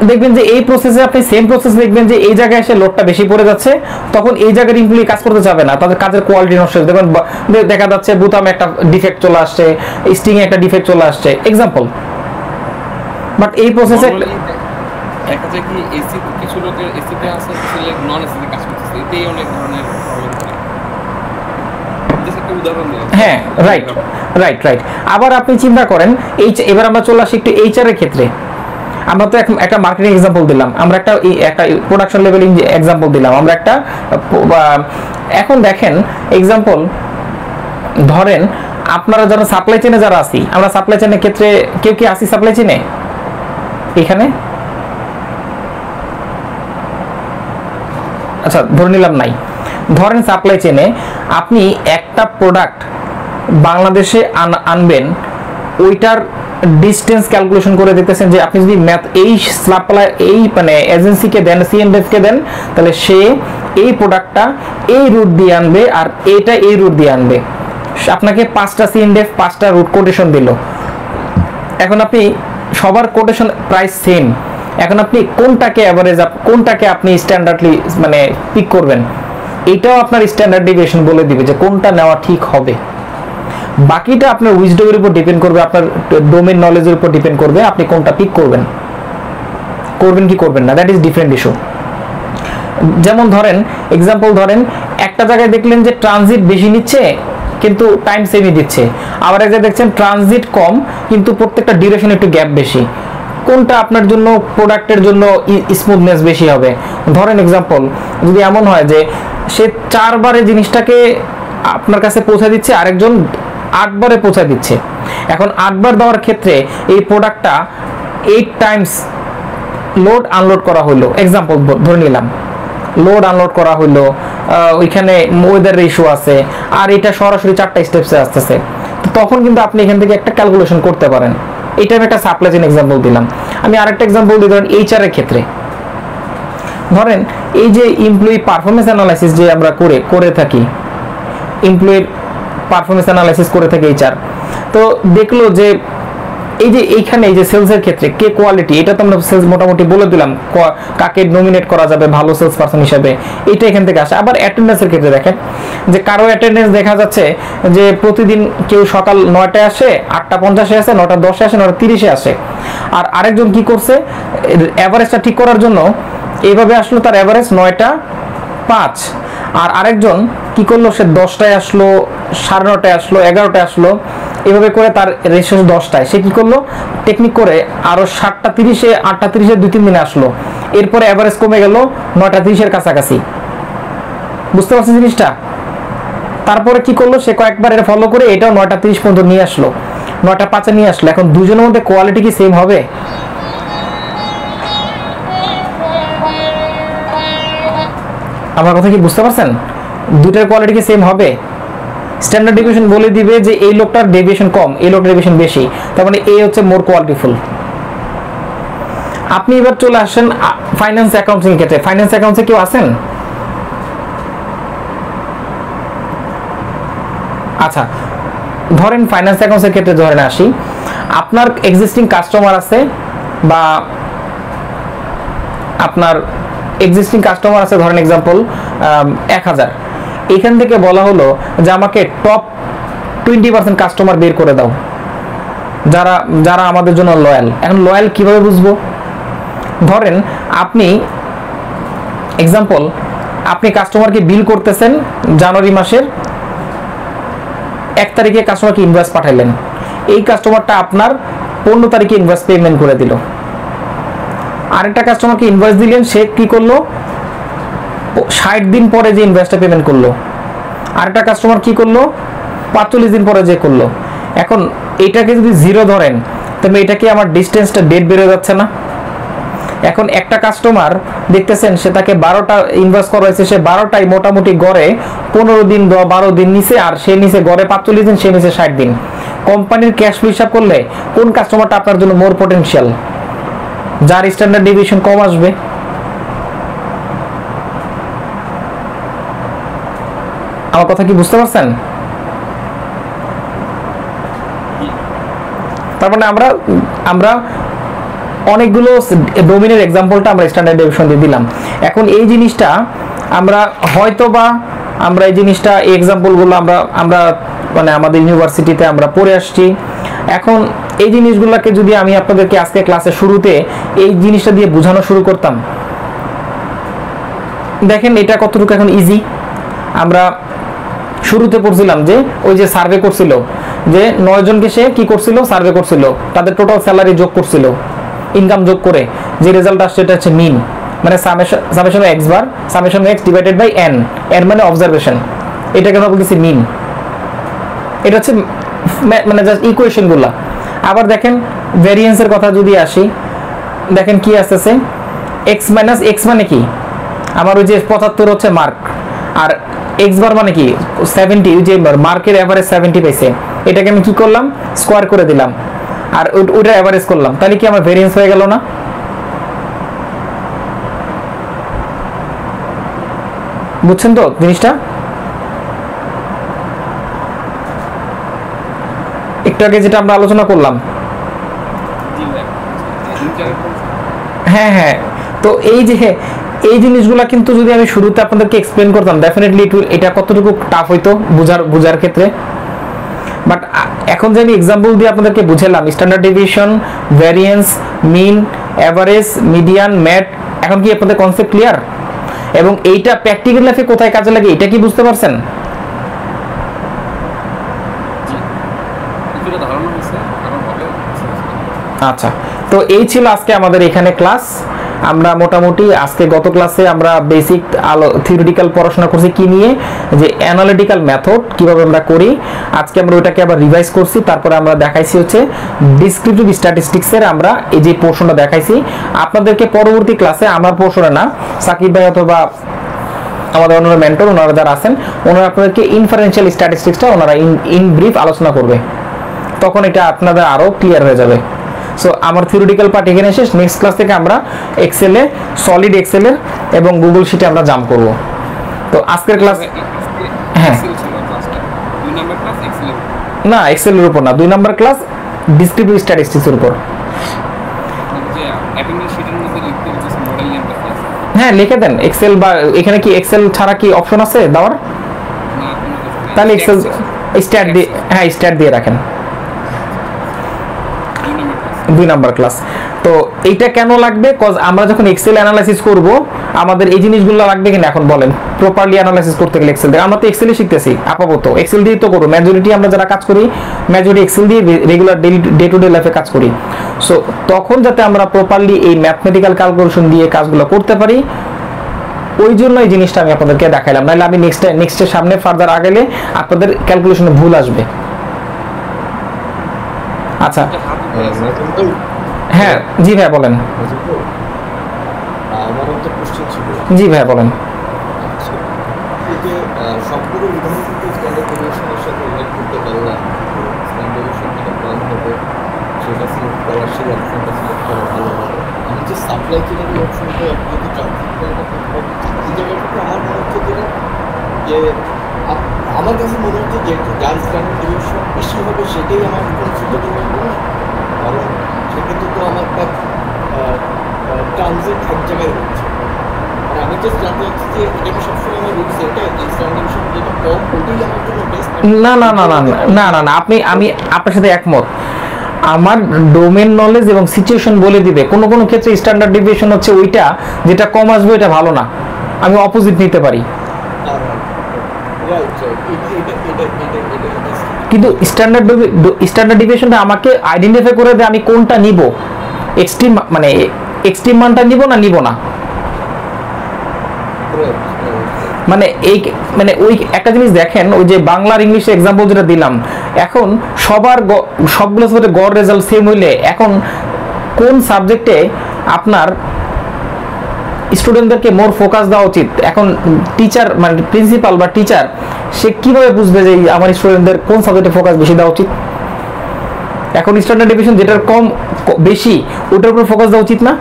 দেখবেন যে এই প্রসেসে আপনি সেম প্রসেস দেখবেন যে এই জায়গায় এসে লোডটা বেশি পড়ে যাচ্ছে, তখন এই জায়গার এমপ্লয়ি কাজ করতে যাবে না, তাদের কাজের কোয়ালিটি নষ্ট হচ্ছে। দেখবেন দেখা যাচ্ছে বুতামে একটা ডিফেক্ট চলে আসছে, স্টিং এ একটা ডিফেক্ট চলে আসছে, এক্সাম্পল। বাট এই প্রসেসে দেখা যায় কি এসি কিছু লোকের এসিতে আছে, কিছু লোক নন এসিতে কাজ করতেছে, এতেই অনেক ধরনের প্রবলেম হয়। হ্যাঁ, রাইট রাইট রাইট। আবার আপনি চিন্তা করেন এবার আমরা চলে আসি একটু এইচআর এর ক্ষেত্রে। আমরা তো একটা মার্কেটিং এক্সাম্পল দিলাম, আমরা একটা প্রোডাকশন লেভেলিং এক্সাম্পল দিলাম, আমরা একটা এখন দেখেন এক্সাম্পল ধরেন আপনারা যারা সাপ্লাই চেনে যারা আছি, আমরা সাপ্লাই চেনের ক্ষেত্রে কেউ কি আসি সাপ্লাই চেনে এখানে? আচ্ছা ধরে নিলাম নাই। ধরেন সাপ্লাই চেনে আপনি একটা প্রোডাক্ট বাংলাদেশে আনবেন, ওইটার ডিস্টেন্স ক্যালকুলেশন করে দেখতেছেন যে আপনি যদি ম্যাথ এই সাপ্লাই এই মানে এজেন্সিকে দেন, সিএনএফকে দেন, তাহলে সে এই প্রোডাক্টটা এই রুট দিয়ে আনবে আর এটা এই রুট দিয়ে আনবে। আপনাকে 5টা সিএনএফ 5টা রুট কোটেশন দিল। এখন আপনি সবার কোটেশন প্রাইস সেম, এখন আপনি কোনটাকে এভারেজ কোনটাকে আপনি স্ট্যান্ডার্ডলি মানে পিক করবেন, এটাও আপনার স্ট্যান্ডার্ড ডেভিয়েশন বলে দিবে যে কোনটা নেওয়া ঠিক হবে। বাকিটা আপনার উইজডমের উপর ডিপেন্ড করবে, আপনার ডোমেন নলেজের উপর ডিপেন্ড করবে আপনি কোনটা পিক করবেন কি করবেন না, দ্যাট ইজ ডিফারেন্ট ইস্যু। যেমন ধরেন এক্সাম্পল ধরেন একটা জায়গায় দেখলেন যে ট্রানজিট বেশি নিচ্ছে কিন্তু টাইম সেমই দিচ্ছে, আবার এক জায়গায় দেখছেন ট্রানজিট কম কিন্তু প্রত্যেকটা ডিউরেশন একটু গ্যাপ বেশি, কোনটা আপনার জন্য প্রোডাক্টের জন্য স্মুথনেস বেশি হবে? ধরেন এক্সাম্পল যদি এমন হয় যে সে 4 বারে জিনিসটাকে আপনার কাছে পৌঁছে দিচ্ছে, আরেকজন 8 বারে পৌঁছে দিচ্ছে। এখন 8 বার দেওয়ার ক্ষেত্রে এই প্রোডাক্টটা 8 টাইমস লোড আনলোড করা হলো, এক্সাম্পল ধরে নিলাম লোড আনলোড করা হলো, ওইখানে ওয়েদার ইস্যু আছে, আর এটা সরাসরি 4টা স্টেপসে আসতেছে, তখন কিন্তু আপনি এখান থেকে একটা ক্যালকুলেশন করতে পারেন। এটা আমি একটা সাপ্লাই চেইন এক্সাম্পল দিলাম। আমি আরেকটা এক্সাম্পল দিই, ধরেন এইচআর এর ক্ষেত্রে ধরেন এই যে এমপ্লয়ি পারফরম্যান্স অ্যানালাইসিস যে আমরা করে থাকি, এমপ্লয়ির পারফরম্যান্স অ্যানালাইসিস করে থাকে এইচআর, তো দেখলো যে এই যে এইখানে এই যে সেলসের ক্ষেত্রে কে কোয়ালিটি, এটা তো আমরা সেলস মোটামুটি বলে দিলাম কাকে নমিনেট করা যাবে ভালো সেলস পারসন হিসেবে, এটা এখান থেকে আসে। আবার অ্যাটেন্ডেন্সের ক্ষেত্রে দেখেন যে কারো অ্যাটেন্ডেন্স দেখা যাচ্ছে যে প্রতিদিন কেউ সকাল 9টায় আসে, 8:50-এ আসে, 9:10-এ আসে, 9:30-এ আসে, আর আরেকজন কি করছে এভারেজটা ঠিক করার জন্য এইভাবে আসলো, তার এভারেজ 9:05, আর আরেকজন কি করলো সে 10টায় আসলো, 9:30-টায় আসলো, 11টায় আসলো, এভাবে করে তার রেজিস্ট্রেশন 10টায়, সে কি করলো টেকনিক করে আরো 7:30-এ 8:30-এ 2-3 দিনে আসলো, এরপরে এভারেজ কমে গেল 9:30-এর কাছাকাছি। বুঝতে পারছেন জিনিসটা? তারপরে কি করলো সে কয়েকবার এটা ফলো করে এটাও 9:30 পর্যন্ত নিয়ে আসলো, 9:05-এ নিয়ে আসলো। এখন দুজনের মধ্যে কোয়ালিটি কি সেম হবে? আমার কথা কি বুঝতে পারছেন? দুটার কোয়ালিটি কি সেম হবে? স্ট্যান্ডার্ড ডেভিয়েশন বলে দিবে যে এই লোকটার ডেভিয়েশন কম, এই লোকটার ডেভিয়েশন বেশি, তার মানে এই হচ্ছে মোর কোয়ালিটিফুল। আপনি এবার চলে আসেন ফাইন্যান্স অ্যাকাউন্টিং ক্ষেত্রে। ফাইন্যান্স অ্যাকাউন্টে কেউ আছেন? আচ্ছা ধরেন ফাইন্যান্স অ্যাকাউন্টের ক্ষেত্রে ধরেন আসি, আপনার এক্সিস্টিং কাস্টমার আছে বা আপনার এক্সিস্টিং কাস্টমার আছে ধরেন এক্সাম্পল 1000, এখান থেকে বলা হলো যে আমাকে টপ 20% কাস্টমার বের করে দাও যারা যারা আমাদের জন্য লয়াল। এখন লয়াল কিভাবে বুঝবো? ধরেন আপনি এক্সাম্পল আপনি কাস্টমারকে বিল করতেছেন জানুয়ারি মাসের 1 তারিখে কাস্টমারকে ইনভয়েস পাঠাইলেন, এই কাস্টমারটা আপনার 15 তারিখে ইনভয়েস পেমেন্ট করে দিল। আরেকটা কাস্টমারকে ইনভয়েস দিলেন, সে কি করলো 60 দিন পরে যে ইনভয়েসটা পেমেন্ট করলো। আরেকটা কাস্টমার কি করলো 45 দিন পরে যে করলো। এখন এটাকে যদি 0 ধরেন তবে এটা কি আমার ডিসটেন্সটা ডেট বেড়ে যাচ্ছে না? এখন একটা কাস্টমার দেখতেছেন সে তাকে 12টা ইনভয়েস করা হয়েছে, সে 12টাই মোটামুটি গড়ে 15 দিন 12 দিন নিচে, আর সে নিচে গড়ে 45 দিন, সে নিচে 60 দিন। কোম্পানির ক্যাশ ফ্লো হিসাব করলে কোন কাস্টমারটা আপনার জন্য মোর পটেনশিয়াল, যার স্ট্যান্ডার্ড ডেভিয়েশন কম আসবে? আমার কথা কি বুঝতে পারছেন? তার মানে আমরা অনেকগুলো ডোমেনের এক্সাম্পলটা আমরা স্ট্যান্ডার্ড ডেভিয়েশন দিয়ে দিলাম। এখন এই জিনিসটা আমরা হয়তোবা আমরা এই জিনিসটা এই এক্সাম্পলগুলো আমরা মানে আমাদের ইউনিভার্সিটিতে আমরা পড়ে আসছি। এখন এই জিনিসগুলোকে যদি আমি আপনাদেরকে আজকে ক্লাসের শুরুতে এই জিনিসটা দিয়ে বোঝানো শুরু করতাম, দেখেন এটা কতটুকু এখন ইজি। আমরা শুরুতে পড়ছিলাম যে ওই যে সার্ভে করছিল, যে 9 জনকে সে কি করছিল সার্ভে করছিল, তাদের টোটাল স্যালারি যোগ করছিল, ইনকাম যোগ করে যে রেজাল্ট আসছে এটা হচ্ছে মিন, মানে summation x bar summation x divided by n, n মানে অবজারভেশন, এটাকে আমরা বলতেছি মিন। এটা হচ্ছে মানে জাস্ট ইকুয়েশনগুলো। আবার দেখেন ভ্যারিয়েন্সের কথা যদি আসি, দেখেন কি আসতেছে, x মাইনাস x মানে কি আমার ওই যে 75 হচ্ছে মার্ক, আর x বার মানে কি 70, ওই যে মার্কের এভারেজ 70 পাইছে, এটাকে আমি কি করলাম স্কোয়ার করে দিলাম আর ওইটা এভারেজ করলাম, তাহলে কি আমার ভ্যারিয়েন্স হয়ে গেল না? বুঝছেন তো জিনিসটা? একটু আগে যেটা আমরা আলোচনা করলাম, হ্যাঁ হ্যাঁ, তো এই যে এই জিনিসগুলো কিন্তু যদি আমি শুরুতে আপনাদেরকে এক্সপ্লেন করতাম, ডেফিনেটলি এটা কতটুকু টাফ হইতো বোঝার ক্ষেত্রে। বাট এখন যে আমি এক্সাম্পল দিয়ে আপনাদেরকে বুঝালাম, স্ট্যান্ডার্ড ডেভিয়েশন, ভ্যারিয়েন্স, মিন, এভারেজ, মিডিয়ান, ম্যাট, এখন কি আপনাদের কনসেপ্ট ক্লিয়ার? এবং এইটা প্র্যাকটিক্যাল লাইফে কোথায় কাজে লাগে এটা কি বুঝতে পারছেন? আচ্ছা, তো এই ছিল আজকে আমাদের এখানে ক্লাস। আমরা মোটামুটি আজকে গত ক্লাসে আমরা বেসিক থিওরিটিক্যাল পড়াশোনা করছি কি নিয়ে, যে অ্যানালিটিক্যাল মেথড কিভাবে আমরা করি। আজকে আমরা ওইটাকে আবার রিভাইজ করছি, তারপরে আমরা দেখাইছি হচ্ছে ডিসক্রিপটিভ স্ট্যাটিস্টিক্সের আমরা এই যে পোর্শনটা দেখাইছি। আপনাদেরকে পরবর্তী ক্লাসে আমার পোর্শনে না, সাকিব ভাই অথবা আমাদের অন্য মেন্টর ওনারা যারা আছেন, ওনারা আপনাদেরকে ইনফারেন্সিয়াল স্ট্যাটিস্টিক্সটা ওনারা ইন ব্রিফ আলোচনা করবে, তখন এটা আপনাদের আরো ক্লিয়ার হয়ে যাবে। সো আমার থিওরিটিক্যাল পার্ট এখানে শেষ। নেক্সট ক্লাস থেকে আমরা এক্সেলে, সলিড এক্সেলের এবং গুগল শিটে আমরা জাম্প করব। তো আজকের ক্লাস, হ্যাঁ না এক্সেলের উপর না, 2 নাম্বার ক্লাস ডিসক্রিপটিভ স্ট্যাটিস্টিক্সের উপর। হ্যাঁ লিখে দেন এক্সেল, বা এখানে কি এক্সেল ছাড়া কি অপশন আছে দেওয়ার? তাহলে এক্সেল স্ট্যাট দিয়ে, হ্যাঁ স্ট্যাট দিয়ে রাখেন 2 নাম্বার ক্লাস। তো এইটা কেন লাগবে? কজ আমরা যখন এক্সেল অ্যানালাইসিস করব আমাদের এই জিনিসগুলো লাগবে কিনা এখন বলেন, প্রপারলি অ্যানালাইসিস করতে গেলে এক্সেল দিয়ে। আমরা তো এক্সেলই শিখতেছি আপাতত, এক্সেল দিয়ে তো করব মেজরিটি, আমরা যারা কাজ করি মেজরিটি এক্সেল দিয়ে রেগুলার ডে টু ডে লাইফে কাজ করি। সো তখন যাতে আমরা প্রপারলি এই ম্যাথমেটিক্যাল ক্যালকুলেশন দিয়ে কাজগুলো করতে পারি, ওই জন্য এই জিনিসটা আমি আপনাদেরকে দেখাইলাম। নাহলে আমি নেক্সটের সামনে ফার্দার আগেলে আপনাদের ক্যালকুলেশনে ভুল আসবে। আচ্ছা হ্যাঁ জি ভাই বলেন। আমার একটা কোশ্চেন ছিল। জি ভাই বলেন। যে সম্পূর্ণ উদাহরণ কিন্তু স্ট্যান্ডার্ড ডেভিয়েশনের সাথে রিলেট করতে পারলাম, স্ট্যান্ডার্ড ডেভিয়েশন যেটা কম হবে সেটা সিলেক্ট করা, সেই অপশনটা সিলেক্ট করা ভালো হবে। আমি যে সাপ্লাই চেনের অপশনটা আপনি যদি ট্রান্সফারটা করতে পারেন, এই জায়গাটাতে আমার মনে হচ্ছে যে আমার কাছে মনে হচ্ছে যে যার স্ট্যান্ডার্ড ডেভিয়েশন বেশি হবে সেটাই আমার কোনো সুযোগের মধ্যে নয়, কারণ সেক্ষেত্রে তো আমার ট্রানজিট এক জায়গায় হচ্ছে। আর আমি জাস্ট জানতে চাচ্ছি যে এটা কি সবসময় আমার রুলস এটা স্ট্যান্ডার্ড ডেভিয়েশন যেটা কম ওটাই আমার জন্য বেস্ট? না না না না না না না, আমি আপনার সাথে একমত। আমার ডোমেন নলেজ এবং সিচুয়েশন বলে দিবে কোন কোন ক্ষেত্রে স্ট্যান্ডার্ড ডেভিয়েশন হচ্ছে ওইটা যেটা কম আসবে, এটা ভালো না, আমি অপোজিট নিতে পারি। কিন্তু স্ট্যান্ডার্ড ডেভিয়েশনটা আমাকে আইডেন্টিফাই করে দেয় আমি কোনটা নিব, এক্সট্রিম মানে এক্সট্রিম মানটা নিব না নিব না। মানে এই মানে ওই একটা জিনিস দেখেন, ওই যে বাংলার ইংলিশে এক্সাম্পল যেটা দিলাম, এখন সবগুলো সাবজেক্টে গড় রেজাল্ট সেম হইলে এখন কোন সাবজেক্টে আপনার স্টুডেন্টদেরকে মোর ফোকাস দেওয়া উচিত? এখন টিচার মানে প্রিন্সিপাল বা টিচার সে কিভাবে বুঝবে যে আমার স্টুডেন্টদের কোন সাবজেক্টে ফোকাস বেশি দেওয়া উচিত? এখন স্ট্যান্ডার্ড ডেভিয়েশন যেটার কম বেশি ওটার উপর ফোকাস দেওয়া উচিত না?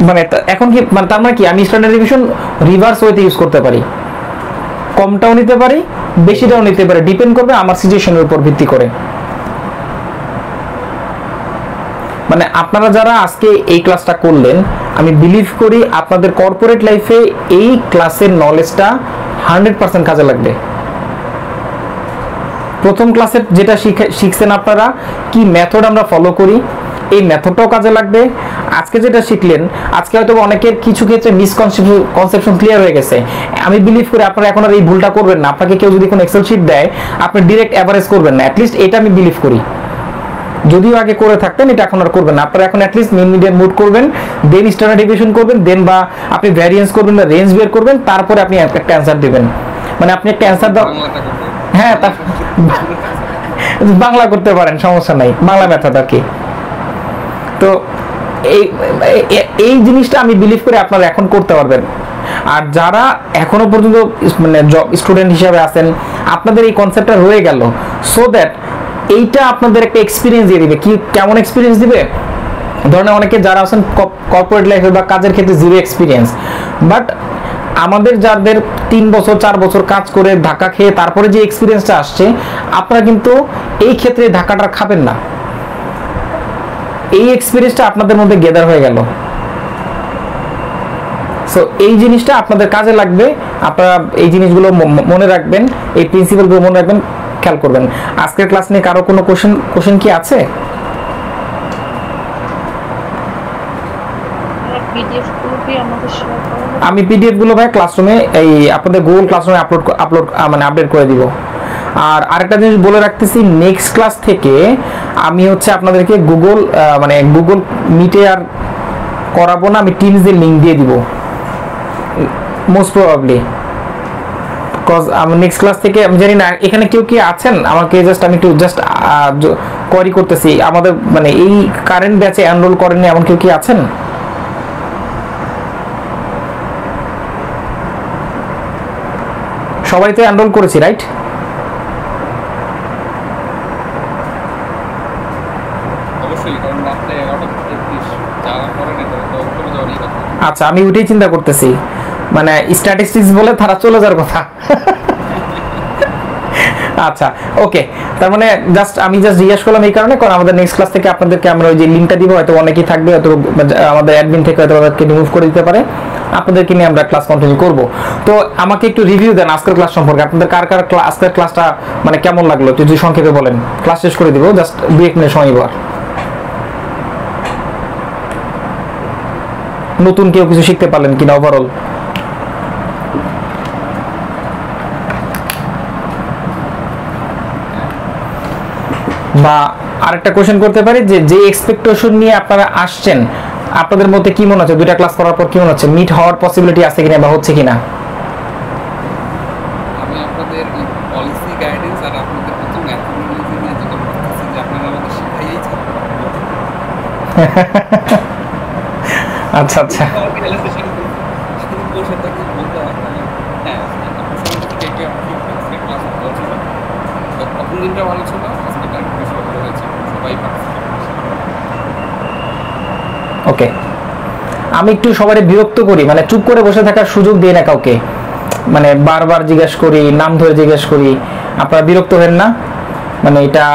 মানে এখন কি মানে তার মানে কি আমি স্ট্যান্ডার্ড ডেভিয়েশন রিভার্স ওয়েতে ইউজ করতে পারি, কমটাও নিতে পারি বেশিটাও নিতে পারি, ডিপেন্ড করবে আমার সিচুয়েশনের উপর ভিত্তি করে। মানে আপনারা যারা আজকে এই ক্লাসটা করলেন, আমি বিলিভ করি আপনাদের কর্পোরেট লাইফে এই ক্লাসের নলেজটা 100% কাজে লাগবে। প্রথম ক্লাসে যেটা শিখছেন আপনারা কি মেথড আমরা ফলো করি, এই মেথডটাও কাজে লাগবে। আজকে যেটা শিখলেন, আজকে হয়তো অনেকের কিছু ক্ষেত্রে মিসকনসেপশন ক্লিয়ার হয়ে গেছে। আমি বিলিভ করি আপনারা এখন আর এই ভুলটা করবেন না। আপনাকে কেউ যদি কোনো এক্সেল শিট দেয় আপনি ডাইরেক্ট এভারেজ করবেন না, অ্যাটলিস্ট এটা আমি বিলিভ করি। যদিও আগে করে থাকতেন, এটা এখন আর করবেন না। আপনারা এখন অ্যাটলিস্ট মেইন মিডিয়ান মুড করবেন, দেন স্ট্যান্ডার্ড ডেভিয়েশন করবেন, দেন বা আপনি ভ্যারিয়েন্স করবেন বা রেঞ্জ বের করবেন, তারপরে আপনি একটা অ্যান্সার দিবেন। মানে আপনি একটা অ্যান্সার দাও, হ্যাঁ বাংলা করতে পারেন, সমস্যা নাই, বাংলা মেথড আর কি। তো এই জিনিসটা আমি বিলিভ করি আপনারা এখন করতে পারবেন। আর যারা এখনো পর্যন্ত মানে জব স্টুডেন্ট হিসাবে আছেন, আপনাদের এই কনসেপ্টটা রয়ে গেল, সো দ্যাট এইটা আপনাদের একটা এক্সপিরিয়েন্স দিয়ে দিবে। কি কেমন এক্সপিরিয়েন্স দিবে? ধরেন অনেকে যারা আছেন কর্পোরেট লাইফে বা কাজের ক্ষেত্রে জিরো এক্সপিরিয়েন্স, বাট আমাদের যাদের 3 বছর 4 বছর কাজ করে ধাক্কা খেয়ে তারপরে যে এক্সপিরিয়েন্সটা আসছে, আপনারা কিন্তু এই ক্ষেত্রে ধাক্কাটা খাবেন না। এই এক্সপিরিয়েন্সটা আপনাদের মধ্যে গেদার হয়ে গেল। সো এই জিনিসটা আপনাদের কাজে লাগবে। আপনারা এই জিনিসগুলো মনে রাখবেন, এই প্রিন্সিপালগুলো মনে রাখবেন, খেয়াল করবেন। আজকের ক্লাস নিয়ে কারো কোনো কোশ্চেন কি আছে? আমি পিডিএফ গুলো ভাই ক্লাসরুমে এই আপনাদের গুগল ক্লাসরুমে আপডেট করে দিব। আর আরেকটা জিনিস বলে রাখতেছি, নেক্সট ক্লাস থেকে আমি হচ্ছে আপনাদেরকে গুগল মিটে আর করাবো না, আমি টিমসের লিংক দিয়ে দিব মোস্ট প্রবাবলি, বিকজ আমি নেক্সট ক্লাস থেকে আমি জানি না এখানে কেউ কি আছেন, আমাকে আমি একটু কোয়ারি করতেছি, আমাদের মানে এই কারেন্ট ব্যাচে এনরোল করেননি এমন কেউ কি আছেন? সবাই তো এনরোল করেছি, রাইট? আচ্ছা, আমি ওইটাই চিন্তা করতেছি, মানে স্ট্যাটিস্টিক্স বলে তারা চলে যাওয়ার কথা। আচ্ছা ওকে, তার মানে আমি জিজ্ঞেস করলাম এই কারণে, কারণ আমাদের নেক্সট ক্লাস থেকে আপনাদেরকে আমরা ওই যে লিঙ্কটা দিব, হয়তো অনেকেই থাকবে, হয়তো আমাদের অ্যাডমিন থেকে হয়তো ওদেরকে রিমুভ করে দিতে পারে, আপনাদেরকে নিয়ে আমরা ক্লাস কন্টিনিউ করব। তো আমাকে একটু রিভিউ দেন আজকের ক্লাস সম্পর্কে, আপনাদের কার আজকের ক্লাসটা মানে কেমন লাগলো একটু যদি সংক্ষেপে বলেন, ক্লাস শেষ করে দিব, জাস্ট 2-1 মিনিট সময় এবার। নতুন কেউ কিছু শিখতে পারলেন কিনা ওভারঅল? বা আরেকটা কোশ্চেন করতে পারি, যে এক্সপেকটেশন নিয়ে আপনারা আসছেন, আপনাদের মধ্যে কি মনে হচ্ছে 2টা ক্লাস করার পর কি মনে হচ্ছে, মিট হওয়ার পসিবিলিটি আছে কিনা বা হচ্ছে কিনা? আমি আপনাদের পলিসি গাইডেন্স আর আপনাদের প্রথম ম্যাথমেটিক্স নিয়ে যেটা বলতেছি যে আপনারা আমাদের শিখাইয়েছেন। আচ্ছা আচ্ছা, দিনটা ভালো ছিল, আজকে ভালো হয়েছে, সবাই ওকে। আমি একটু সবাই বিরক্ত করি, মানে চুপ করে বসে থাকার সুযোগ দিই না কাউকে, মানে বারবার জিজ্ঞেস করি, নাম ধরে জিজ্ঞেস করি, আপনারা বিরক্ত হেন না। মানে এটা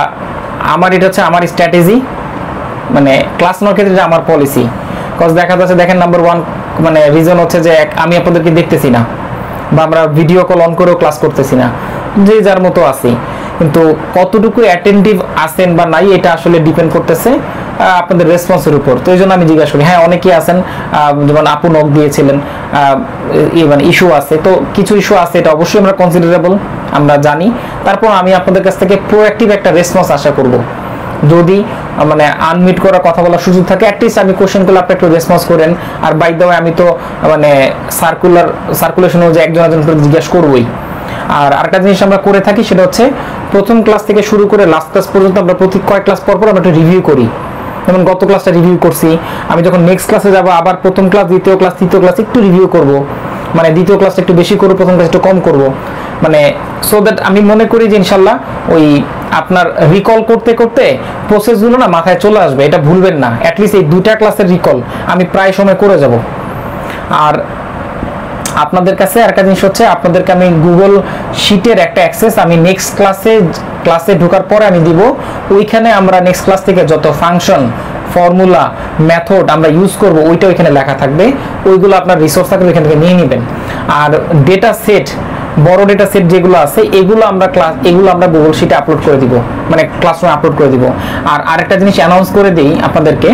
হচ্ছে আমার স্ট্র্যাটেজি, মানে ক্লাস নেওয়ার ক্ষেত্রে আমার পলিসি। কজ দেখা যাচ্ছে, দেখেন নাম্বার 1 মানে রিজন হচ্ছে যে আমি আপনাদেরকে দেখতেছি না, বা আমরা ভিডিও কল অন করেও ক্লাস করতেছি না, যে যার মতো আছি, কিন্তু কতটুকু অ্যাটেন্টিভ আছেন বা নাই এটা আসলে ডিপেন্ড করতেছে আপনাদের রেসপন্সের উপর। তো এই জন্য আমি জিজ্ঞাসা করি। হ্যাঁ, অনেকেই আছেন, যেমন আপু নক দিয়েছিলেন, মানে ইস্যু আছে, তো কিছু ইস্যু আছে, এটা অবশ্যই আমরা কনসিডারেবল, আমরা জানি। তারপর আমি আপনাদের কাছ থেকে প্রোঅ্যাক্টিভ একটা রেসপন্স আশা করব। যদি মানে আনমিট করার কথা বলার সুযোগ থাকে, অ্যাটলিস্ট আমি কোশ্চেন করলে আপনি একটু রেসপন্স করেন। আর বাই দ্য ওয়ে আমি তো মানে সার্কুলেশন যে একজন করে জিজ্ঞাসা করবোই। আর আরেকটা জিনিস আমরা করে থাকি, সেটা হচ্ছে প্রথম ক্লাস থেকে শুরু করে লাস্ট ক্লাস পর্যন্ত আমরা প্রতি কয়েক ক্লাস পর আমরা একটু রিভিউ করি। যেমন গত ক্লাসটা রিভিউ করছি, আমি যখন নেক্সট ক্লাসে যাব আবার প্রথম ক্লাস, দ্বিতীয় ক্লাস, তৃতীয় ক্লাস একটু রিভিউ করব, মানে দ্বিতীয় ক্লাসটা একটু বেশি করব, প্রথম ক্লাস একটু কম করব, মানে সো দ্যাট আমি মনে করি যে ইনশাল্লাহ ওই আপনার রিকল করতে করতে প্রসেসগুলো না মাথায় চলে আসবে, এটা ভুলবেন না। অ্যাটলিস্ট এই 2টা ক্লাসের রিকল আমি প্রায় সময় করে যাব। আর আপনাদের কাছে আরেকটা জিনিস হচ্ছে, আপনাদেরকে আমি গুগল শিটের একটা অ্যাক্সেস আমি নেক্সট ক্লাসে ঢোকার পরে আমি দিব। ওইখানে আমরা নেক্সট ক্লাস থেকে যত ফাংশন, ফর্মুলা, মেথড আমরা ইউজ করব, ওইটা ওইখানে লেখা থাকবে। ওইগুলো আপনার রিসোর্স থাকবে, ওইখান থেকে নিয়ে নেবেন। আর ডেটা সেট, বড় ডেটা সেট যেগুলো আছে, এগুলো আমরা গুগল শিটে আপলোড করে দিব, মানে ক্লাসরুমে আপলোড করে দিব। আর আরেকটা জিনিস অ্যানাউন্স করে দিই আপনাদেরকে,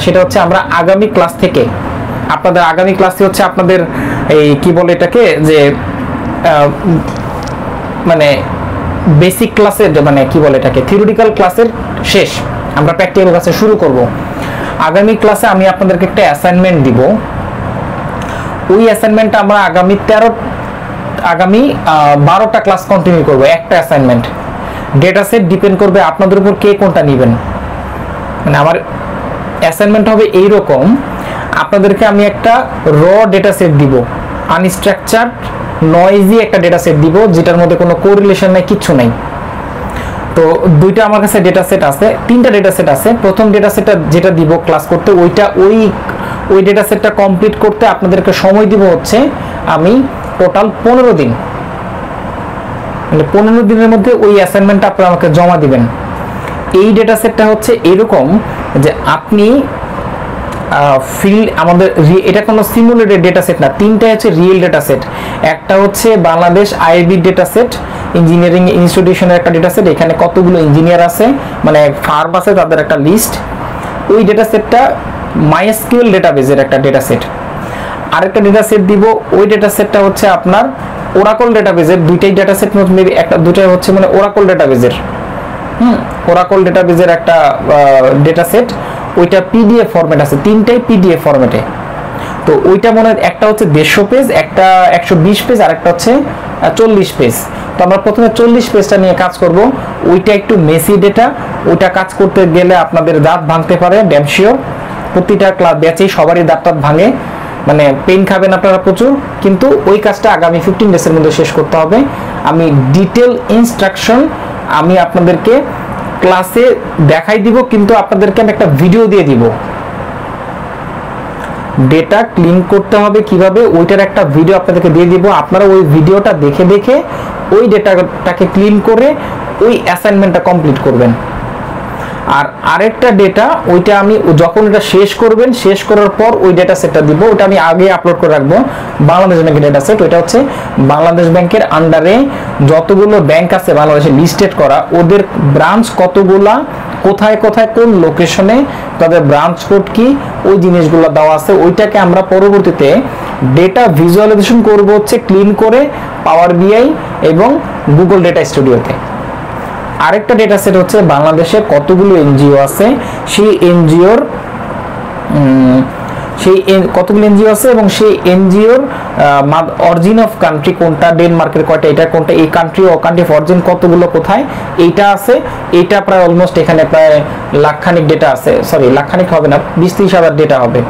সেটা হচ্ছে আমরা আগামী ক্লাস থেকে আগামী ক্লাসে হচ্ছে আপনাদের এই কি বলে এটাকে, যে মানে বেসিক ক্লাসের, মানে কি বলে এটাকে, থিওরিটিক্যাল ক্লাসের শেষ, আমরা প্র্যাকটিক্যাল ক্লাসে শুরু করব। আগামী ক্লাসে আমি আপনাদেরকে একটা অ্যাসাইনমেন্ট দিব। ওই অ্যাসাইনমেন্টটা আমরা আগামী 12টা ক্লাস কন্টিনিউ করব, একটা অ্যাসাইনমেন্ট। ডেটা সেট ডিপেন্ড করবে আপনাদের উপর কে কোনটা নেবেন। মানে আমার অ্যাসাইনমেন্ট হবে এইরকম, আপনাদেরকে আমি একটা র ডেটা সেট দিব, আনস্ট্রাকচার্ড নয়েজি একটা ডেটা সেট দিব, যেটার মধ্যে কোনো কোরিলেশন নাই, কিচ্ছু নাই। তো দুইটা আমার কাছে ডেটা সেট আছে, 3টা ডেটা সেট আছে। প্রথম ডেটা সেটটা যেটা দিব ক্লাস করতে, ওই ডেটা সেটটা কমপ্লিট করতে আপনাদেরকে সময় দিব হচ্ছে আমি টোটাল 15 দিন। মানে 15 দিনের মধ্যে ওই অ্যাসাইনমেন্টটা আপনারা আমাকে জমা দিবেন। এই ডেটা সেটটা হচ্ছে এরকম যে আপনি আমাদের এটা কোনো সিমুলেটেড ডেটা সেট না, 3টা হচ্ছে রিয়েল ডেটা সেট। একটা হচ্ছে Bangladesh IB data set, engineering ইনস্টিটিউশনের একটা ডেটা সেট, এখানে কতগুলো ইঞ্জিনিয়ার আছে, মানে ফার্ম আছে তাদের একটা লিস্ট। ওই ডেটা সেটটা মাইএসকিউএল ডেটাবেজের একটা ডেটা সেট। আরেকটা ডেটা সেট দিব, ওই ডেটা সেটটা হচ্ছে আপনার ওরাকল ডেটাবেজের। দুইটাই ডেটা সেট মেবি দুটাই হচ্ছে মানে ওরাকল ডেটাবেজের, ওরাকল ডেটাবেজের একটা ডেটা সেট। ওইটা পিডিএফ ফরম্যাট আছে, 3টাই পিডিএফ ফরম্যাটে। তো ওইটা মনে হয় একটা হচ্ছে 150 পেজ, একটা 120 পেজ, আর একটা হচ্ছে 40 পেজ। তো আমরা প্রথমে 40 পেজটা নিয়ে কাজ করব। ওইটা একটু মেসি ডেটা, ওইটা কাজ করতে গেলে আপনাদের দাঁত ভাঙতে পারে, ড্যাম শিওর। প্রতিটা ক্লাস ব্যাচেই সবারই দাঁত ভাঙে, মানে পেন খাবেন আপনারা প্রচুর। কিন্তু ওই কাজটা আগামী 15 ডেজের মধ্যে শেষ করতে হবে। আমি ডিটেল ইনস্ট্রাকশন আমি আপনাদেরকে ক্লাসে দেখাই দিব, কিন্তু আপনাদেরকে আমি একটা ভিডিও দিয়ে দিব। ডেটা ক্লিন করতে হবে কিভাবে, ওইটার একটা ভিডিও আপনাদেরকে দিয়ে দিব। আপনারা ওই ভিডিওটা দেখে দেখে ওই ডেটাটাকে ক্লিন করে ওই অ্যাসাইনমেন্টটা কমপ্লিট করবেন। আর আরেকটা ডেটা, ওইটা আমি যখন এটা শেষ করবেন, শেষ করার পর ওই ডেটা সেটটা দিব, ওটা আমি আগে আপলোড করে রাখবো। বাংলাদেশ ব্যাংকের ডেটা সেট, ওইটা হচ্ছে বাংলাদেশ ব্যাংকের আন্ডারে যতগুলো ব্যাংক আছে বাংলাদেশে লিস্টেড করা, ওদের ব্রাঞ্চ কতগুলা, কোথায় কোথায় কোন লোকেশনে, তাদের ব্রাঞ্চ কোড কি, ওই জিনিসগুলো দেওয়া আছে। ওইটাকে আমরা পরবর্তীতে ডেটা ভিজুয়ালাইজেশন করব হচ্ছে ক্লিন করে পাওয়ার বিআই এবং গুগল ডেটা স্টুডিওতে। আরেকটা ডেটা সেট হচ্ছে বাংলাদেশে কতগুলো এনজিও আছে, সেই এনজিওর কতগুলো এনজিও আছে এবং সেই এনজিওর অরিজিন অফ কান্ট্রি কোনটা, ডেনমার্কের কয়টা, এটা কোনটা, এই কান্ট্রি ও কান্ট্রি অফ অরিজিন কতগুলো কোথায়, এইটা আছে। এইটা প্রায় অলমোস্ট এখানে প্রায় লাখখানিক ডেটা আছে, সরি লাখখানিক হবে না, 20-30 হাজার ডেটা হবে।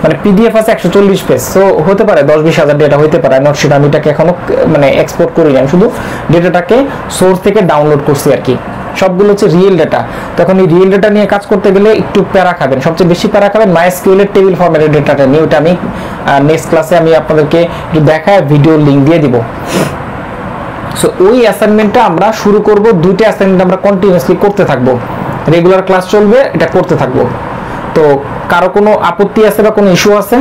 মানে পিডিএফ আছে 140 পেজ, সো হতে পারে 10-20 হাজার ডেটা হতে পারে। নট শিট, আমি এটাকে এখনো মানে এক্সপোর্ট করি না, শুধু ডেটাটাকে সোর্স থেকে ডাউনলোড করছি আর কি। সবগুলো হচ্ছে রিয়েল ডেটা। তখন এই রিয়েল ডেটা নিয়ে কাজ করতে গেলে একটু প্যারা খাবেন, সবচেয়ে বেশি প্যারা খাবেন মাইএসকিউএল এর টেবিল ফরম্যাটের ডেটাটা নিয়ে। ওটা আমি নেক্সট ক্লাসে আমি আপনাদেরকে একটু দেখায় ভিডিও লিংক দিয়ে দিব। সো ওই অ্যাসাইনমেন্টটা আমরা শুরু করব। 2টা অ্যাসাইনমেন্ট আমরা কন্টিনিউয়াসলি করতে থাকবো, রেগুলার ক্লাস চলবে, এটা করতে থাকবো। তো কারো কোনো আপত্তি আছে বা কোনো ইস্যু আছে?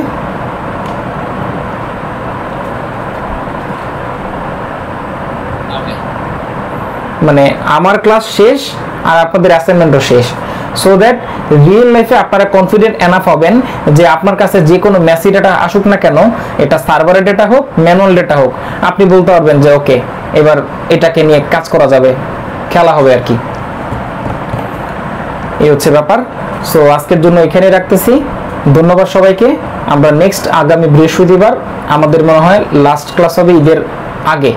মানে আমার ক্লাস শেষ আর আপনাদের অ্যাসাইনমেন্টও শেষ, সো দ্যাট রিয়েল লাইফে আপনারা কনফিডেন্ট এনাফ হবেন যে আপনার কাছে যে কোনো মেসি ডেটা আসুক না কেন, এটা সার্ভারের ডেটা হোক ম্যানুয়াল ডেটা হোক, আপনি বলতে পারবেন যে ওকে এবার এটাকে নিয়ে কাজ করা যাবে, খেলা হবে আর কি। এই হচ্ছে ব্যাপার। সো আজকের জন্য এখানে রাখতেছি। ধন্যবাদ সবাইকে। আমরা নেক্সট আগামী বৃহস্পতিবার আমাদের মনে হয় লাস্ট ক্লাস হবে ঈদের আগে,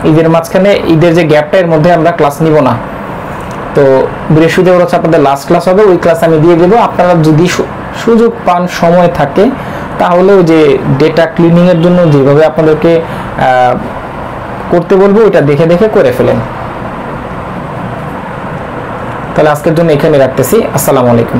ঈদের মাঝখানে, ঈদের যে গ্যাপটা এর মধ্যে আমরা ক্লাস নিব না। তো বৃহস্পতিবার হচ্ছে আপনাদের লাস্ট ক্লাস হবে, ওই ক্লাস আমি দিয়ে দেবো। আপনারা যদি সুযোগ পান, সময় থাকে, তাহলে ওই যে ডেটা ক্লিনিং এর জন্য যেভাবে আপনাদেরকে করতে বলবো ওইটা দেখে দেখে করে ফেলেন। তাহলে আজকের জন্য এখানে রাখতেছি। আসসালামু আলাইকুম।